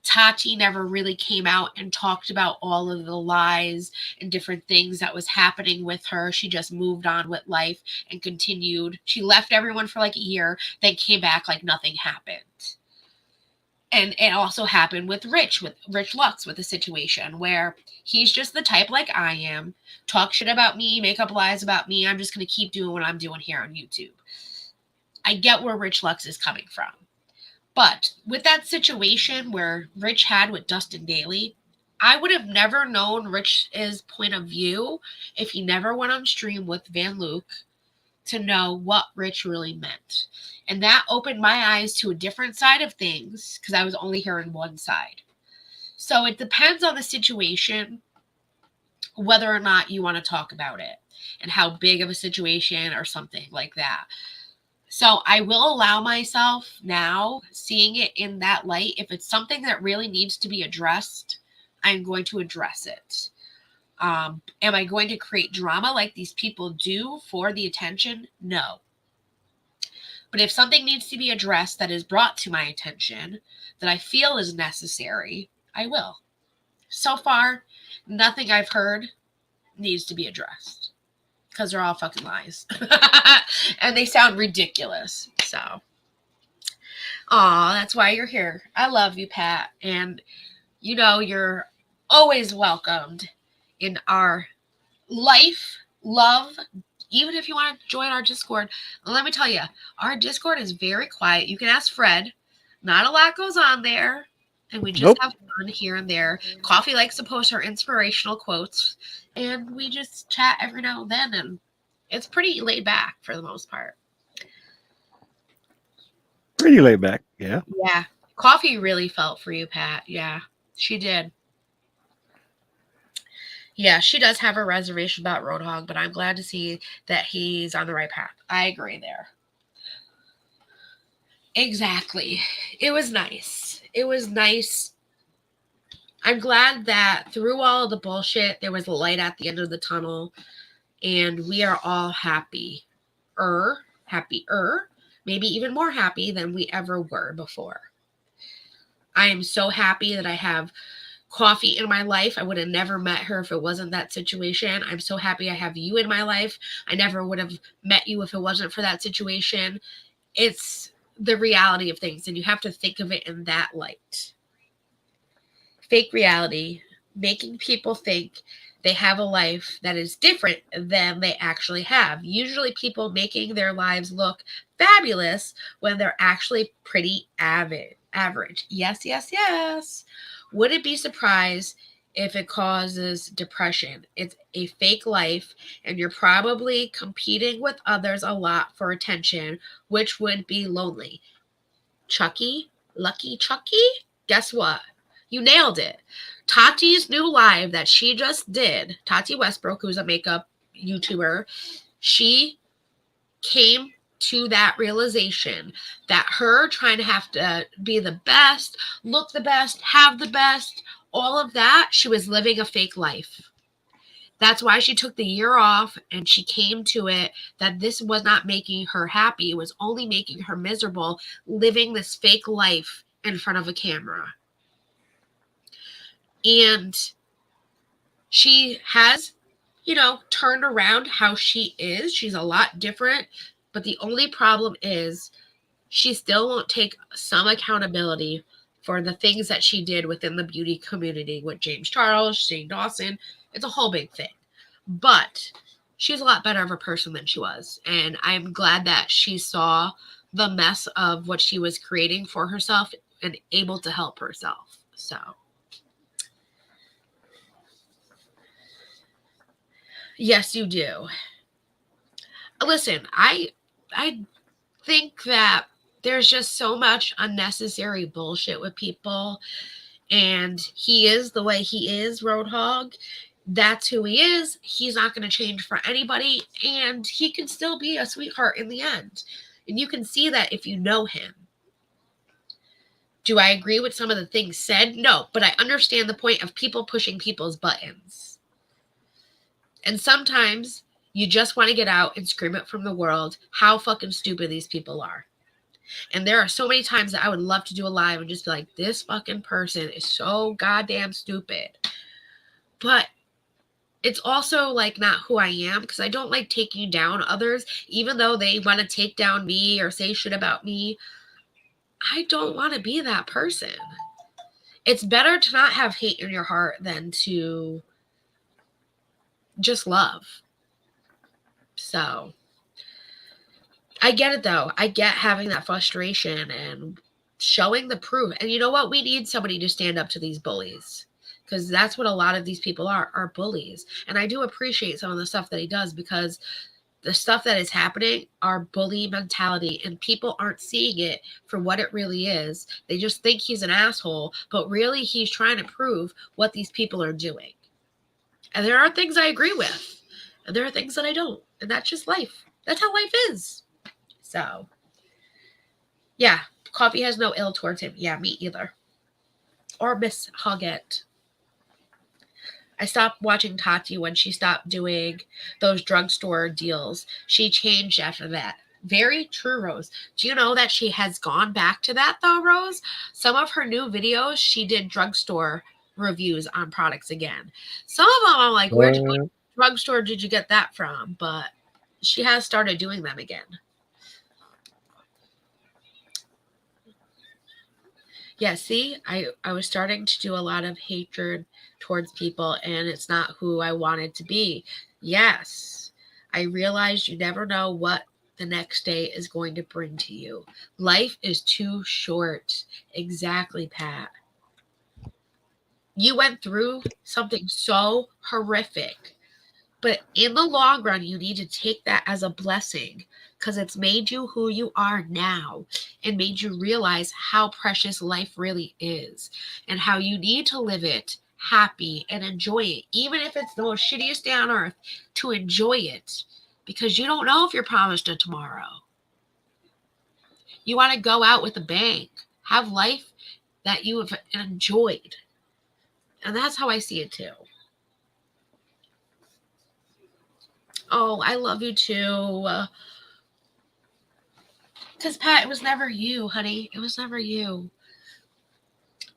Tati never really came out and talked about all of the lies and different things that was happening with her. She just moved on with life and continued. She left everyone for like a year, then came back like nothing happened. And it also happened with Rich Lux, with the situation where he's just the type like I am, talk shit about me, make up lies about me. I'm just going to keep doing what I'm doing here on YouTube. I get where Rich Lux is coming from. But with that situation where Rich had with Dustin Daly, I would have never known Rich's point of view if he never went on stream with Van Luke to know what Rich really meant. And that opened my eyes to a different side of things because I was only hearing one side. So it depends on the situation whether or not you want to talk about it and how big of a situation or something like that. So I will allow myself now, seeing it in that light, if it's something that really needs to be addressed, I'm going to address it. Am I going to create drama like these people do for the attention? No. But if something needs to be addressed that is brought to my attention, that I feel is necessary, I will. So far, nothing I've heard needs to be addressed. Because they're all fucking lies. And they sound ridiculous. So, that's why you're here. I love you, Pat. And, you know, you're always welcomed in our life, love. Even if you want to join our Discord, let me tell you, our Discord is very quiet. You can ask Fred. Not a lot goes on there. And we just have fun here and there. Coffee likes to post her inspirational quotes. And we just chat every now and then. And it's pretty laid back for the most part. Pretty laid back, yeah. Yeah. Coffee really felt for you, Pat. Yeah, she did. Yeah, she does have a reservation about Roadhog, but I'm glad to see that he's on the right path. I agree there. Exactly. It was nice. It was nice. I'm glad that through all of the bullshit, there was a light at the end of the tunnel, and we are all happier, maybe even more happy than we ever were before. I am so happy that I have Coffee in my life. I would have never met her if it wasn't that situation. I'm so happy I have you in my life. I never would have met you if it wasn't for that situation. It's the reality of things, and you have to think of it in that light. Fake reality, making people think they have a life that is different than they actually have. Usually people making their lives look fabulous when they're actually pretty average. Yes, yes, yes. Wouldn't be surprised if it causes depression. It's a fake life, and you're probably competing with others a lot for attention, which would be lonely. Lucky Chucky, guess what? You nailed it. Tati's new live that she just did, Tati Westbrook, who's a makeup YouTuber, she came to that realization that her trying to have to be the best, look the best, have the best, all of that, she was living a fake life. That's why she took the year off, and she came to it that this was not making her happy. It was only making her miserable, living this fake life in front of a camera. And she has, turned around how she is. She's a lot different. But the only problem is she still won't take some accountability for the things that she did within the beauty community with James Charles, Shane Dawson. It's a whole big thing. But she's a lot better of a person than she was. And I'm glad that she saw the mess of what she was creating for herself and able to help herself. So, yes, you do. Listen, I think that there's just so much unnecessary bullshit with people, and he is the way he is, Roadhog. That's who he is. He's not going to change for anybody, and he can still be a sweetheart in the end. And you can see that if you know him. Do I agree with some of the things said? No, but I understand the point of people pushing people's buttons. And sometimes you just want to get out and scream it from the world how fucking stupid these people are. And there are so many times that I would love to do a live and just be like, this fucking person is so goddamn stupid. But it's also like not who I am, because I don't like taking down others, even though they want to take down me or say shit about me. I don't want to be that person. It's better to not have hate in your heart than to just love. So I get it, though. I get having that frustration and showing the proof. And you know what? We need somebody to stand up to these bullies, because that's what a lot of these people are bullies. And I do appreciate some of the stuff that he does, because the stuff that is happening are bully mentality, and people aren't seeing it for what it really is. They just think he's an asshole, but really he's trying to prove what these people are doing. And there are things I agree with, and there are things that I don't. And that's just life. That's how life is. So, yeah, Coffee has no ill towards him. Yeah, me either. Or Miss Hoggett. I stopped watching Tati when she stopped doing those drugstore deals. She changed after that. Very true, Rose. Do you know that she has gone back to that, though, Rose? Some of her new videos, she did drugstore reviews on products again. Some of them I'm like, where drugstore did you get that from? But she has started doing them again. Yeah, see, I was starting to do a lot of hatred towards people, and it's not who I wanted to be. Yes, I realized you never know what the next day is going to bring to you. Life is too short. Exactly, Pat. You went through something so horrific, but in the long run, you need to take that as a blessing, because it's made you who you are now and made you realize how precious life really is and how you need to live it happy and enjoy it, even if it's the most shittiest day on earth, to enjoy it, because you don't know if you're promised a tomorrow. You want to go out with a bang, have life that you have enjoyed. And that's how I see it too. Oh, I love you too. Because, Pat, it was never you, honey. It was never you.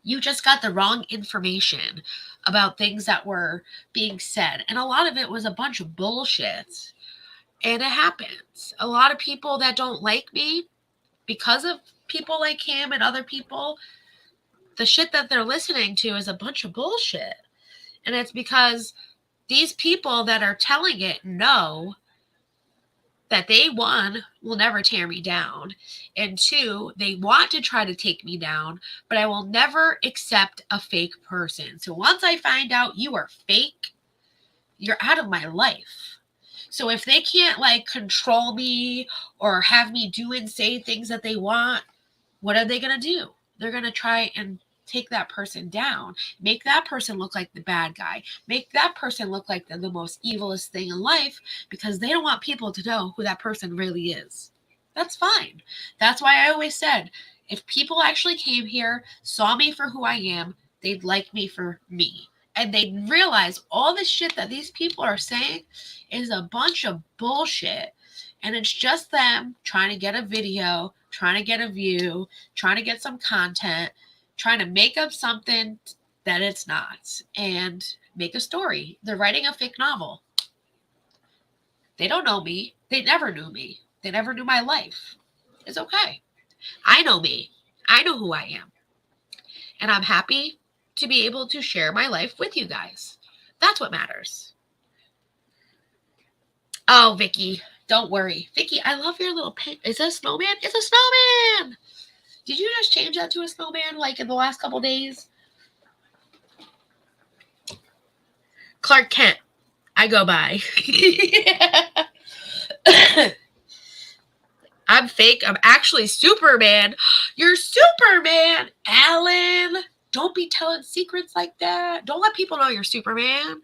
You just got the wrong information about things that were being said. And a lot of it was a bunch of bullshit. And it happens. A lot of people that don't like me, because of people like him and other people, the shit that they're listening to is a bunch of bullshit. And it's because these people that are telling it know that they, one, will never tear me down, and two, they want to try to take me down, but I will never accept a fake person. So once I find out you are fake, you're out of my life. So if they can't control me or have me do and say things that they want, what are they going to do? They're going to try and take that person down, make that person look like the bad guy, make that person look like the most evilest thing in life, because they don't want people to know who that person really is. That's fine. That's why I always said, if people actually came here, saw me for who I am, they'd like me for me. and they realize all the shit that these people are saying is a bunch of bullshit. And it's just them trying to get a video, trying to get a view, trying to get some content, trying to make up something that it's not, and make a story. They're writing a fake novel. They don't know me. They never knew me. They never knew my life. It's okay. I know me. I know who I am. And I'm happy to be able to share my life with you guys. That's what matters. Oh, Vicky, don't worry. Vicky, I love your little pink. Is that a snowman? It's a snowman. Did you just change that to a snowman like in the last couple days? Clark Kent, I go by. I'm fake. I'm actually Superman. You're Superman, Alan. Don't be telling secrets like that. Don't let people know you're Superman.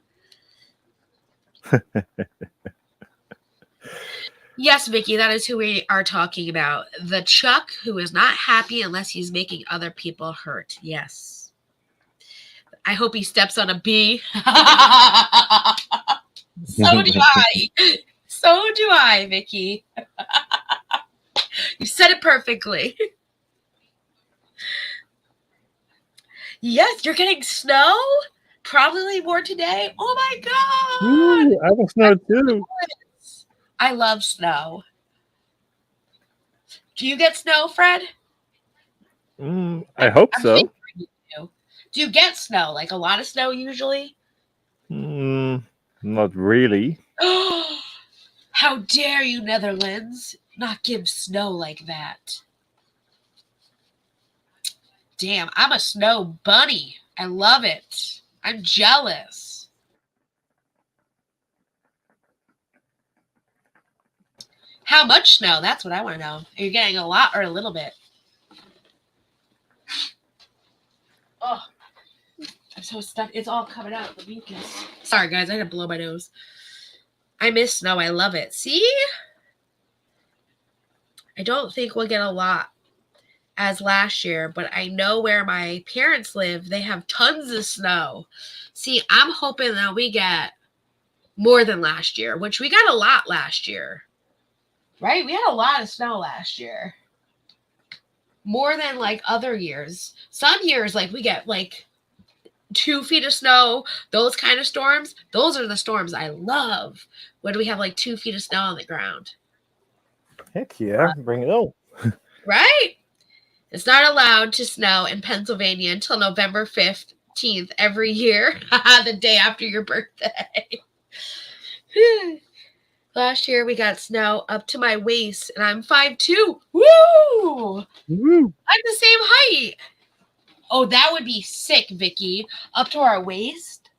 Yes, Vicky, that is who we are talking about. The Chuck who is not happy unless he's making other people hurt. Yes. I hope he steps on a bee. So do I. So do I, Vicky. You said it perfectly. Yes, you're getting snow? Probably more today. Oh my God. Ooh, I was snow too. I love snow. Do you get snow, Fred? I hope so. sure you do. Do you get snow? Like a lot of snow usually? Not really. How dare you, Netherlands, not give snow like that. Damn, I'm a snow bunny. I love it. I'm jealous. How much snow? That's what I want to know. Are you getting a lot or a little bit? Oh, I'm so stuck. It's all coming out. The mucus. Sorry, guys. I had to blow my nose. I miss snow. I love it. See? I don't think we'll get a lot as last year, but I know where my parents live, they have tons of snow. See, I'm hoping that we get more than last year, which we got a lot last year. Right? We had a lot of snow last year. More than like other years. Some years, like we get like 2 feet of snow, those kind of storms. Those are the storms I love. When we have like 2 feet of snow on the ground. Heck yeah, bring it on. Right? It's not allowed to snow in Pennsylvania until November 15th every year, the day after your birthday. Last year, we got snow up to my waist, and I'm 5'2". Woo! Woo! I'm the same height. Oh, that would be sick, Vicky. Up to our waist?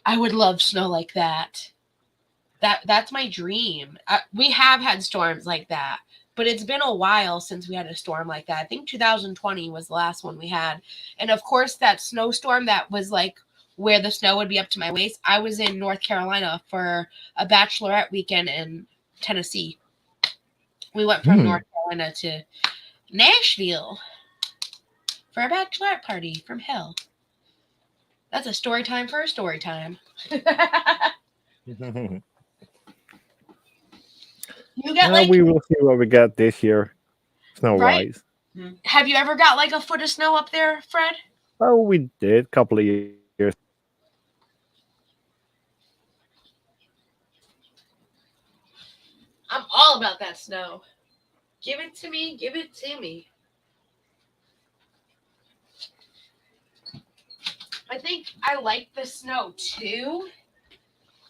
I would love snow like that. That's my dream. We have had storms like that. But it's been a while since we had a storm like that. I think 2020 was the last one we had. And of course, that snowstorm that was like where the snow would be up to my waist. I was in North Carolina for a bachelorette weekend in Tennessee. We went from North Carolina to Nashville for a bachelorette party from hell. That's a story time for a story time. You get like, we will see what we got this year, snow-wise. Right? Have you ever got like a foot of snow up there, Fred? Oh, we did a couple of years. I'm all about that snow. Give it to me. Give it to me. I think I like the snow too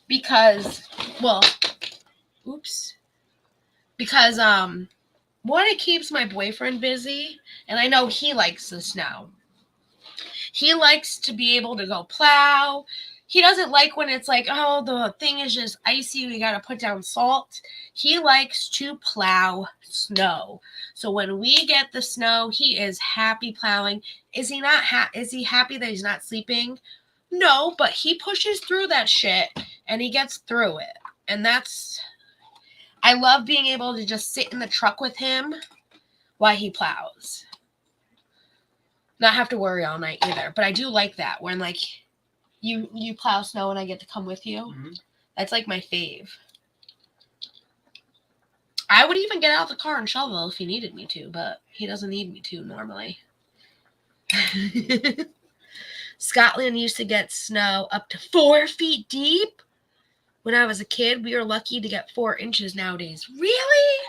because, well, oops. Because, one, it keeps my boyfriend busy, and I know he likes the snow. He likes to be able to go plow. He doesn't like when it's like, oh, the thing is just icy, we got to put down salt. He likes to plow snow. So when we get the snow, he is happy plowing. Is he not is he happy that he's not sleeping? No, but he pushes through that shit, and he gets through it. And that's... I love being able to just sit in the truck with him while he plows. not have to worry all night either. But I do like that when like you plow snow and I get to come with you. Mm-hmm. That's like my fave. I would even get out of the car and shovel if he needed me to, but he doesn't need me to normally. Scotland used to get snow up to 4 feet deep. When I was a kid, we were lucky to get 4 inches nowadays. Really?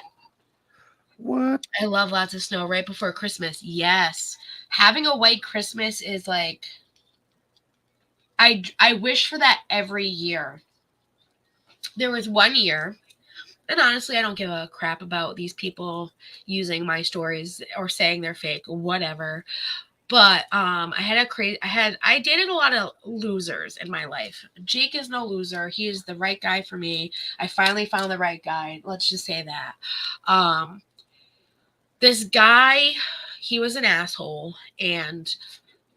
What? I love lots of snow right before Christmas. Yes. Having a white Christmas is like, I wish for that every year. There was one year, and honestly, I don't give a crap about these people using my stories or saying they're fake, whatever. But I dated a lot of losers in my life. Jake is no loser. He is the right guy for me. I finally found the right guy. Let's just say that. This guy, he was an asshole, and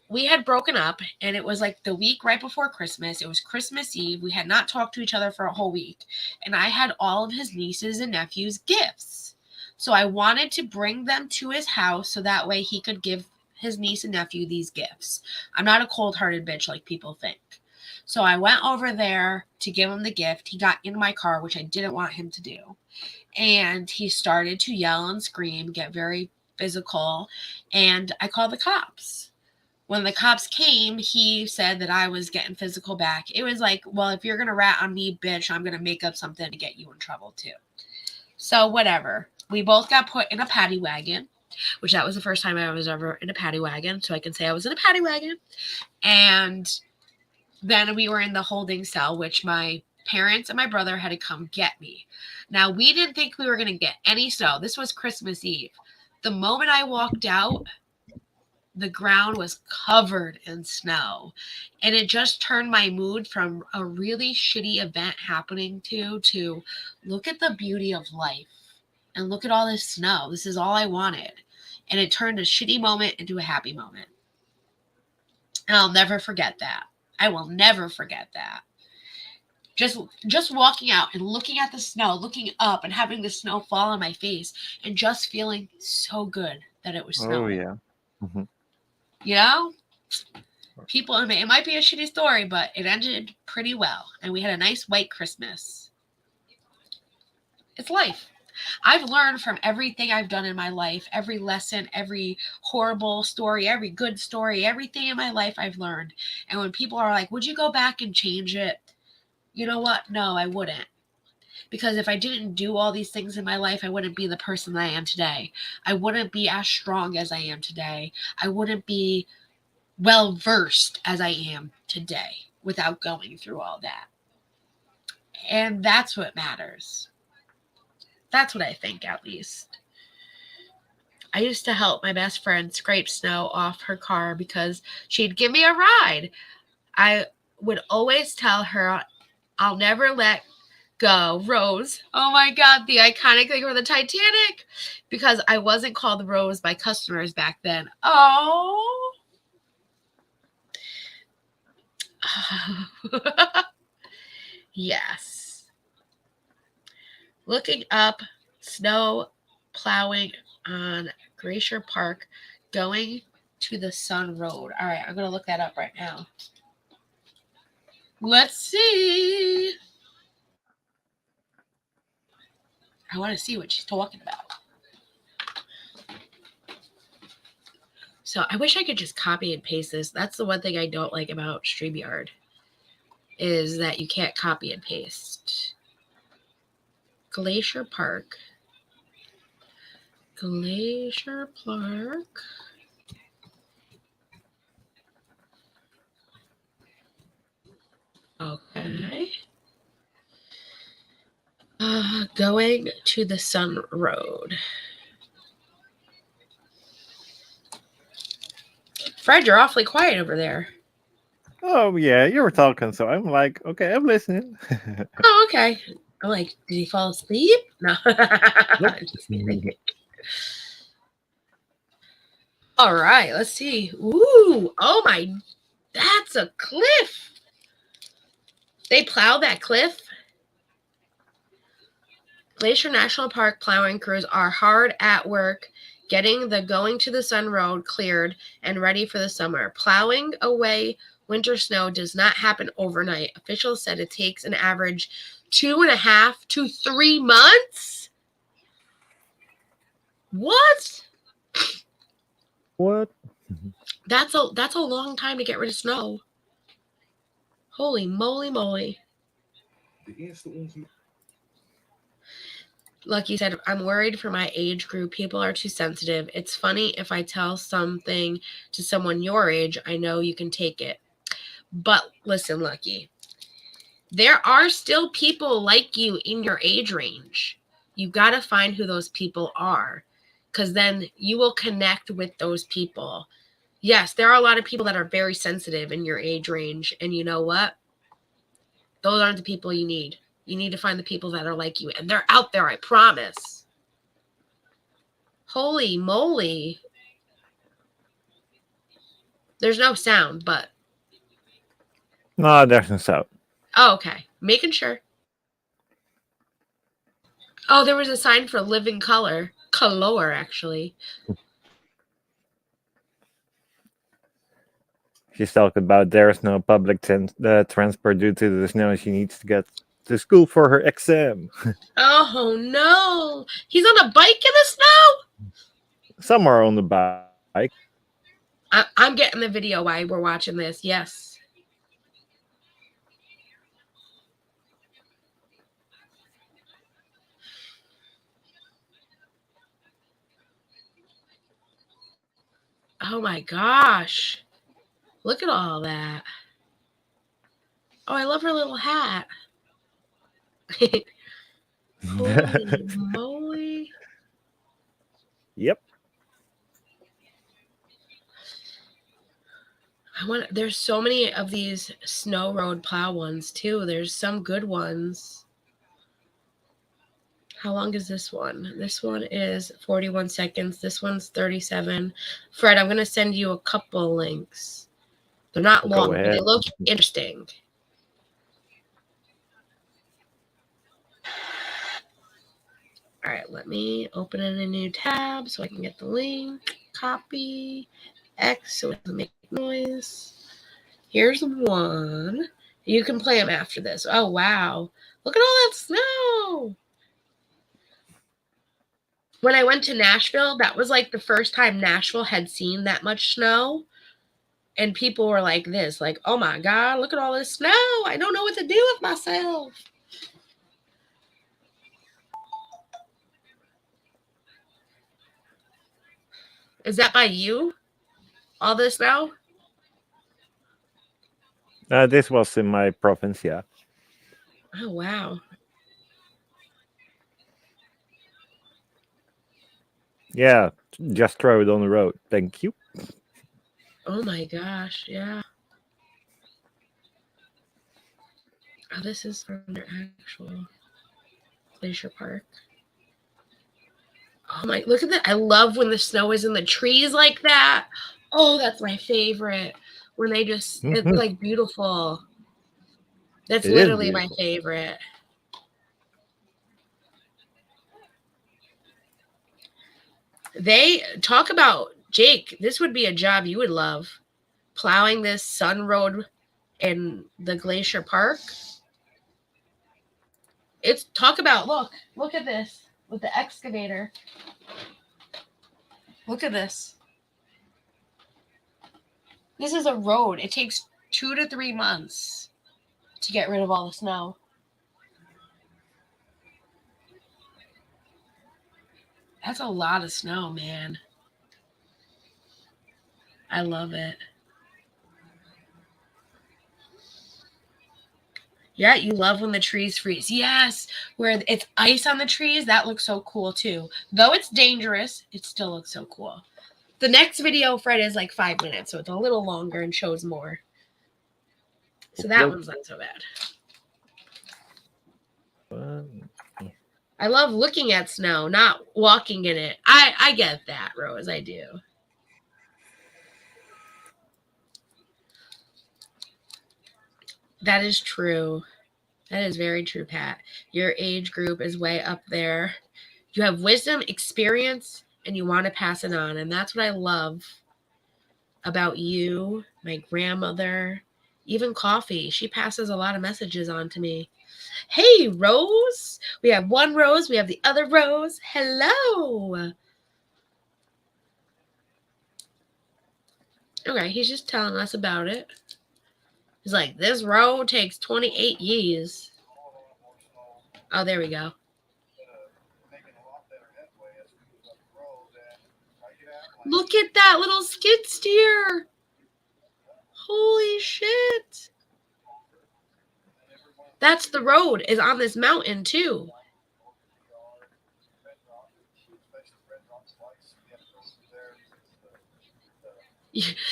we had broken up, and it was like the week right before Christmas. It was Christmas Eve. We had not talked to each other for a whole week, and I had all of his nieces and nephews gifts. So I wanted to bring them to his house so that way he could give his niece and nephew these gifts. I'm not a cold-hearted bitch like people think. So I went over there to give him the gift. He got in my car, which I didn't want him to do. And he started to yell and scream, get very physical, and I called the cops. When the cops came, he said that I was getting physical back. It was like, well, if you're going to rat on me, bitch, I'm going to make up something to get you in trouble too. So whatever. We both got put in a paddy wagon, which that was the first time I was ever in a paddy wagon. So I can say I was in a paddy wagon. And then we were in the holding cell, which my parents and my brother had to come get me. Now, we didn't think we were going to get any snow. This was Christmas Eve. The moment I walked out, the ground was covered in snow, and it just turned my mood from a really shitty event happening to look at the beauty of life and look at all this snow. This is all I wanted. And it turned a shitty moment into a happy moment. And I'll never forget that. I will never forget that. Just walking out and looking at the snow, looking up and having the snow fall on my face and just feeling so good that it was snowing. Oh, yeah. Mm-hmm. You know? People, it might be a shitty story, but it ended pretty well. And we had a nice white Christmas. It's life. I've learned from everything I've done in my life, every lesson, every horrible story, every good story, everything in my life I've learned. And when people are like, would you go back and change it? You know what? No, I wouldn't. Because if I didn't do all these things in my life, I wouldn't be the person that I am today. I wouldn't be as strong as I am today. I wouldn't be well-versed as I am today without going through all that. And that's what matters. That's what I think, at least. I used to help my best friend scrape snow off her car because she'd give me a ride. I would always tell her, I'll never let go, Rose. Oh my God, the iconic thing for the Titanic. Because I wasn't called Rose by customers back then. Oh. Yes. Looking up snow plowing on Glacier Park going to the Sun Road. All right, I'm going to look that up right now. Let's see. I want to see what she's talking about. So I wish I could just copy and paste this. That's the one thing I don't like about StreamYard is that you can't copy and paste. Glacier Park. Glacier Park. Okay. Going to the Sun Road. Fred, you're awfully quiet over there. Oh, yeah, you were talking, so I'm like, okay, I'm listening. Oh, okay. I'm like, did he fall asleep? No. Just kidding. All right, let's see. Ooh, oh my, that's a cliff. They plow that cliff. Glacier National Park plowing crews are hard at work Getting the going to the sun road cleared and ready for the summer. Plowing away winter snow does not happen overnight. Officials said it takes an average 2.5 to 3 months. What? What? That's a long time to get rid of snow. Holy moly. Lucky said, I'm worried for my age group. People are too sensitive. It's funny if I tell something to someone your age, I know you can take it. But listen, Lucky, there are still people like you in your age range. You got to find who those people are, because then you will connect with those people. Yes, there are a lot of people that are very sensitive in your age range. And you know what? Those aren't the people you need. You need to find the people that are like you. And they're out there, I promise. Holy moly. There's no sound, but... No, there's no sound. Oh, okay. Making sure. Oh, there was a sign for living color. Color, actually. She's talking about there's no public transport due to the snow. She needs to get to school for her exam. Oh, no. He's on a bike in the snow? Somewhere on the bike. I'm getting the video while we're watching this. Yes. Oh, my gosh. Look at all that. Oh, I love her little hat. Holy moly. Yep. There's so many of these snow road plow ones too. There's some good ones. How long is this one? This one is 41 seconds. This one's 37. Fred, I'm going to send you a couple links. They're not long, but they look interesting. All right, let me open in a new tab so I can get the link. Copy. X so it doesn't make noise. Here's one. You can play them after this. Oh, wow. Look at all that snow. When I went to Nashville, that was like the first time Nashville had seen that much snow. And people were like this, like, oh my God, look at all this snow. I don't know what to do with myself. Is that by you? All this snow? This was in my province, yeah. Oh, wow. Yeah, just throw it on the road. Thank you. Oh my gosh, yeah. Oh, this is from their actual glacier park. Oh my, look at that. I love when the snow is in the trees like that. Oh, that's my favorite. When they just, it's like beautiful. That's literally my favorite. They talk about, Jake, this would be a job you would love. Plowing this sun road in the glacier park. It's talk about, look at this with the excavator. Look at this. This is a road. It takes 2 to 3 months to get rid of all the snow. That's a lot of snow, man. I love it. Yeah, you love when the trees freeze. Yes, where it's ice on the trees. That looks so cool, too. Though it's dangerous, it still looks so cool. The next video, Fred, is like 5 minutes, so it's a little longer and shows more. So that one's not so bad. I love looking at snow, not walking in it. I get that, Rose. I do. That is true. That is very true, Pat. Your age group is way up there. You have wisdom, experience, and you want to pass it on. And that's what I love about you, my grandmother, even Coffee. She passes a lot of messages on to me. Hey, Rose. We have one Rose. We have the other Rose. Hello. Okay, he's just telling us about it. He's like, this road takes 28 years. Oh, there we go. Look at that little skid steer. Holy shit. That's the road is on this mountain too.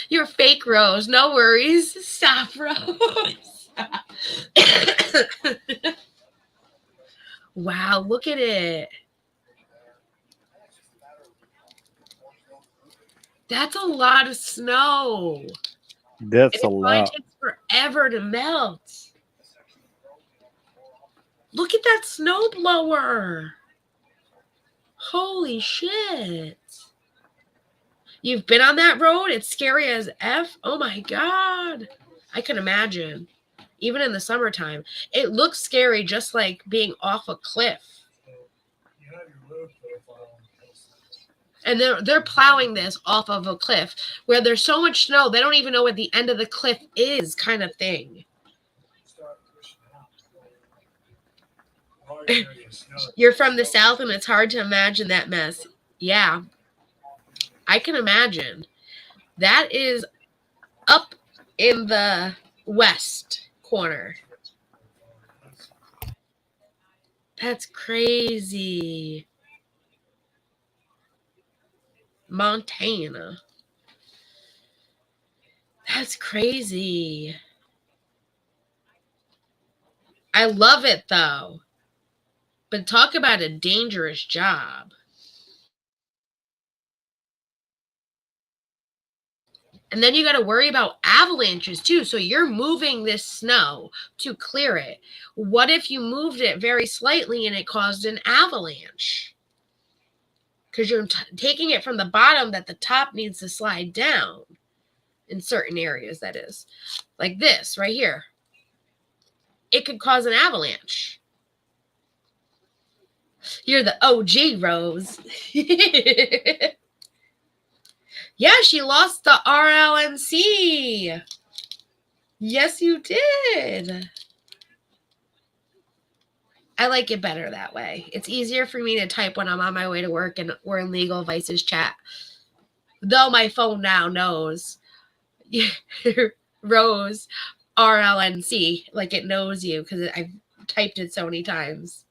You're fake Rose. No worries. Stop, Rose. Wow, look at it. That's a lot of snow. That's a It lot. takes forever to melt. Look at that snowblower. Holy shit. You've been on that road? It's scary as F. Oh my God. I can imagine. Even in the summertime. It looks scary just like being off a cliff. And they're plowing this off of a cliff where there's so much snow, they don't even know what the end of the cliff is, kind of thing. You're from the South and it's hard to imagine that mess. Yeah, I can imagine. That is up in the west corner. That's crazy. Montana. That's crazy. I love it though. But talk about a dangerous job. And then you got to worry about avalanches too. So you're moving this snow to clear it. What if you moved it very slightly and it caused an avalanche? Because you're taking it from the bottom that the top needs to slide down in certain areas, that is. Like this right here. It could cause an avalanche. You're the OG, Rose. Yeah, she lost the RLNC. Yes, you did. I like it better that way. It's easier for me to type when I'm on my way to work and we're in Legal Vices chat. Though my phone now knows Rose RLNC, like it knows you because I've typed it so many times.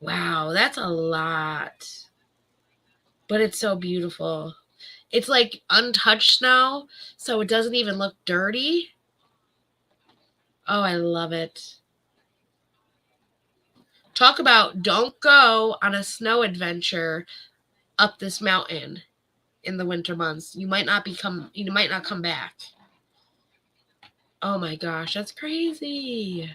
Wow, that's a lot. But it's so beautiful. It's like untouched snow, so it doesn't even look dirty. Oh, I love it. Talk about don't go on a snow adventure up this mountain in the winter months. You might not come back. Oh my gosh, that's crazy.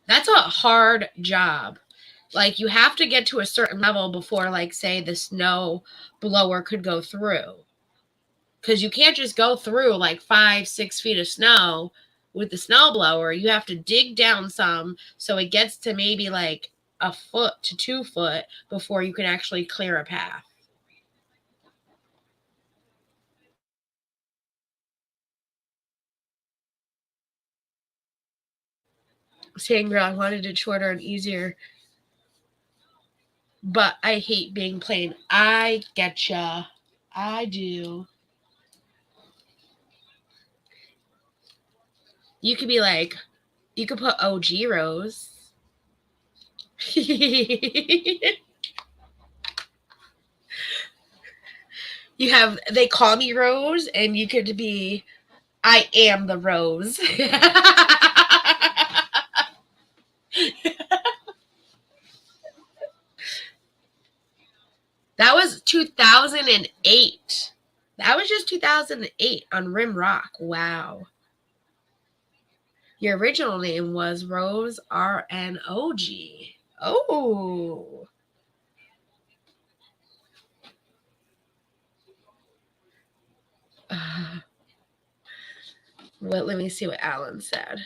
That's a hard job. Like you have to get to a certain level before, like, say the snow blower could go through. Because you can't just go through like 5-6 feet of snow with the snow blower. You have to dig down some so it gets to maybe like 1 foot to 2 foot before you can actually clear a path. Saying, girl, I wanted it shorter and easier, but I hate being plain. I getcha. I do. You could be like, you could put OG Rose. You have, they call me Rose, and you could be, I am the Rose. That was 2008. That was just 2008 on Rim Rock. Wow. Your original name was Rose RNOG. Oh. Well, let me see what Alan said.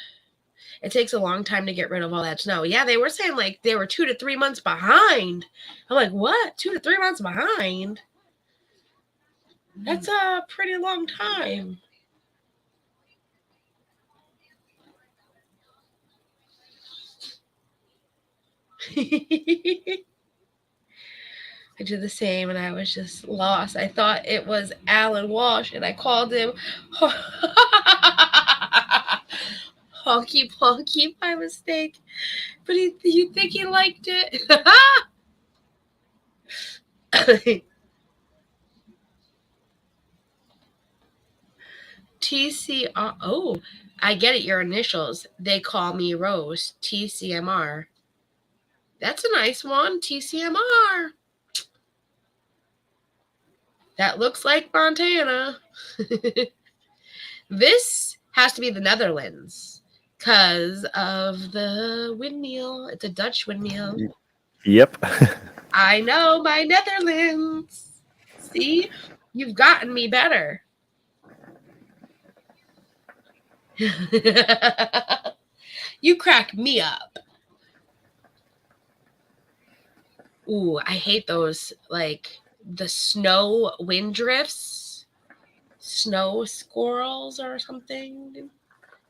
It takes a long time to get rid of all that snow. Yeah, they were saying like they were 2 to 3 months behind. I'm like, what? 2 to 3 months behind? That's a pretty long time. I did the same and I was just lost. I thought it was Alan Walsh and I called him Honky Plonky by mistake. But you think he liked it? TCR. Oh, I get it. Your initials. They call me Rose. TCMR. That's a nice one. TCMR. That looks like Montana. This has to be the Netherlands because of the windmill. It's a Dutch windmill. Yep. I know my Netherlands. See, you've gotten me better. You crack me up. Ooh, I hate those, like the snow wind drifts, snow squirrels or something. Did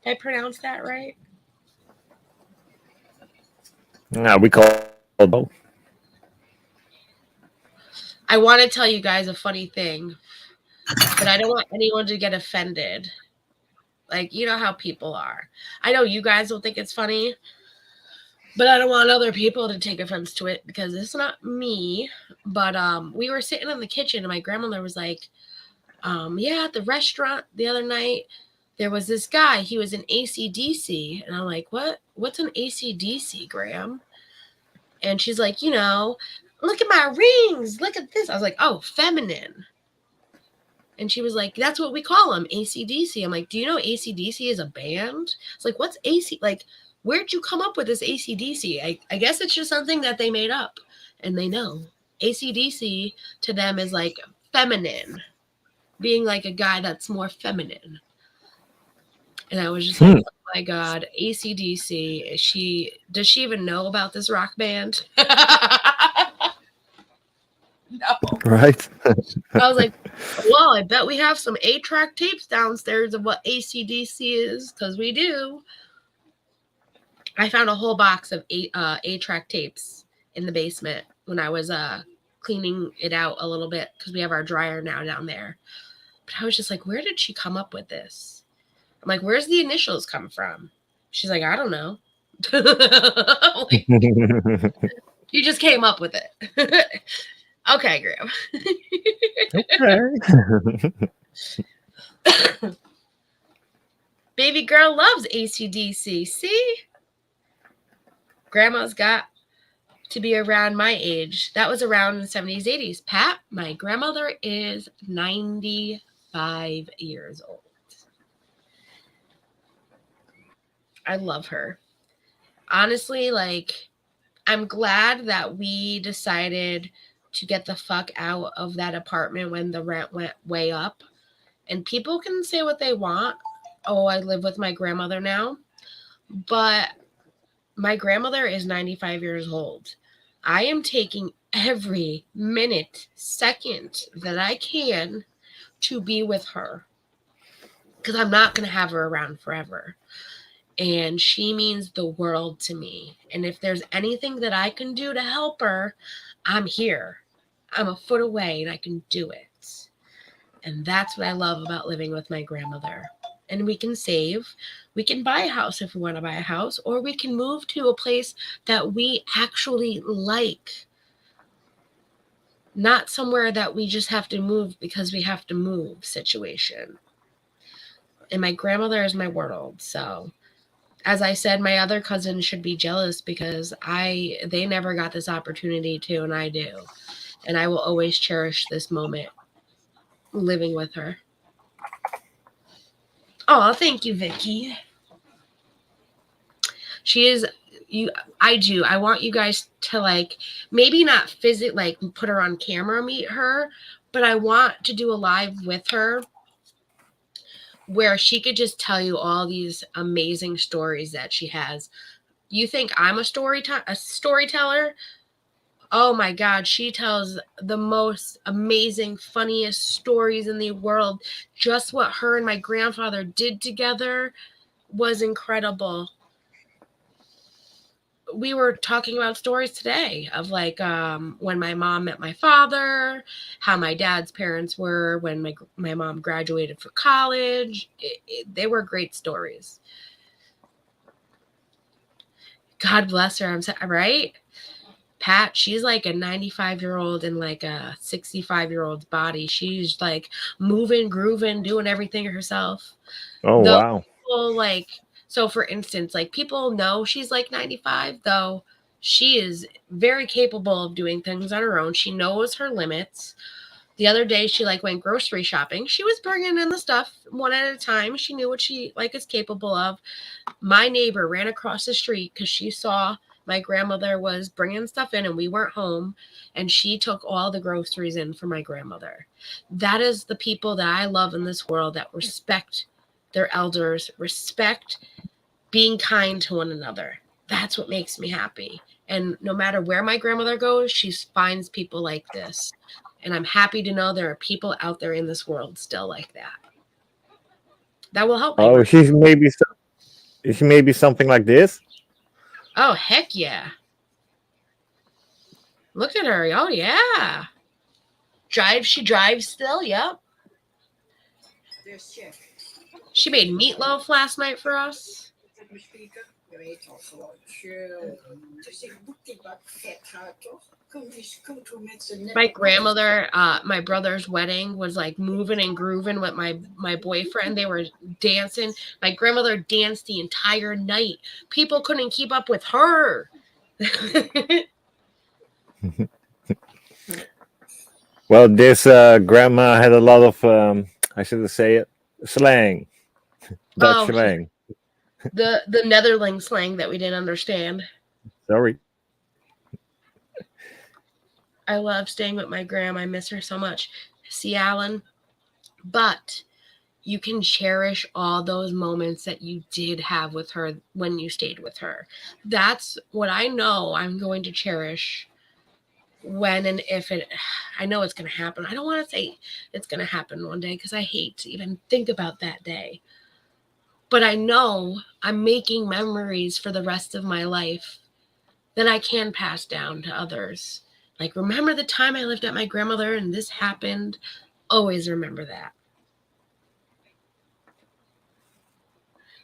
I pronounce that right? No, we call it. I want to tell you guys a funny thing, but I don't want anyone to get offended. Like, you know how people are. I know you guys will think it's funny, but I don't want other people to take offense to it because it's not me. But we were sitting in the kitchen and my grandmother was like, yeah, at the restaurant the other night, there was this guy. He was an AC/DC. And I'm like, what? What's an AC/DC, Graham? And she's like, you know, look at my rings. Look at this. I was like, oh, feminine. And she was like, that's what we call them, AC/DC. I'm like, do you know AC/DC is a band? It's like, what's AC? Like, where'd you come up with this AC/DC? I guess it's just something that they made up and they know. AC/DC to them is like feminine, being like a guy that's more feminine. And I was just like, oh my God, AC/DC. Does she even know about this rock band? No. Right. I was like, well, I bet we have some 8-track tapes downstairs of what AC/DC is, because we do. I found a whole box of 8-track tapes in the basement when I was cleaning it out a little bit, because we have our dryer now down there. But I was just like, where did she come up with this? I'm like, where's the initials come from? She's like, I don't know. Like, you just came up with it. Okay, Graham. Okay. Baby girl loves AC/DC. See? Grandma's got to be around my age. That was around in the 70s, 80s. Pat, my grandmother is 95 years old. I love her. Honestly, like, I'm glad that we decided to get the fuck out of that apartment when the rent went way up. And people can say what they want. Oh, I live with my grandmother now. But my grandmother is 95 years old. I am taking every minute, second that I can to be with her. Because I'm not going to have her around forever. And she means the world to me. And if there's anything that I can do to help her, I'm here. I'm a foot away and I can do it. And that's what I love about living with my grandmother. And we can save. We can buy a house if we want to buy a house, or we can move to a place that we actually like. Not somewhere that we just have to move because we have to move situation. And my grandmother is my world. So, as I said, my other cousins should be jealous because they never got this opportunity to, and I do. And I will always cherish this moment living with her. Oh, thank you, Vicky. She is I want you guys to like maybe not physically like put her on camera, meet her, but I want to do a live with her where she could just tell you all these amazing stories that she has. You think I'm a storyteller? Oh my God, she tells the most amazing, funniest stories in the world. Just what her and my grandfather did together was incredible. We were talking about stories today of like when my mom met my father, how my dad's parents were when my mom graduated for college. They were great stories. God bless her. Right? Pat, she's like a 95-year-old in like a 65-year-old's body. She's like moving, grooving, doing everything herself. Oh, wow. People like, so for instance, like people know she's like 95, though she is very capable of doing things on her own. She knows her limits. The other day she like went grocery shopping. She was bringing in the stuff one at a time. She knew what she like is capable of. My neighbor ran across the street because she saw my grandmother was bringing stuff in and we weren't home, and she took all the groceries in for my grandmother. That is the people that I love in this world, that respect their elders, respect being kind to one another. That's what makes me happy. And no matter where my grandmother goes, she finds people like this. And I'm happy to know there are people out there in this world still like that. That will help. Oh, she's maybe something like this. Oh, heck yeah. Look at her. Oh, yeah. She drives still. Yep. She made meatloaf last night for us. My grandmother, my brother's wedding was like moving and grooving with my boyfriend. They were dancing. My grandmother danced the entire night. People couldn't keep up with her. Well, this grandma had a lot of, I should say it, slang, Dutch slang. The Netherlands slang that we didn't understand. Sorry. I love staying with my grandma. I miss her so much. See, Alan, but you can cherish all those moments that you did have with her when you stayed with her. That's what I know I'm going to cherish when and if I know it's going to happen. I don't want to say it's going to happen one day because I hate to even think about that day. But I know I'm making memories for the rest of my life that I can pass down to others. Like, remember the time I lived at my grandmother and this happened? Always remember that.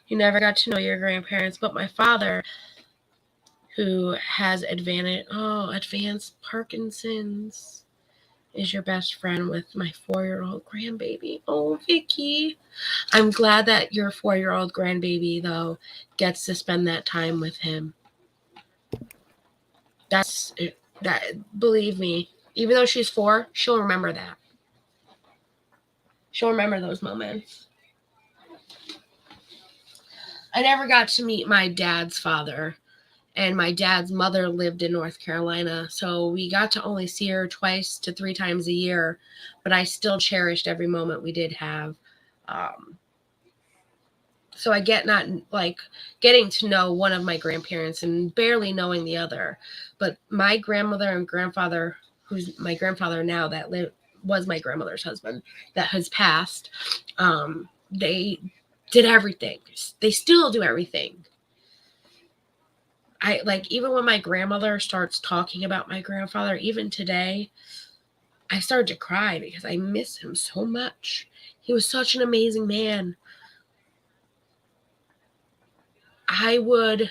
You never got to know your grandparents, but my father, who has advanced Parkinson's, is your best friend with my 4-year-old grandbaby. Oh, Vicky. I'm glad that your 4-year-old grandbaby, though, gets to spend that time with him. Believe me, even though she's 4, she'll remember that. She'll remember those moments. I never got to meet my dad's father, and my dad's mother lived in North Carolina, so we got to only see her 2 to 3 times a year, but I still cherished every moment we did have. So I get not like getting to know one of my grandparents and barely knowing the other, but my grandmother and grandfather, who's my grandfather now that was my grandmother's husband that has passed, they did everything. They still do everything. I like, even when my grandmother starts talking about my grandfather, even today, I started to cry because I miss him so much. He was such an amazing man. And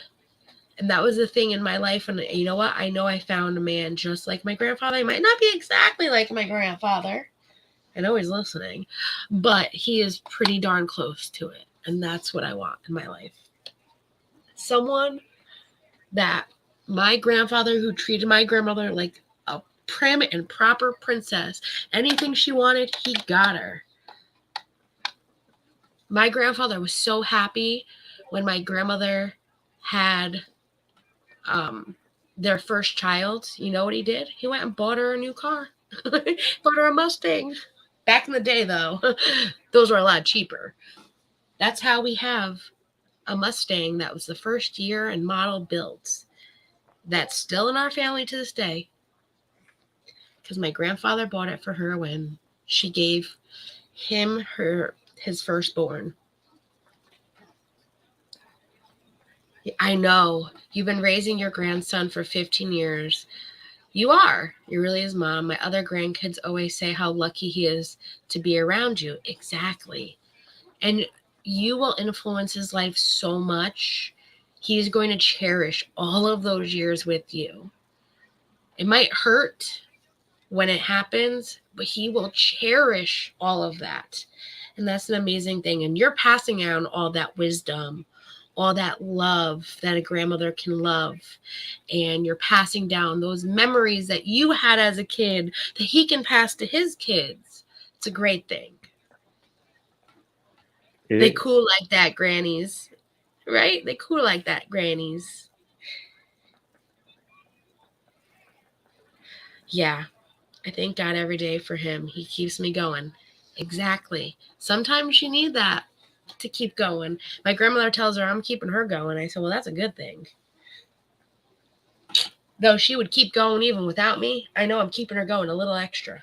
that was the thing in my life. And you know what? I know I found a man just like my grandfather. He might not be exactly like my grandfather. I know he's listening, but he is pretty darn close to it. And that's what I want in my life. Someone that my grandfather, who treated my grandmother like a prim and proper princess. Anything she wanted, he got her. My grandfather was so happy when my grandmother had their first child, you know what he did? He went and bought her a new car. Bought her a Mustang. Back in the day, though, those were a lot cheaper. That's how we have a Mustang that was the first year and model built. That's still in our family to this day. Because my grandfather bought it for her when she gave him his firstborn. I know. You've been raising your grandson for 15 years. You are. You're really his mom. My other grandkids always say how lucky he is to be around you. Exactly. And you will influence his life so much. He's going to cherish all of those years with you. It might hurt when it happens, but he will cherish all of that. And that's an amazing thing. And you're passing on all that wisdom, all that love that a grandmother can love. And you're passing down those memories that you had as a kid that he can pass to his kids. It's a great thing. They cool like that, grannies. Right? They cool like that, grannies. Yeah. I thank God every day for him. He keeps me going. Exactly. Sometimes you need that to keep going. My grandmother tells her I'm keeping her going. I said, well, that's a good thing. Though she would keep going even without me, I know I'm keeping her going a little extra.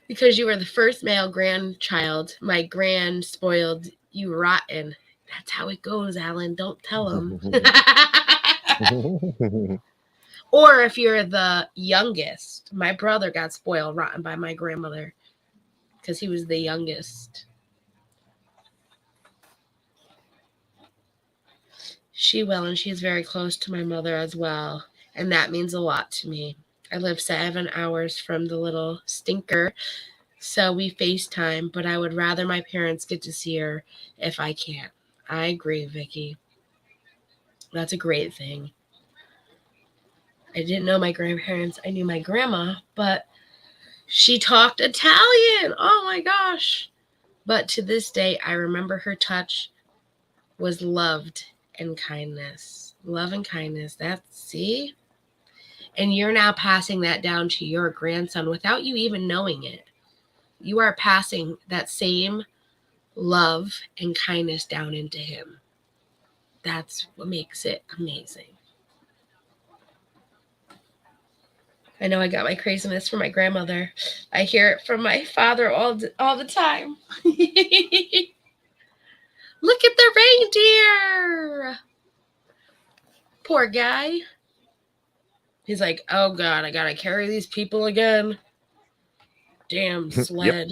Because you were the first male grandchild, my grand spoiled you rotten. That's how it goes, Alan. Don't tell him. Or if you're the youngest, my brother got spoiled rotten by my grandmother because he was the youngest. She will, and she's very close to my mother as well, and that means a lot to me. I live 7 hours from the little stinker, so we FaceTime, but I would rather my parents get to see her if I can. I agree, Vicky. That's a great thing. I didn't know my grandparents. I knew my grandma, but she talked Italian. Oh my gosh. But to this day, I remember her touch was loved and kindness. Love and kindness. See? And you're now passing that down to your grandson without you even knowing it. You are passing that same love and kindness down into him. That's what makes it amazing. I know I got my craziness from my grandmother. I hear it from my father all the time. Look at the reindeer. Poor guy. He's like, oh God, I gotta carry these people again. Damn sled.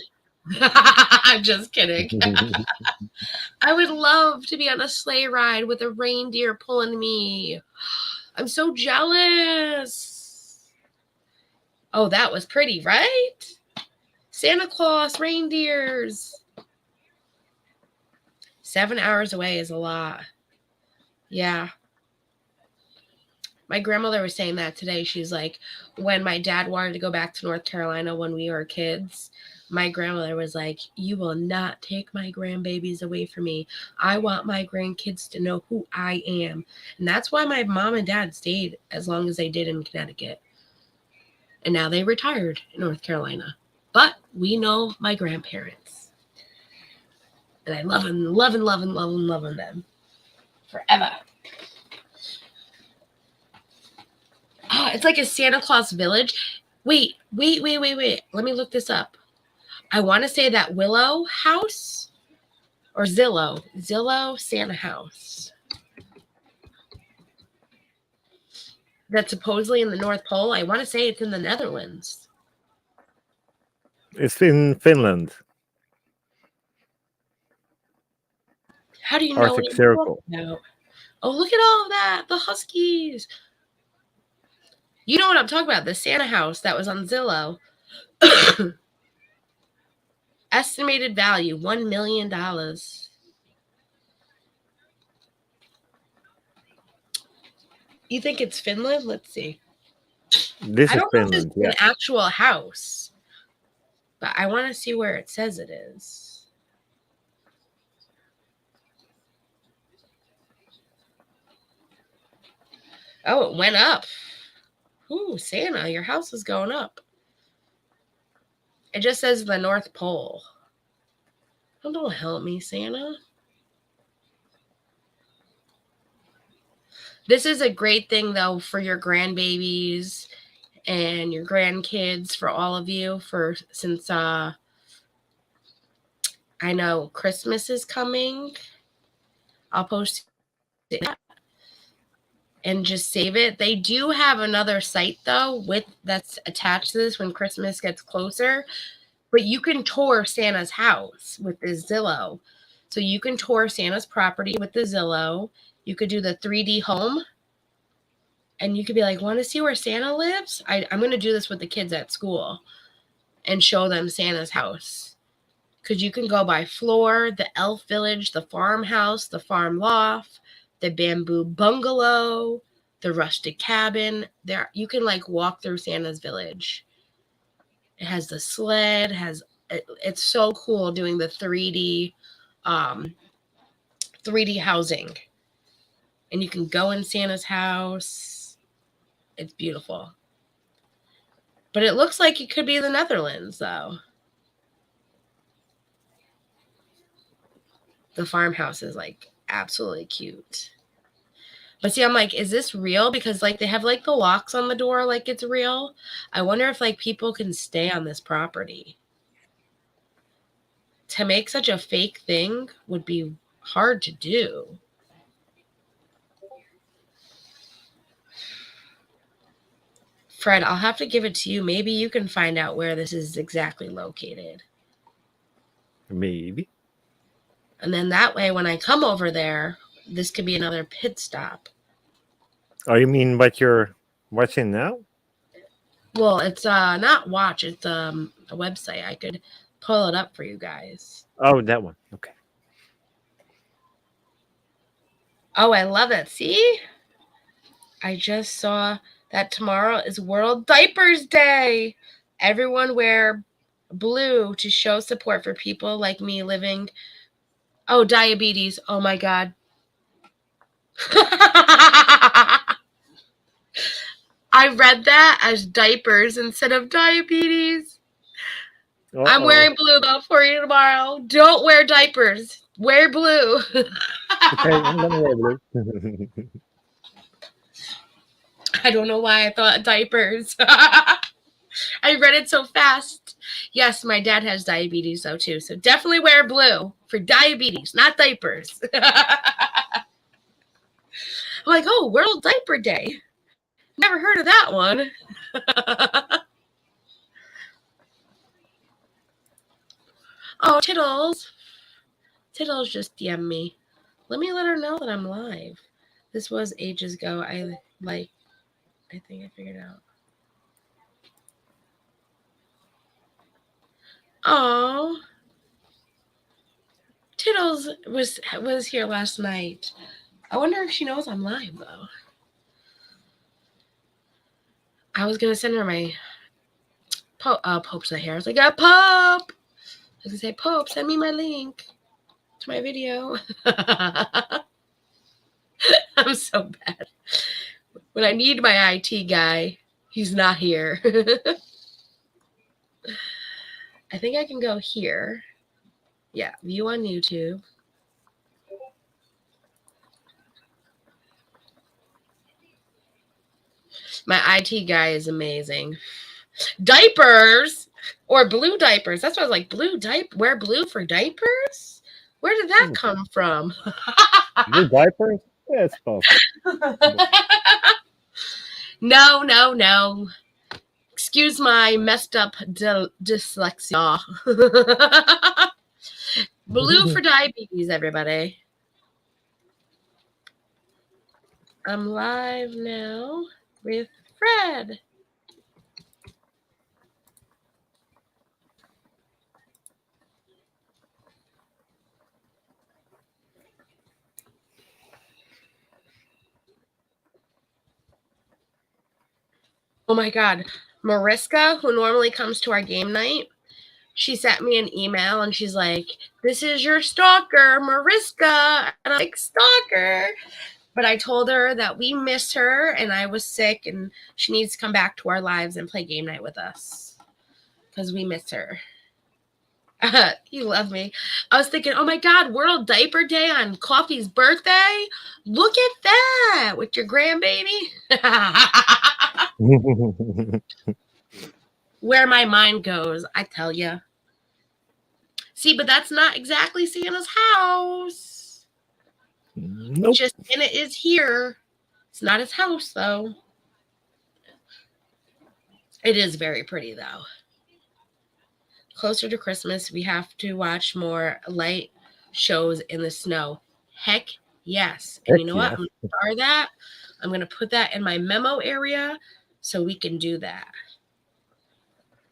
I'm just kidding. I would love to be on a sleigh ride with a reindeer pulling me. I'm so jealous. Oh, that was pretty, right? Santa Claus, reindeers. 7 hours away is a lot. Yeah. My grandmother was saying that today. She's like, when my dad wanted to go back to North Carolina when we were kids, my grandmother was like, you will not take my grandbabies away from me. I want my grandkids to know who I am. And that's why my mom and dad stayed as long as they did in Connecticut. And now they retired in North Carolina. But we know my grandparents. And I loving them forever. Oh, it's like a Santa Claus village. Wait. Let me look this up. I want to say that Willow House or Zillow Santa House. That's supposedly in the North Pole. I want to say it's in the Netherlands. It's in Finland. How do you know? Arctic Circle. No. Oh, look at all of that. The Huskies. You know what I'm talking about. The Santa house that was on Zillow. Estimated value, $1 million. You think it's Finland? Let's see. This I is don't know if Finland, it's an actual house, but I want to see where it says it is. Oh, it went up. Ooh, Santa, your house is going up. It just says the North Pole. Don't help me, Santa. This is a great thing, though, for your grandbabies and your grandkids, for all of you, since I know Christmas is coming. I'll post it and just save it. They do have another site, though, that's attached to this when Christmas gets closer. But you can tour Santa's house with this Zillow. So you can tour Santa's property with the Zillow. You could do the 3D home. And you could be like, want to see where Santa lives? I'm going to do this with the kids at school and show them Santa's house. Because you can go by floor, the elf village, the farmhouse, the farm loft, the bamboo bungalow, the rustic cabin. There, you can like walk through Santa's village. It has the sled, it's so cool doing the 3D housing. And you can go in Santa's house. It's beautiful. But it looks like it could be the Netherlands, though. The farmhouse is like absolutely cute. But see, I'm like, is this real? Because like they have like the locks on the door like it's real. I wonder if like people can stay on this property. To make such a fake thing would be hard to do. Fred, I'll have to give it to you. Maybe you can find out where this is exactly located. Maybe. And then that way, when I come over there, this could be another pit stop. Oh, you mean what you're watching now? Well, it's not watch. It's a website. I could pull it up for you guys. Oh, that one. Okay. Oh, I love it. See? I just saw that tomorrow is World Diapers Day. Everyone wear blue to show support for people like me living. Oh, diabetes. Oh, my God. I read that as diapers instead of diabetes. Uh-oh. I'm wearing blue, though, for you tomorrow. Don't wear diapers. Wear blue. Okay, I'm gonna wear blue. I don't know why I thought diapers. I read it so fast. Yes, my dad has diabetes, though, too. So definitely wear blue for diabetes, not diapers. I'm like, oh, World Diaper Day. Never heard of that one. Oh, Tiddles. Tiddles just DM'd me. Let me let her know that I'm live. This was ages ago. I think I figured out. Oh, Tiddles was here last night. I wonder if she knows I'm live, though. I was gonna send her my Pope's not here. I was like, Pope. I was gonna say, Pope, send me my link to my video. I'm so bad. When I need my IT guy, he's not here. I think I can go here. Yeah, view on YouTube. My IT guy is amazing. Diapers or blue diapers. That's what I was like, blue diaper. Wear blue for diapers? Where did that come from? Blue diapers? Yeah, it's possible. No. Excuse my messed up dyslexia. Blue for diabetes, everybody. I'm live now with Fred. Oh my God. Mariska, who normally comes to our game night, she sent me an email and she's like, this is your stalker, Mariska. And I'm like, stalker? But I told her that we miss her and I was sick and she needs to come back to our lives and play game night with us because we miss her. You love me. I was thinking, oh my God, World Diaper Day on Coffee's birthday. Look at that with your grandbaby. Where my mind goes, I tell you. See, but that's not exactly Santa's house. Nope. It's just Santa is here. It's not his house, though. It is very pretty, though. Closer to Christmas, we have to watch more light shows in the snow. Heck yes. And you know what? I'm going to start that. I'm going to put that in my memo area so we can do that.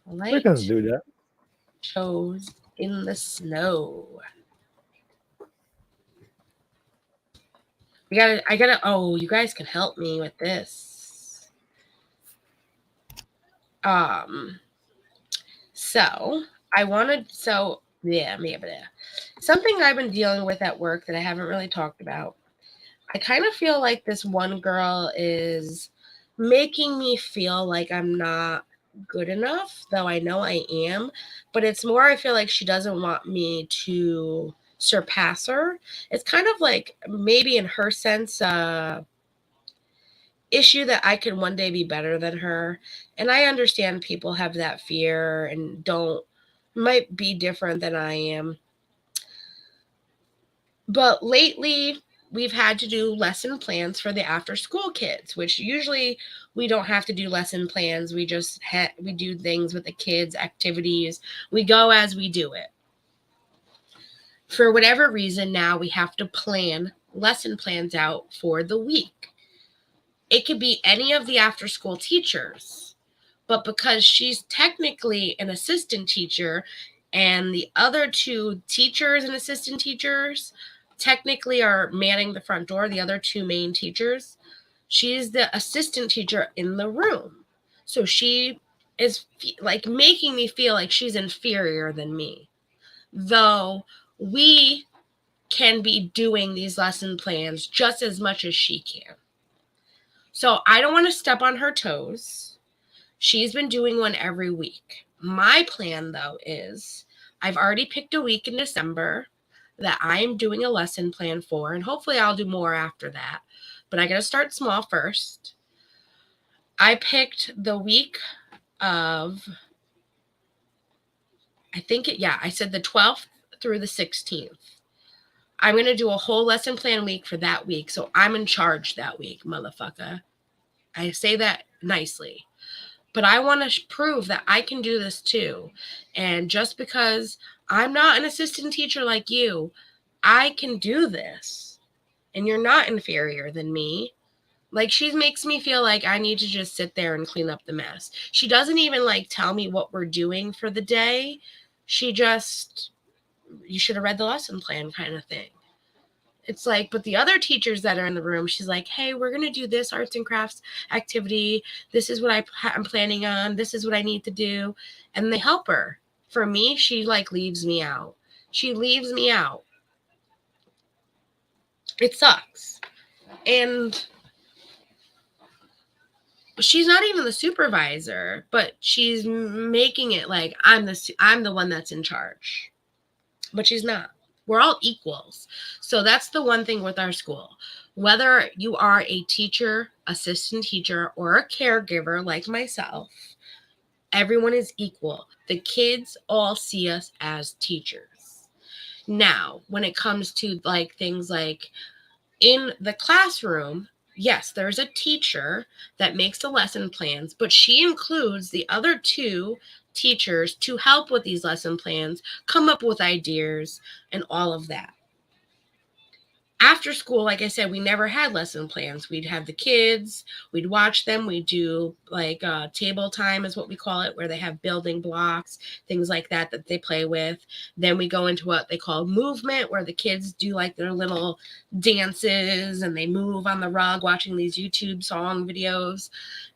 We can do that. Shows in the snow. Oh, you guys can help me with this. Something I've been dealing with at work that I haven't really talked about. I kind of feel like this one girl is making me feel like I'm not good enough, though I know I am, but it's more I feel like she doesn't want me to surpass her. It's kind of like maybe in her sense issue that I can one day be better than her. And I understand people have that fear and might be different than I am. But lately, we've had to do lesson plans for the after school kids, which usually we don't have to do lesson plans. We just we do things with the kids, activities. We go as we do it. For whatever reason, now we have to plan lesson plans out for the week. It could be any of the after school teachers, but because she's technically an assistant teacher and the other two teachers and assistant teachers technically are manning the front door, the other two main teachers, she's the assistant teacher in the room. So she is like making me feel like she's inferior than me, though we can be doing these lesson plans just as much as she can. So I don't want to step on her toes. She's been doing one every week. My plan, though, is I've already picked a week in December that I'm doing a lesson plan for, and hopefully I'll do more after that. But I got to start small first. I picked the week of, I said the 12th through the 16th. I'm going to do a whole lesson plan week for that week, so I'm in charge that week, motherfucker. I say that nicely. But I want to prove that I can do this too. And just because I'm not an assistant teacher like you, I can do this. And you're not inferior than me. Like, she makes me feel like I need to just sit there and clean up the mess. She doesn't even tell me what we're doing for the day. She just, you should have read the lesson plan kind of thing. It's like, but the other teachers that are in the room, she's like, hey, we're going to do this arts and crafts activity. This is what I'm planning on. This is what I need to do. And they help her. For me, she leaves me out. She leaves me out. It sucks. And she's not even the supervisor, but she's making it like I'm the one that's in charge. But she's not. We're all equals. So that's the one thing with our school. Whether you are a teacher, assistant teacher, or a caregiver like myself, everyone is equal. The kids all see us as teachers. Now, when it comes to things like in the classroom, yes, there's a teacher that makes the lesson plans, but she includes the other two teachers to help with these lesson plans, come up with ideas, and all of that. After school, like I said, we never had lesson plans. We'd have the kids, we'd watch them, we'd do table time is what we call it, where they have building blocks, things like that they play with. Then we go into what they call movement, where the kids do their little dances and they move on the rug watching these YouTube song videos.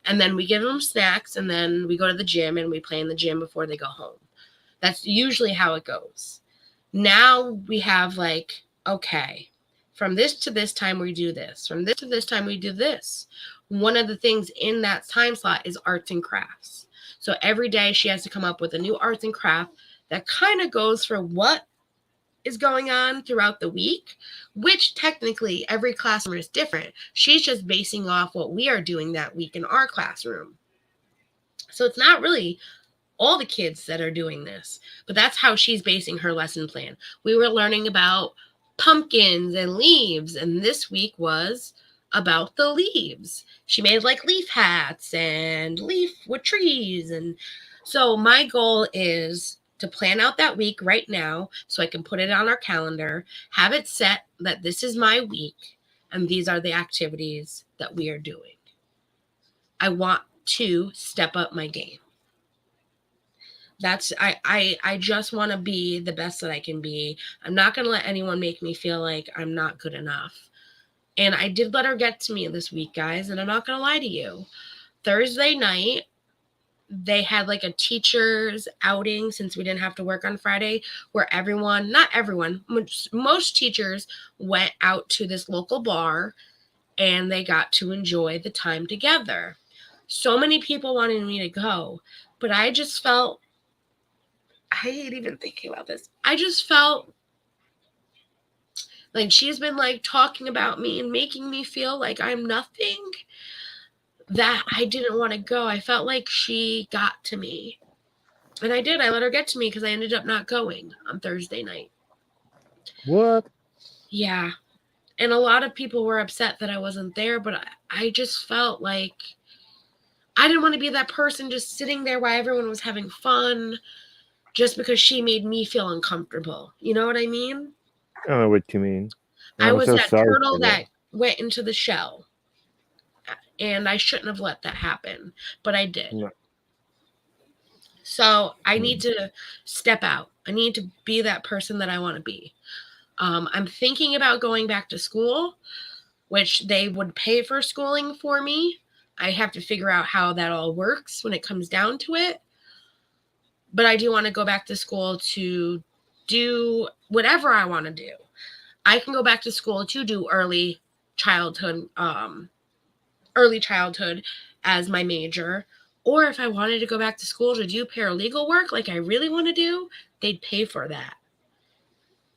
And then we give them snacks, and then we go to the gym and we play in the gym before they go home. That's usually how it goes. Now we have okay, From this to this time, we do this. From this to this time, we do this. One of the things in that time slot is arts and crafts. So every day she has to come up with a new arts and craft that kind of goes for what is going on throughout the week, which technically every classroom is different. She's just basing off what we are doing that week in our classroom. So it's not really all the kids that are doing this, but that's how she's basing her lesson plan. We were learning about pumpkins and leaves, and this week was about the leaves. She made like leaf hats and leaf with trees. And so my goal is to plan out that week right now so I can put it on our calendar, have it set that this is my week and these are the activities that we are doing. I want to step up my game. I just want to be the best that I can be. I'm not going to let anyone make me feel like I'm not good enough. And I did let her get to me this week, guys, and I'm not going to lie to you. Thursday night, they had like a teacher's outing since we didn't have to work on Friday, where not everyone, most teachers went out to this local bar and they got to enjoy the time together. So many people wanted me to go, but I just felt, I hate even thinking about this. I just felt like she's been like talking about me and making me feel like I'm nothing, that I didn't want to go. I felt like she got to me. And I did. I let her get to me because I ended up not going on Thursday night. What? Yeah. And a lot of people were upset that I wasn't there, but I just felt like I didn't want to be that person just sitting there while everyone was having fun just because she made me feel uncomfortable. You know what I mean? I don't know what you mean. I I'm was so that sorry turtle for that went into the shell. And I shouldn't have let that happen, but I did. No. So I need to step out. I need to be that person that I want to be. I'm thinking about going back to school, which they would pay for schooling for me. I have to figure out how that all works when it comes down to it. But I do want to go back to school to do whatever I want to do. I can go back to school to do early childhood as my major. Or if I wanted to go back to school to do paralegal work like I really want to do, they'd pay for that.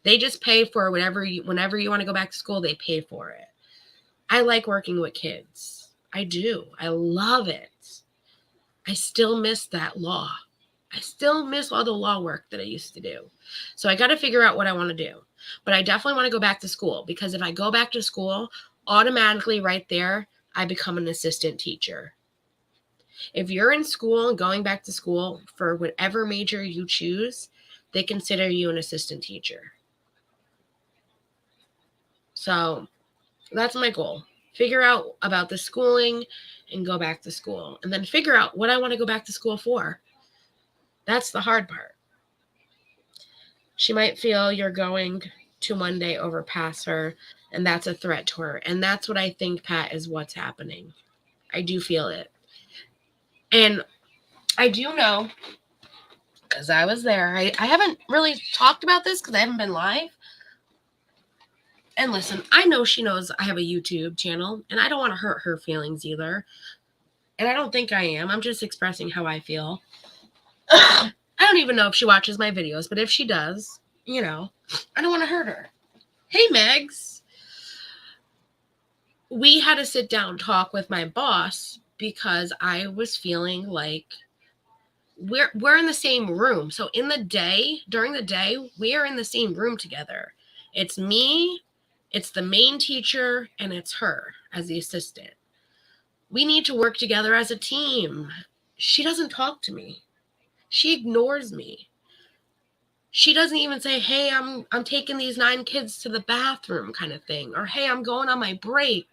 They just pay for whenever you want to go back to school, they pay for it. I like working with kids. I do. I love it. I still miss that law. I still miss all the law work that I used to do. So I got to figure out what I want to do. But I definitely want to go back to school, because if I go back to school, automatically right there, I become an assistant teacher. If you're in school and going back to school for whatever major you choose, they consider you an assistant teacher. So that's my goal. Figure out about the schooling and go back to school. And then figure out what I want to go back to school for. That's the hard part. She might feel you're going to one day overpass her, and that's a threat to her. And that's what I think, Pat, is what's happening. I do feel it. And I do know, because I was there, I haven't really talked about this because I haven't been live. And listen, I know she knows I have a YouTube channel, and I don't want to hurt her feelings either. And I don't think I am. I'm just expressing how I feel. I don't even know if she watches my videos, but if she does, I don't want to hurt her. Hey, Megs. We had to sit down and talk with my boss because I was feeling like we're in the same room. So during the day, we are in the same room together. It's me, it's the main teacher, and it's her as the assistant. We need to work together as a team. She doesn't talk to me. She ignores me. She doesn't even say, hey, I'm taking these 9 kids to the bathroom kind of thing. Or, hey, I'm going on my break.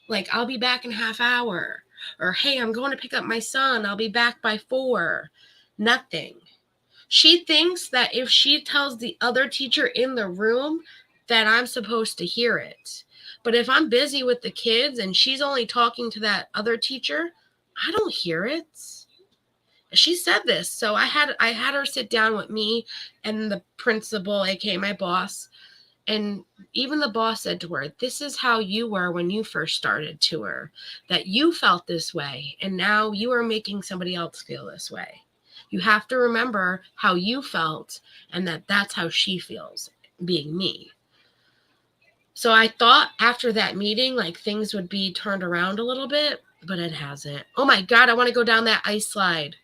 Like, I'll be back in half hour. Or, hey, I'm going to pick up my son. I'll be back by 4. Nothing. She thinks that if she tells the other teacher in the room that I'm supposed to hear it. But if I'm busy with the kids and she's only talking to that other teacher, I don't hear it. She said this. So I had her sit down with me and the principal, aka my boss, And even the boss said to her, this is how you were when you first started to her, that you felt this way. And now you are making somebody else feel this way. You have to remember how you felt and that that's how she feels being me. So I thought after that meeting, like things would be turned around a little bit, but it hasn't. Oh my God, I want to go down that ice slide.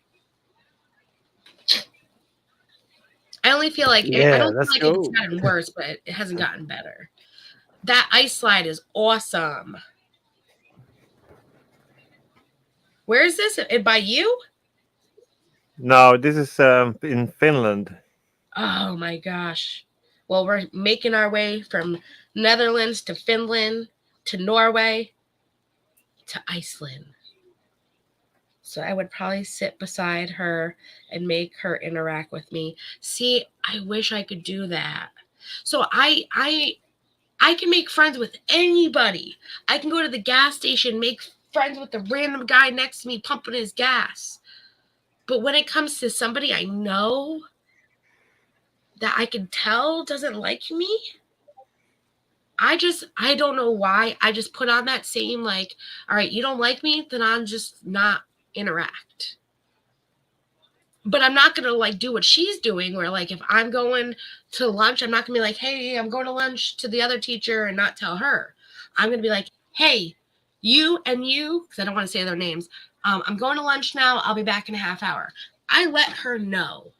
I only feel like, I Yeah, don't feel let's like go. it's gotten worse, but it hasn't gotten better. That ice slide is awesome. Where is this? By you? No, this is in Finland. Oh my gosh. Well, we're making our way from Netherlands to Finland to Norway to Iceland. So I would probably sit beside her and make her interact with me. See, I wish I could do that. So I can make friends with anybody. I can go to the gas station, make friends with the random guy next to me pumping his gas. But when it comes to somebody I know that I can tell doesn't like me, I don't know why. I just put on that same, like, all right, you don't like me, then I'm just not interact. But I'm not going to like do what she's doing where like if I'm going to lunch, I'm not going to be like, hey, I'm going to lunch to the other teacher and not tell her. I'm going to be like, hey, you and you, because I don't want to say their names. I'm going to lunch now. I'll be back in a half hour. I let her know.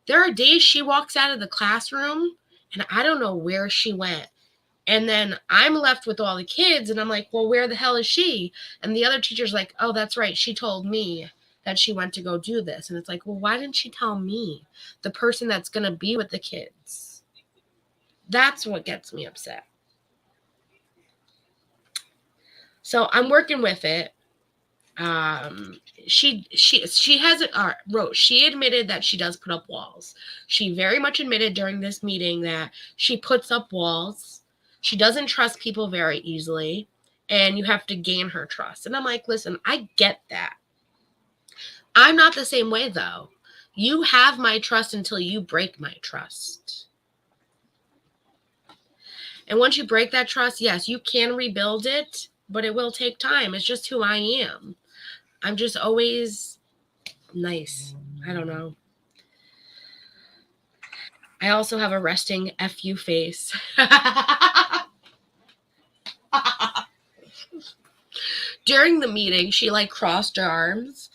There are days she walks out of the classroom and I don't know where she went. And then I'm left with all the kids and I'm like, well, where the hell is she? And the other teacher's like, oh, that's right. She told me that she went to go do this. And it's like, well, why didn't she tell me, the person that's going to be with the kids? That's what gets me upset. So I'm working with it. She hasn't wrote. She admitted that she does put up walls. She very much admitted during this meeting that she puts up walls. She doesn't trust people very easily, and you have to gain her trust. And I'm like, listen, I get that. I'm not the same way though. You have my trust until you break my trust. And once you break that trust, yes, you can rebuild it, but it will take time. It's just who I am. I'm just always nice. I don't know. I also have a resting FU face. During the meeting, she like crossed her arms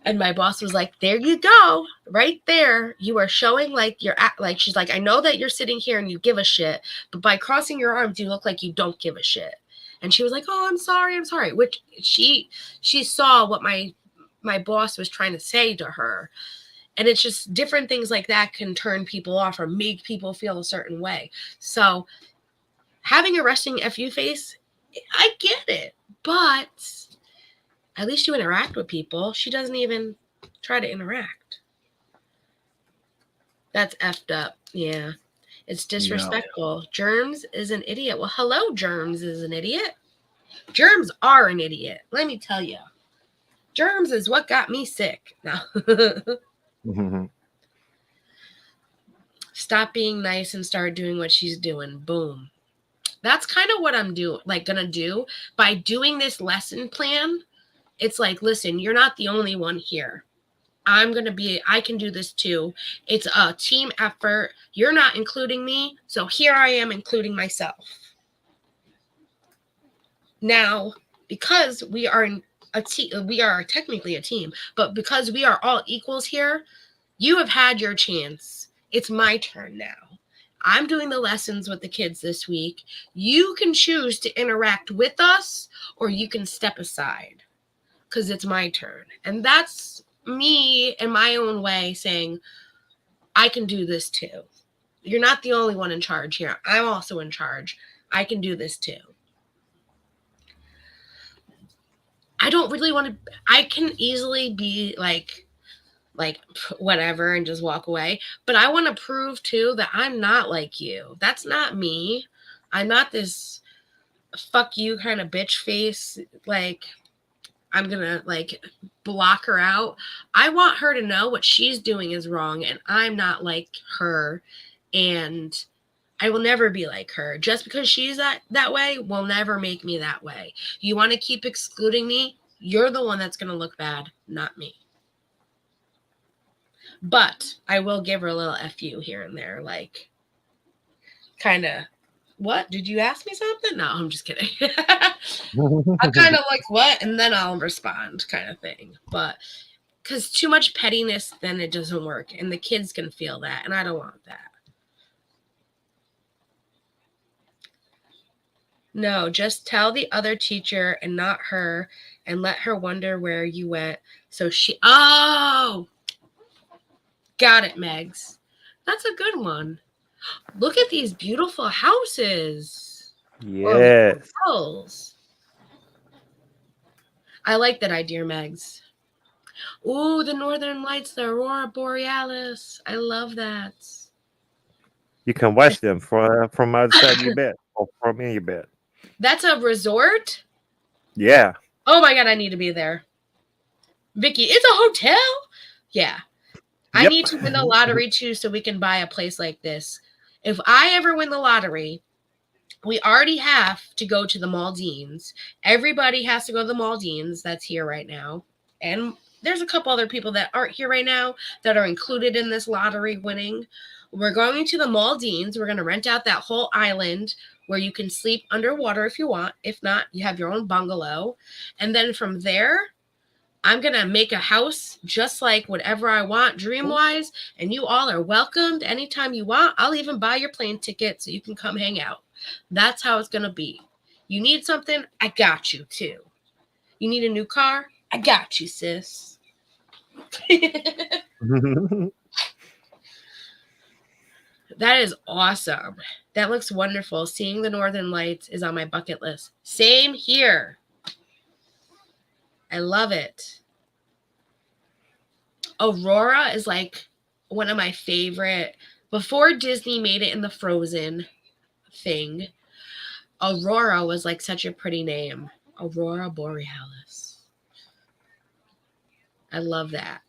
and my boss was like, there you go, right there. You are showing like you're at, like, she's like, I know that you're sitting here and you give a shit, but by crossing your arms, you look like you don't give a shit. And she was like, oh, I'm sorry. Which she saw what my boss was trying to say to her. And it's just different things like that can turn people off or make people feel a certain way. So having a resting FU face, I get it. But at least you interact with people. She doesn't even try to interact. That's effed up. Yeah. It's disrespectful. Yeah. Germs is an idiot. Well, hello, Germs is an idiot. Germs are an idiot. Let me tell you. Germs is what got me sick. No. Mm-hmm. Stop being nice and start doing what she's doing. Boom. That's kind of what I'm gonna do by doing this lesson plan. It's like, listen, you're not the only one here. I can do this too. It's a team effort. You're not including me. So here I am including myself. Now, because we are a team, we are technically a team, but because we are all equals here, you have had your chance. It's my turn now. I'm doing the lessons with the kids this week. You can choose to interact with us or you can step aside because it's my turn. And that's me in my own way saying, I can do this too. You're not the only one in charge here. I'm also in charge. I can do this too. I don't really want to, I can easily be like whatever and just walk away. But I want to prove too that I'm not like you. That's not me. I'm not this fuck you kind of bitch face. Like I'm going to like block her out. I want her to know what she's doing is wrong and I'm not like her. And I will never be like her. Just because she's that way will never make me that way. You want to keep excluding me? You're the one that's going to look bad, not me. But I will give her a little FU here and there, like, kind of, what? Did you ask me something? No, I'm just kidding. I'm kind of like, what? And then I'll respond kind of thing. But because too much pettiness, then it doesn't work. And the kids can feel that. And I don't want that. No, just tell the other teacher and not her and let her wonder where you went. So she, oh, got it, Megs. That's a good one. Look at these beautiful houses. Yes. Or hotels. I like that idea, Megs. Ooh, the Northern Lights, the Aurora Borealis. I love that. You can watch them from outside your bed or from in your bed. That's a resort? Yeah. Oh my God, I need to be there. Vicky, it's a hotel? Yeah. I Yep. need to win the lottery too so we can buy a place like this. If I ever win the lottery, we already have to go to the Maldives. Everybody has to go to the Maldives that's here right now. And there's a couple other people that aren't here right now that are included in this lottery winning. We're going to the Maldives. We're going to rent out that whole island where you can sleep underwater if you want. If not, you have your own bungalow. And then from there, I'm going to make a house just like whatever I want dream-wise, and you all are welcomed anytime you want. I'll even buy your plane ticket so you can come hang out. That's how it's going to be. You need something? I got you, too. You need a new car? I got you, sis. That is awesome. That looks wonderful. Seeing the Northern Lights is on my bucket list. Same here. I love it. Aurora is like one of my favorite. Before Disney made it in the Frozen thing, Aurora was like such a pretty name. Aurora Borealis. I love that.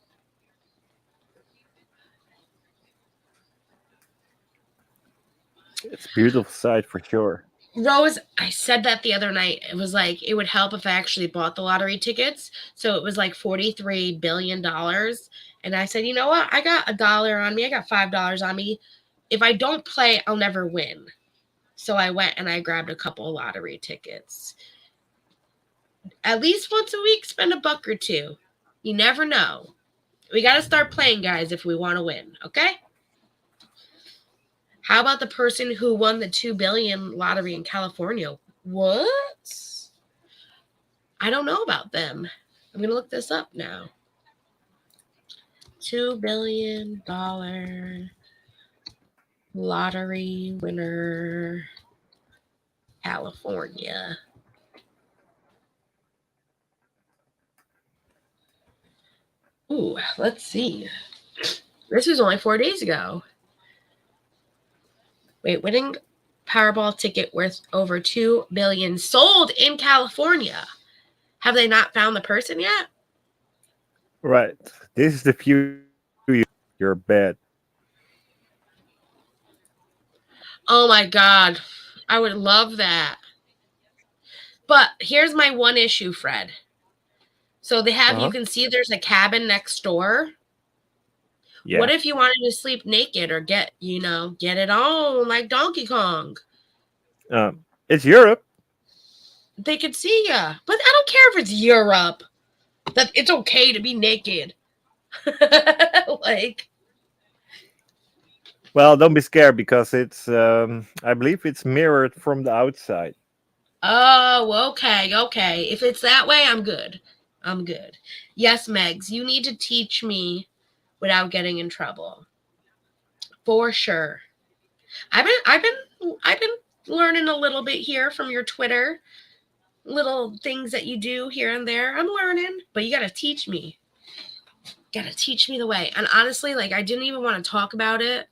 It's a beautiful sight for sure. Rose, I said that the other night. It was like, it would help if I actually bought the lottery tickets. So it was like $43 billion. And I said, you know what? I got $1 on me. I got $5 on me. If I don't play, I'll never win. So I went and I grabbed a couple of lottery tickets. At least once a week, spend $1 or $2. You never know. We got to start playing, guys, if we want to win. Okay? How about the person who won the $2 billion lottery in California? What? I don't know about them. I'm going to look this up now. $2 billion lottery winner, California. Ooh, let's see. This was only 4 days ago. Wait, winning Powerball ticket worth over $2 billion sold in California. Have they not found the person yet? Right. This is the view. You're bad. Oh my God. I would love that. But here's my one issue, Fred. So they have, you can see there's a cabin next door. Yeah. What if you wanted to sleep naked or get it on like Donkey Kong? It's Europe. They could see you. But I don't care if it's Europe. That it's okay to be naked. Like. Well, don't be scared because it's, I believe it's mirrored from the outside. Oh, okay. Okay. If it's that way, I'm good. I'm good. Yes, Megs, you need to teach me without getting in trouble. For sure. I've been learning a little bit here from your Twitter. Little things that you do here and there. I'm learning, but you got to teach me. Got to teach me the way. And honestly, like, I didn't even want to talk about it.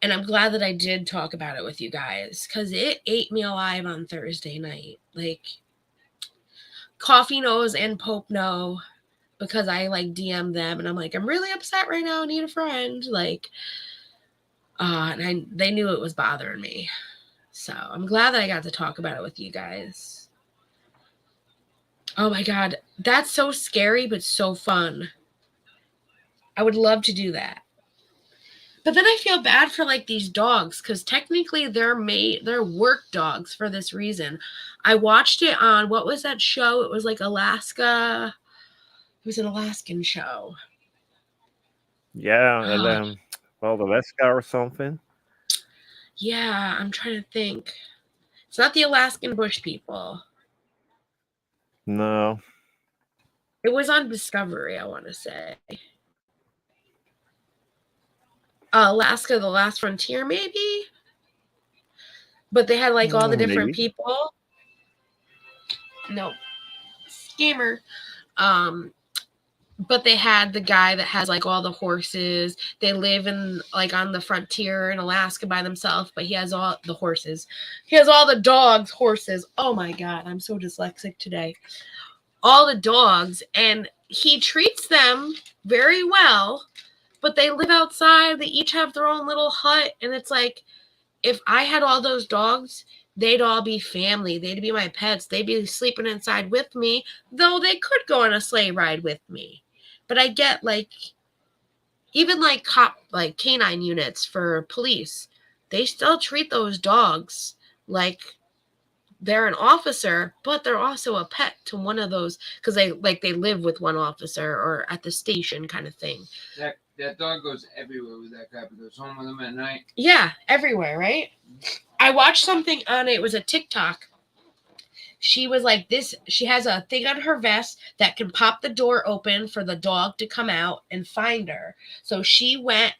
And I'm glad that I did talk about it with you guys because it ate me alive on Thursday night. Like, Coffee knows and Pope know because I, like, DM them. And I'm like, I'm really upset right now. I need a friend. Like, And they knew it was bothering me. So I'm glad that I got to talk about it with you guys. Oh my God. That's so scary, but so fun. I would love to do that. But then I feel bad for like these dogs because technically they're work dogs for this reason. I watched it on, what was that show? It was like Alaska. It was an Alaskan show. Yeah, well, Alaska or something. Yeah, I'm trying to think. It's not the Alaskan Bush people. No. It was on Discovery, I want to say. Alaska, the Last Frontier, maybe? But they had like all the different Maybe. people. No. Scammer. But they had the guy that has like all the horses. They live in like on the frontier in Alaska by themselves, but he has all the horses. He has all the dogs, horses. Oh my God, I'm so dyslexic today. All the dogs, and he treats them very well, but they live outside. They each have their own little hut, and it's like, if I had all those dogs, they'd all be family. They'd be my pets. They'd be sleeping inside with me, though they could go on a sleigh ride with me. But I get like, even like like canine units for police, they still treat those dogs like they're an officer, but they're also a pet to one of those because they live with one officer or at the station kind of thing. That dog goes everywhere with that guy, but goes home with him at night. Yeah, everywhere, right? I watched something on it. It was a TikTok. She was like this. She has a thing on her vest that can pop the door open for the dog to come out and find her. So she went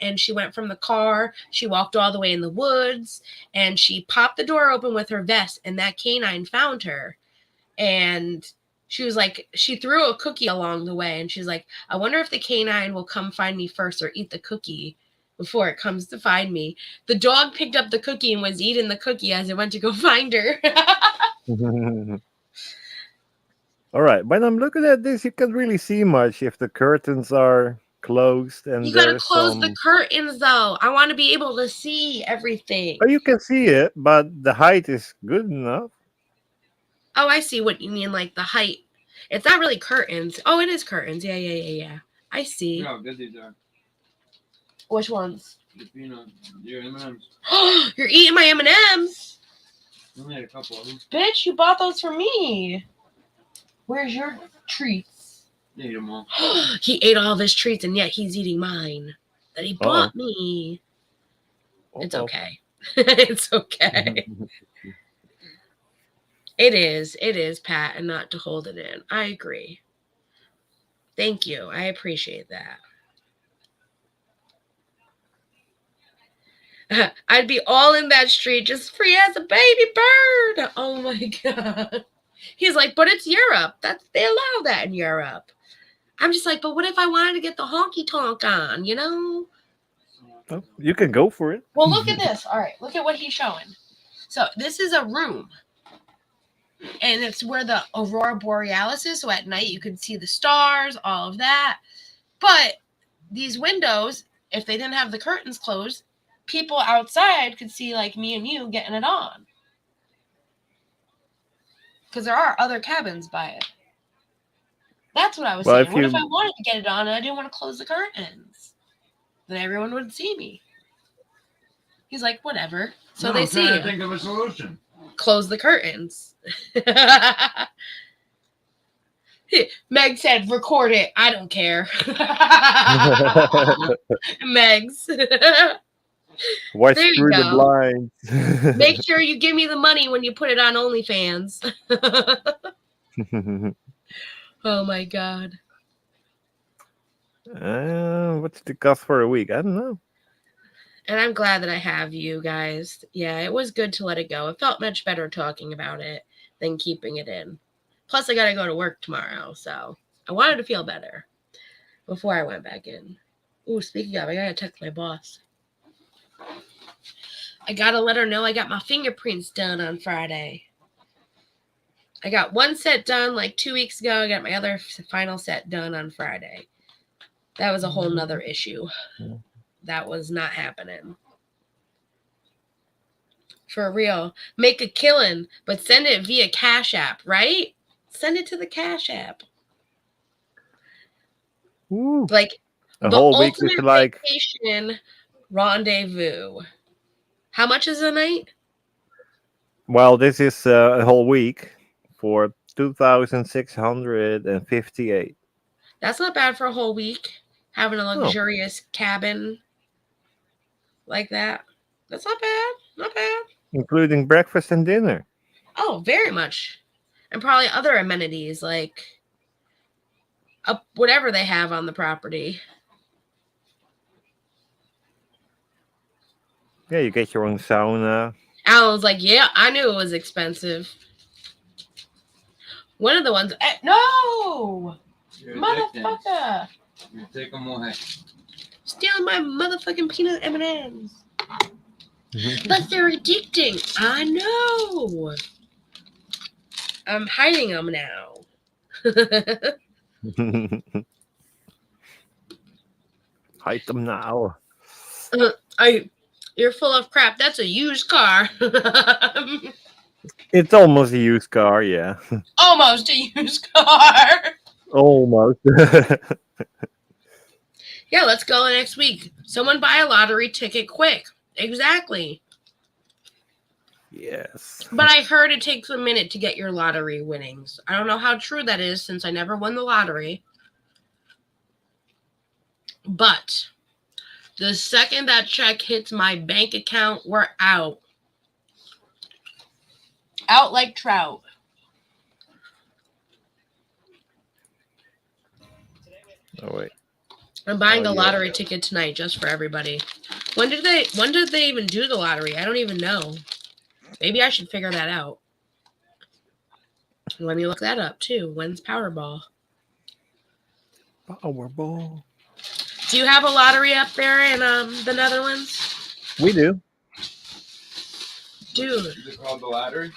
from the car. She walked all the way in the woods and she popped the door open with her vest, and that canine found her. And she was like, she threw a cookie along the way, and she's like, I wonder if the canine will come find me first or eat the cookie before it comes to find me. The dog picked up the cookie and was eating the cookie as it went to go find her. All right, when I'm looking at this, you can't really see much if the curtains are closed and You gotta there's close some. the curtains, though. I want to be able to see everything. Oh, you can see it, but the height is good enough. Oh, I see what you mean, like the height. It's not really curtains. Oh, it is curtains. Yeah. I see. You know how good these are. Which ones? The peanut, your M&Ms. You're eating my M&Ms. Only had a couple of them. Bitch, you bought those for me. Where's your treats? You ate them all. He ate all of his treats, and yet he's eating mine that he bought me. It's okay. It's okay. It is, Pat, and not to hold it in. I agree. Thank you. I appreciate that. I'd be all in that street just free as a baby bird. Oh my God. He's like, but it's Europe. They allow that in Europe. I'm just like, but what if I wanted to get the honky tonk on, you know? Oh, you can go for it. Well, look at this. All right, look at what he's showing. So this is a room. And it's where the aurora borealis is. So at night you can see the stars, all of that. But these windows, if they didn't have the curtains closed, people outside could see like me and you getting it on. Because there are other cabins by it. That's what I was saying. What if I wanted to get it on and I didn't want to close the curtains? Then everyone would see me. He's like, whatever. So they see you. Think of a solution. Close the curtains. Meg said, record it. I don't care. Megs. Watch through the blinds. Make sure you give me the money when you put it on OnlyFans. Oh my God. What's the cost for a week? I don't know. And I'm glad that I have you guys. Yeah, it was good to let it go. It felt much better talking about it than keeping it in. Plus, I got to go to work tomorrow, so I wanted to feel better before I went back in. Ooh, speaking of, I got to text my boss. I got to let her know I got my fingerprints done on Friday. I got one set done like 2 weeks ago. I got my other final set done on Friday. That was a whole nother issue. That was not happening. For real. Make a killing, but send it via Cashapp, right? Send it to the Cashapp. Ooh. Like A the whole week is ultimate like, vacation rendezvous. How much is a night? well, this is a whole week for 2,658. That's not bad for a whole week. Having a Oh. luxurious cabin like that. That's not bad. Not bad. Including breakfast and dinner. Oh, very much. And probably other amenities like whatever they have on the property. Yeah, you get your own sauna. Alan was like, yeah, I knew it was expensive. One of the ones, no! You're Motherfucker! You take them away. Stealing my motherfucking peanut M&Ms. But they're addicting. I know. I'm hiding them now. Hide them now. You're full of crap. That's a used car. It's almost a used car, yeah. Almost a used car. Almost. Yeah, let's go next week. Someone buy a lottery ticket quick. Exactly. Yes. But I heard it takes a minute to get your lottery winnings. I don't know how true that is since I never won the lottery. But the second that check hits my bank account, we're out. Out like trout. Oh wait. I'm buying a yeah. lottery ticket tonight just for everybody. When did they even do the lottery? I don't even know. Maybe I should figure that out. Let me look that up too. When's Powerball? Powerball. Do you have a lottery up there in the Netherlands? We do. Dude. Is it called the lottery?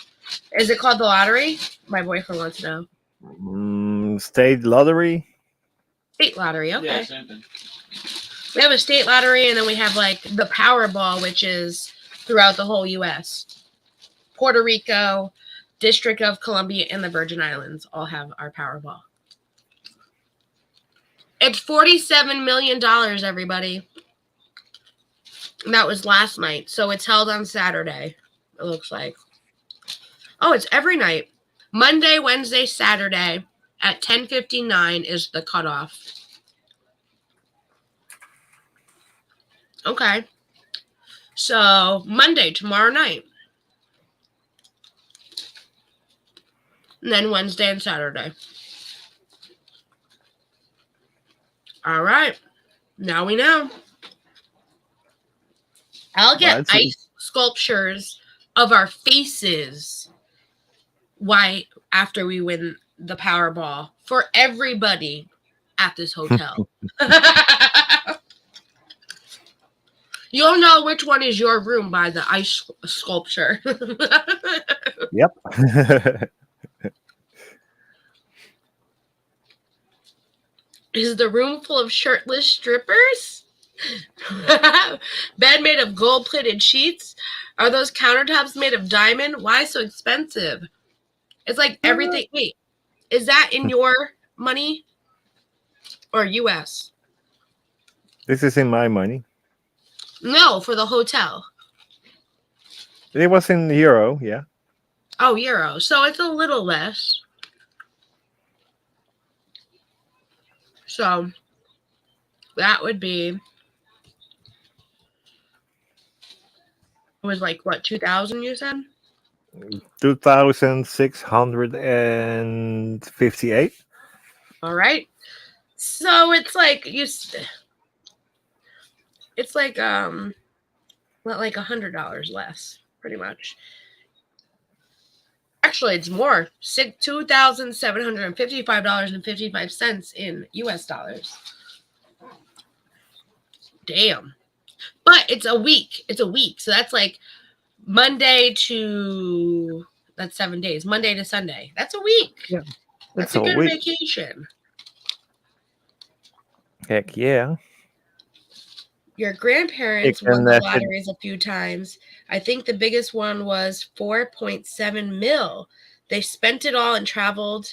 Is it called the lottery? My boyfriend wants to know. State lottery. State lottery, okay. Yeah, same thing. We have a state lottery, and then we have like the Powerball, which is throughout the whole U.S. Puerto Rico, District of Columbia, and the Virgin Islands all have our Powerball. It's $47 million, everybody. And that was last night, so it's held on Saturday, it looks like. Oh, it's every night. Monday, Wednesday, Saturday at 10:59 is the cutoff. Okay. So, Monday, tomorrow night. And then Wednesday and Saturday. All right. Now we know. I'll get ice sculptures of our faces after we win the Powerball for everybody at this hotel. You'll know which one is your room by the ice sculpture. Yep. Is the room full of shirtless strippers? Bed made of gold-plated sheets? Are those countertops made of diamond? Why so expensive? It's like everything. Wait, is that in your money or U.S.? This is in my money. No, for the hotel. It was in euro, yeah. Oh, euro. So it's a little less. So that would be, it was like, what, 2,000 you said? 2,658. All right. So it's like it's like like $100 less, pretty much. Actually, it's more. $2,755.55 in US dollars. Damn. But it's a week. It's a week. So that's like that's 7 days. Monday to Sunday. That's a week. Yeah. That's a good vacation. Heck yeah. Your grandparents can, won the sit- lotteries a few times. I think the biggest one was 4.7 mil. They spent it all and traveled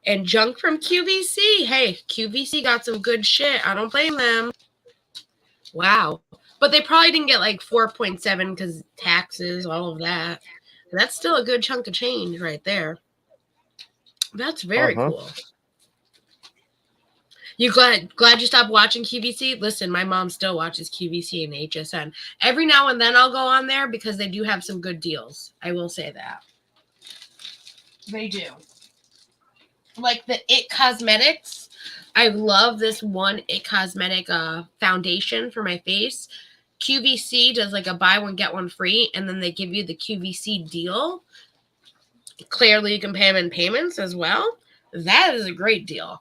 and junk from QVC. Hey, QVC got some good shit. I don't blame them. Wow. But they probably didn't get like 4.7 because taxes, all of that. That's still a good chunk of change right there. That's very cool. You glad you stopped watching QVC? Listen, my mom still watches QVC and HSN. Every now and then I'll go on there because they do have some good deals. I will say that. They do. Like the It Cosmetics. I love this one It Cosmetic foundation for my face. QVC does like a buy one, get one free, and then they give you the QVC deal. Clearly, you can pay them in payments as well. That is a great deal.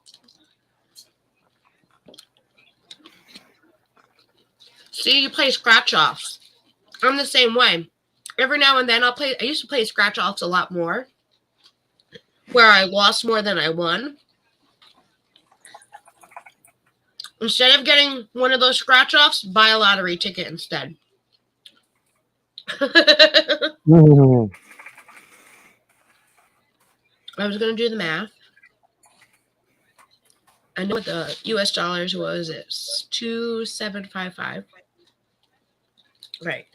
See, you play scratch offs. I'm the same way. Every now and then I used to play scratch offs a lot more, where I lost more than I won. Instead of getting one of those scratch offs, buy a lottery ticket instead. I was going to do the math. I know what the US dollars was. It's 2,755. Right.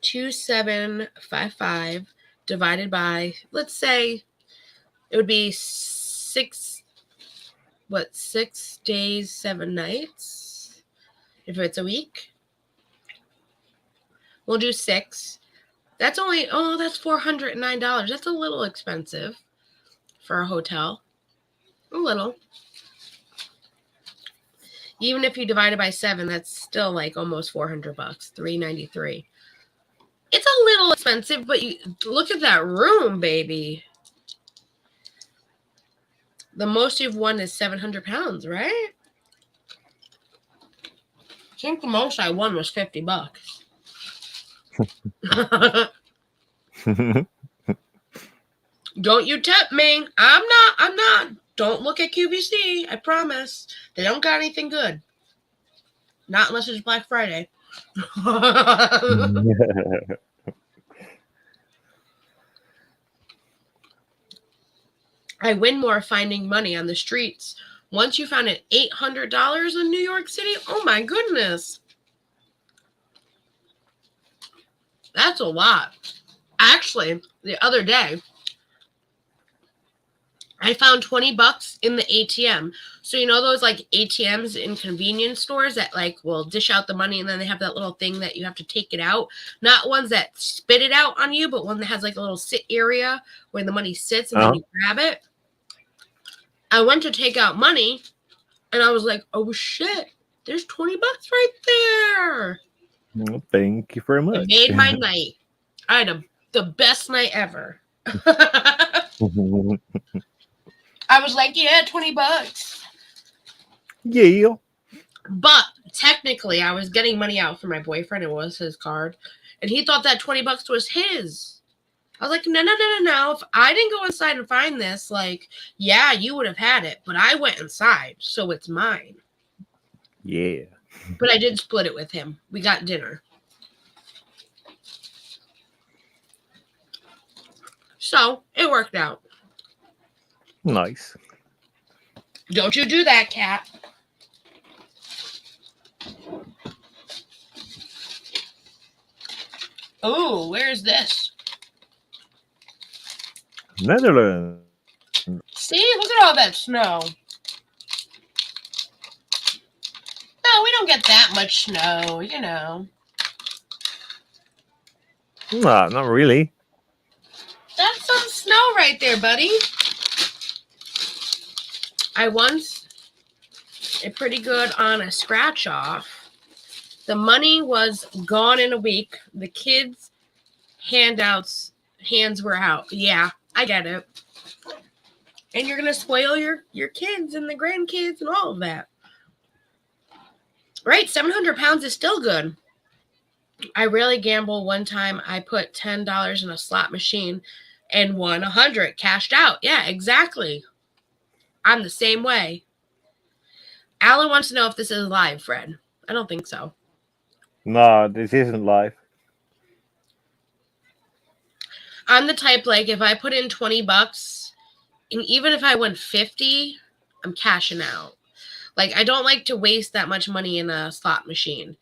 2,755 divided by, let's say, it would be 6 days, 7 nights? If it's a week. We'll do 6. That's only, that's $409. That's a little expensive for a hotel. A little. Even if you divide it by 7, that's still like almost $400, $393. It's a little expensive, but you look at that room, baby. The most you've won is 700 pounds, right? I think the most I won was $50. Don't you tip me. I'm not. Don't look at QVC. I promise. They don't got anything good. Not unless it's Black Friday. I win more finding money on the streets. Once you found it $800 in New York City, oh my goodness. That's a lot. Actually, the other day, I found $20 in the ATM. So you know those like ATMs in convenience stores that like will dish out the money and then they have that little thing that you have to take it out. Not ones that spit it out on you, but one that has like a little sit area where the money sits and then you grab it. I went to take out money and I was like, oh shit, there's $20 right there. Well, thank you very much. It made my night. I had the best night ever. I was like, yeah, $20. Yeah. But technically, I was getting money out for my boyfriend. It was his card. And he thought that $20 was his. I was like, no. If I didn't go inside and find this, like, yeah, you would have had it. But I went inside, so it's mine. Yeah. But I did split it with him. We got dinner. So it worked out. Nice. Don't you do that, Cat. Oh, where's this? Netherlands. See, look at all that snow. No, we don't get that much snow, you know. Nah, not really. That's some snow right there, buddy. I once did pretty good on a scratch off. The money was gone in a week. The kids' hands were out. Yeah, I get it. And you're going to spoil your kids and the grandkids and all of that. Right? 700 pounds is still good. I really gamble. One time I put $10 in a slot machine and won 100, cashed out. Yeah, exactly. I'm the same way. Alan wants to know if this is live, Fred. I don't think so. No, this isn't live. I'm the type, like, if I put in $20, and even if I win 50, I'm cashing out. Like, I don't like to waste that much money in a slot machine.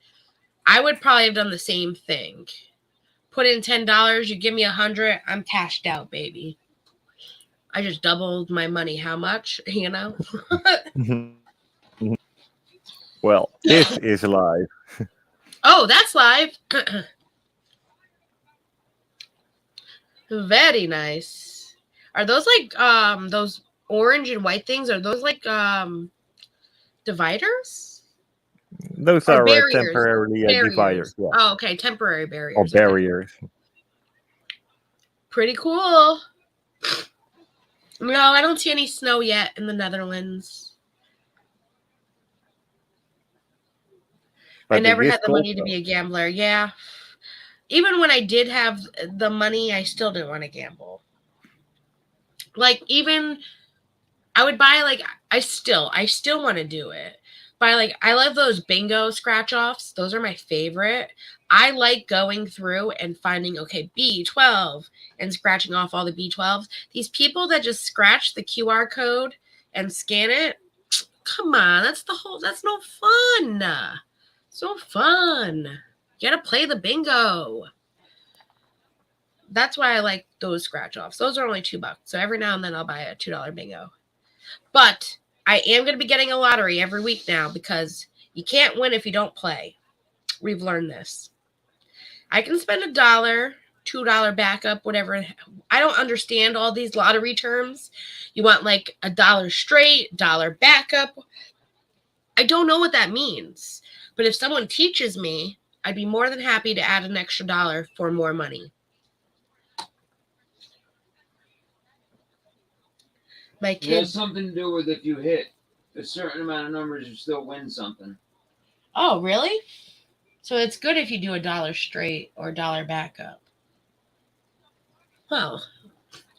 I would probably have done the same thing. Put in $10, you give me 100, I'm cashed out, baby. I just doubled my money. How much? You know? Well, this is live. Oh, that's live. Very nice. Are those like those orange and white things? Are those like dividers? Those Or are barriers? temporarily dividers. Barriers. Yeah. Oh, okay. Temporary Or barriers. Okay. barriers. Pretty cool. No, I don't see any snow yet in the Netherlands. But I never it is had the cold, money to though. be a gambler. Yeah. Even when I did have the money, I still didn't want to gamble. Like, even I would buy, like, I still want to do it. Buy, like, I love those bingo scratch offs. Those are my favorite. I like going through and finding, okay, B12 and scratching off all the B12s. These people that just scratch the QR code and scan it, come on, that's no fun. So fun. You gotta play the bingo. That's why I like those scratch offs. Those are only $2. So every now and then I'll buy a $2 bingo. But I am going to be getting a lottery every week now because you can't win if you don't play. We've learned this. I can spend $1, $2 backup, whatever. I don't understand all these lottery terms. You want like $1 straight, dollar backup. I don't know what that means. But if someone teaches me, I'd be more than happy to add an extra dollar for more money. My It has kids. something to do with if you hit a certain amount of numbers, you still win something. Oh, really? So it's good if you do $1 straight or dollar backup. Well,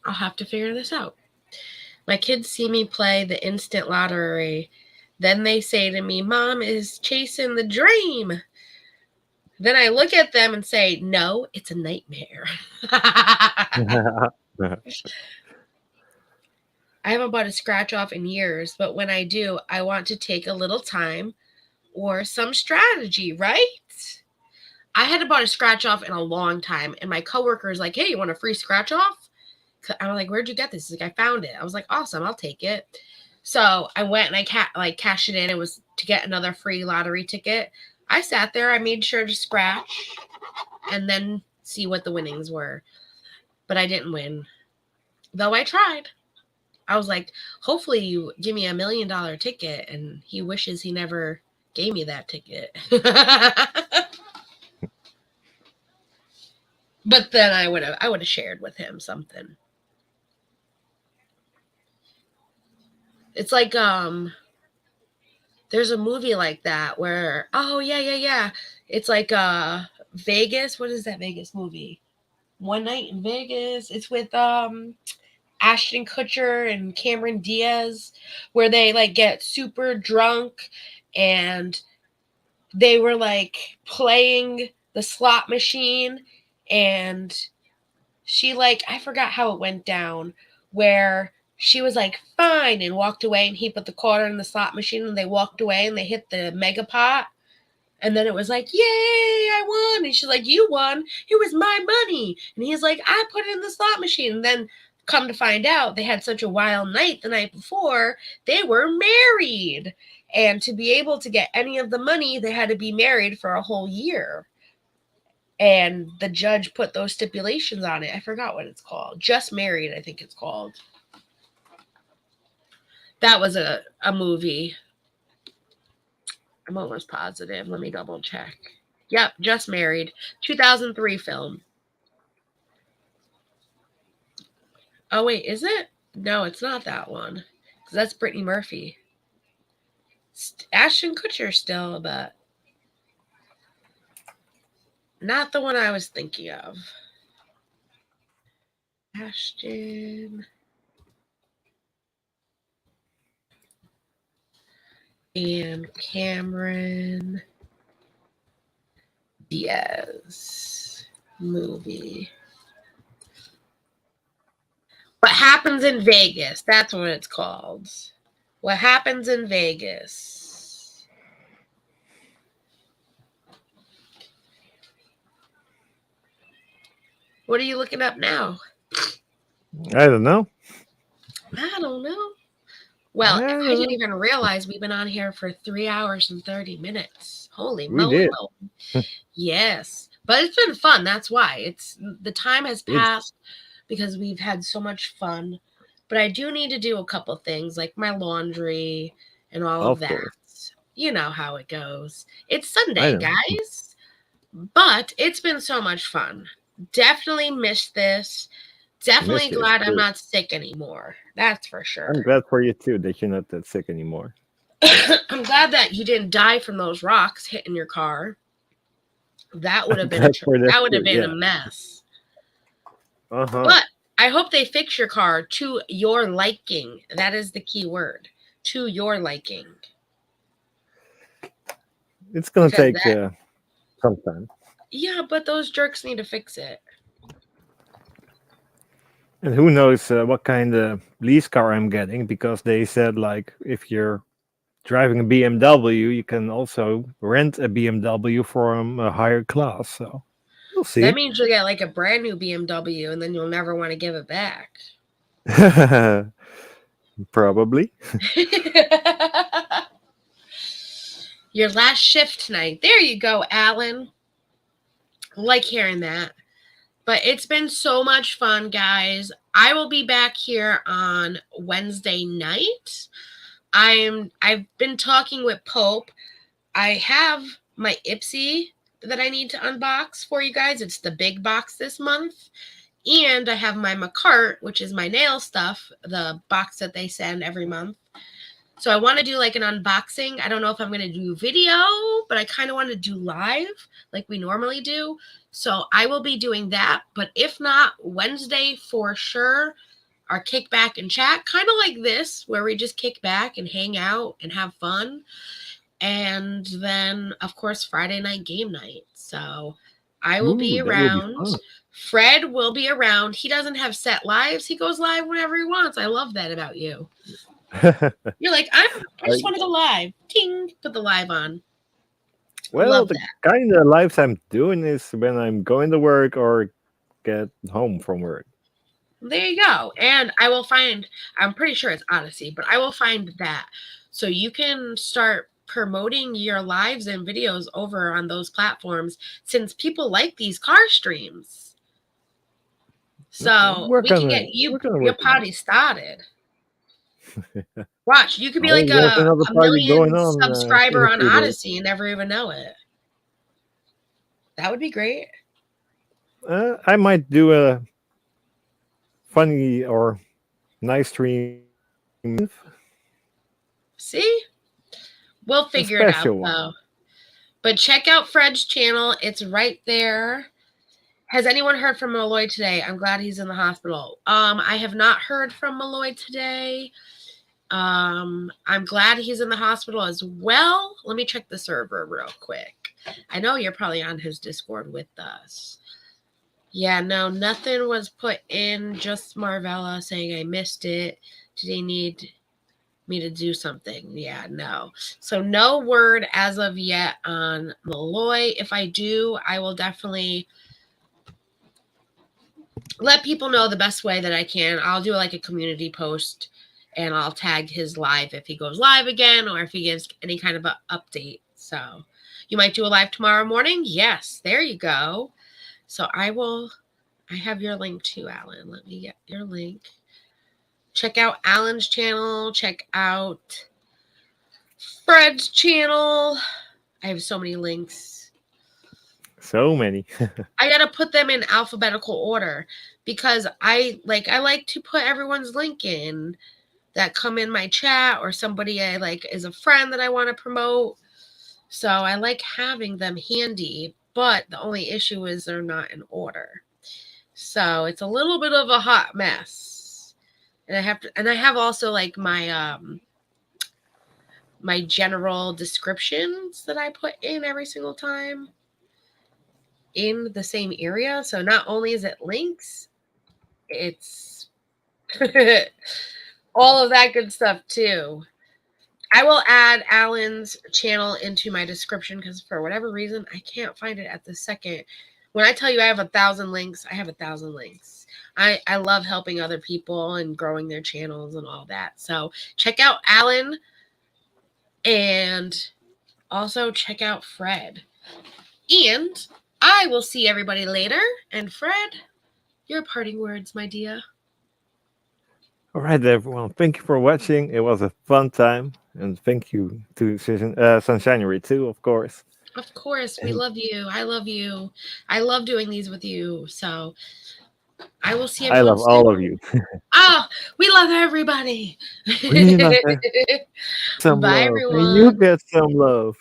I'll have to figure this out. My kids see me play the instant lottery. Then they say to me, Mom is chasing the dream. Then I look at them and say, no, it's a nightmare. I haven't bought a scratch off in years, but when I do, I want to take a little time or some strategy, right? I hadn't bought a scratch off in a long time, and my coworker is like, hey, you want a free scratch off? I'm like, where'd you get this? He's like, I found it. I was like, awesome, I'll take it. So I went and I cashed it in. It was to get another free lottery ticket. I sat there. I made sure to scratch and then see what the winnings were. But I didn't win, though I tried. I was like, hopefully you give me $1 million ticket. And he wishes he never gave me that ticket. But then I would have shared with him something. It's like there's a movie like that where yeah. It's like Vegas. What is that Vegas movie? One Night in Vegas. It's with Ashton Kutcher and Cameron Diaz, where they like get super drunk and they were like playing the slot machine, and she like, I forgot how it went down, where she was like fine and walked away, and he put the quarter in the slot machine and they walked away and they hit the mega pot, and then it was like, yay, I won. And she's like, you won, it was my money. And he's like, I put it in the slot machine. And then come to find out, they had such a wild night the night before, they were married, and to be able to get any of the money they had to be married for a whole year. And the judge put those stipulations on it. I forgot what it's called. Just Married, I think it's called. That was a movie. I'm almost positive. Let me double check. Yep, Just Married. 2003 film. Oh, wait, is it? No, it's not that one. Because that's Brittany Murphy. Ashton Kutcher still, but not the one I was thinking of. Ashton and Cameron Diaz movie. What happens in Vegas? That's what it's called. What happens in Vegas? What are you looking up now? I don't know. I don't know. Well, I I don't didn't know. even realize we've been on here for 3 hours and 30 minutes. Holy We moly. did. Yes. But it's been fun. That's why. It's the time has It's- passed because we've had so much fun. But I do need to do a couple things like my laundry and all of Of that. course. You know how it goes. It's I Sunday, know. guys. But it's been so much fun. Definitely missed this. Definitely Missed it. glad I'm Good. not sick anymore. That's for I'm sure. glad for you too that you're not that sick anymore. I'm glad that you didn't die from those rocks hitting your car. That would have been Glad for that that would have too, been a yeah. mess. Uh-huh. But I hope they fix your car to your liking. That is the key word. To your liking. It's gonna Because take that some time. yeah, but those jerks need to fix it. And who knows what kind of lease car I'm getting, because they said like if you're driving a BMW, you can also rent a BMW from a higher class. So we'll see. That means you'll get like a brand new BMW and then you'll never want to give it back. Probably. Your last shift tonight. There you go, Alan. Like hearing that. But it's been so much fun, guys. I will be back here on Wednesday night. I've been talking with Pope. I have my Ipsy that I need to unbox for you guys. It's the big box this month. And I have my Makartt, which is my nail stuff, the box that they send every month. So I want to do like an unboxing. I don't know if I'm going to do video, but I kind of want to do live like we normally do. So I will be doing that. But if not, Wednesday for sure, our kickback and chat, kind of like this, where we just kick back and hang out and have fun. And then, of course, Friday night game night. So I will be Ooh, that will be around. fun. Fred will be around. He doesn't have set lives. He goes live whenever he wants. I love that about you. You're like, I just want to go live. Ting, put the live on. Well, Love the that. kind of lives I'm doing is when I'm going to work or get home from work. There you go. And I will find, I'm pretty sure it's Odyssey, but I will find that. So you can start promoting your lives and videos over on those platforms since people like these car streams. So we can get We're gonna your work on party started. Watch, you could be Oh, like there's a another party going million on in subscriber a on few days. Odyssey and never even know it. That would be great. I might do a funny or nice stream, See? We'll a figure it out special one. though. But check out Fred's channel. It's right there. Has anyone heard from Malloy today? I'm glad he's in the hospital. I have not heard from Malloy today. I'm glad he's in the hospital as well. Let me check the server real quick. I know you're probably on his Discord with us. Yeah, no, nothing was put in. Just Marvella saying I missed it. Do they need me to do something? Yeah, no. So no word as of yet on Malloy. If I do, I will definitely let people know the best way that I can. I'll do like a community post and I'll tag his live if he goes live again or if he gives any kind of an update. So you might do a live tomorrow morning. Yes, there you go. So I have your link too, Alan. Let me get your link. Check out Alan's channel. Check out Fred's channel. I have so many links. So many. I gotta put them in alphabetical order because I like to put everyone's link in that come in my chat or somebody I like is a friend that I want to promote. So I like having them handy, but the only issue is they're not in order. So it's a little bit of a hot mess. And I have also like my my general descriptions that I put in every single time. in the same area. So not only is it links, it's all of that good stuff too. I will add Alan's channel into my description because for whatever reason, I can't find it at the second. When I tell you I have 1,000 links, I have 1,000 links. I love helping other people and growing their channels and all that. So check out Alan and also check out Fred. And I will see everybody later. And Fred, your parting words, my dear. All right, everyone. Thank you for watching. It was a fun time. And thank you to Sunshinery too, of course. Of course, we love you. I love you. I love doing these with you. So I will see everyone I love soon. all of you. Oh, we love everybody. We love some Bye, love. everyone. And you get some love.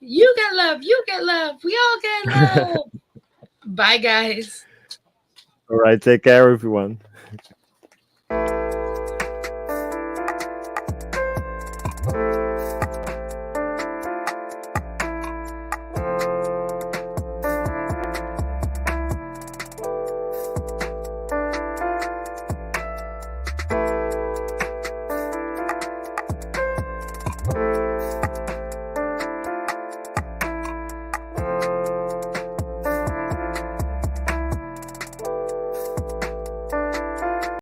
You get love. You get love. We all get love. Bye, guys. All right. Take care, everyone.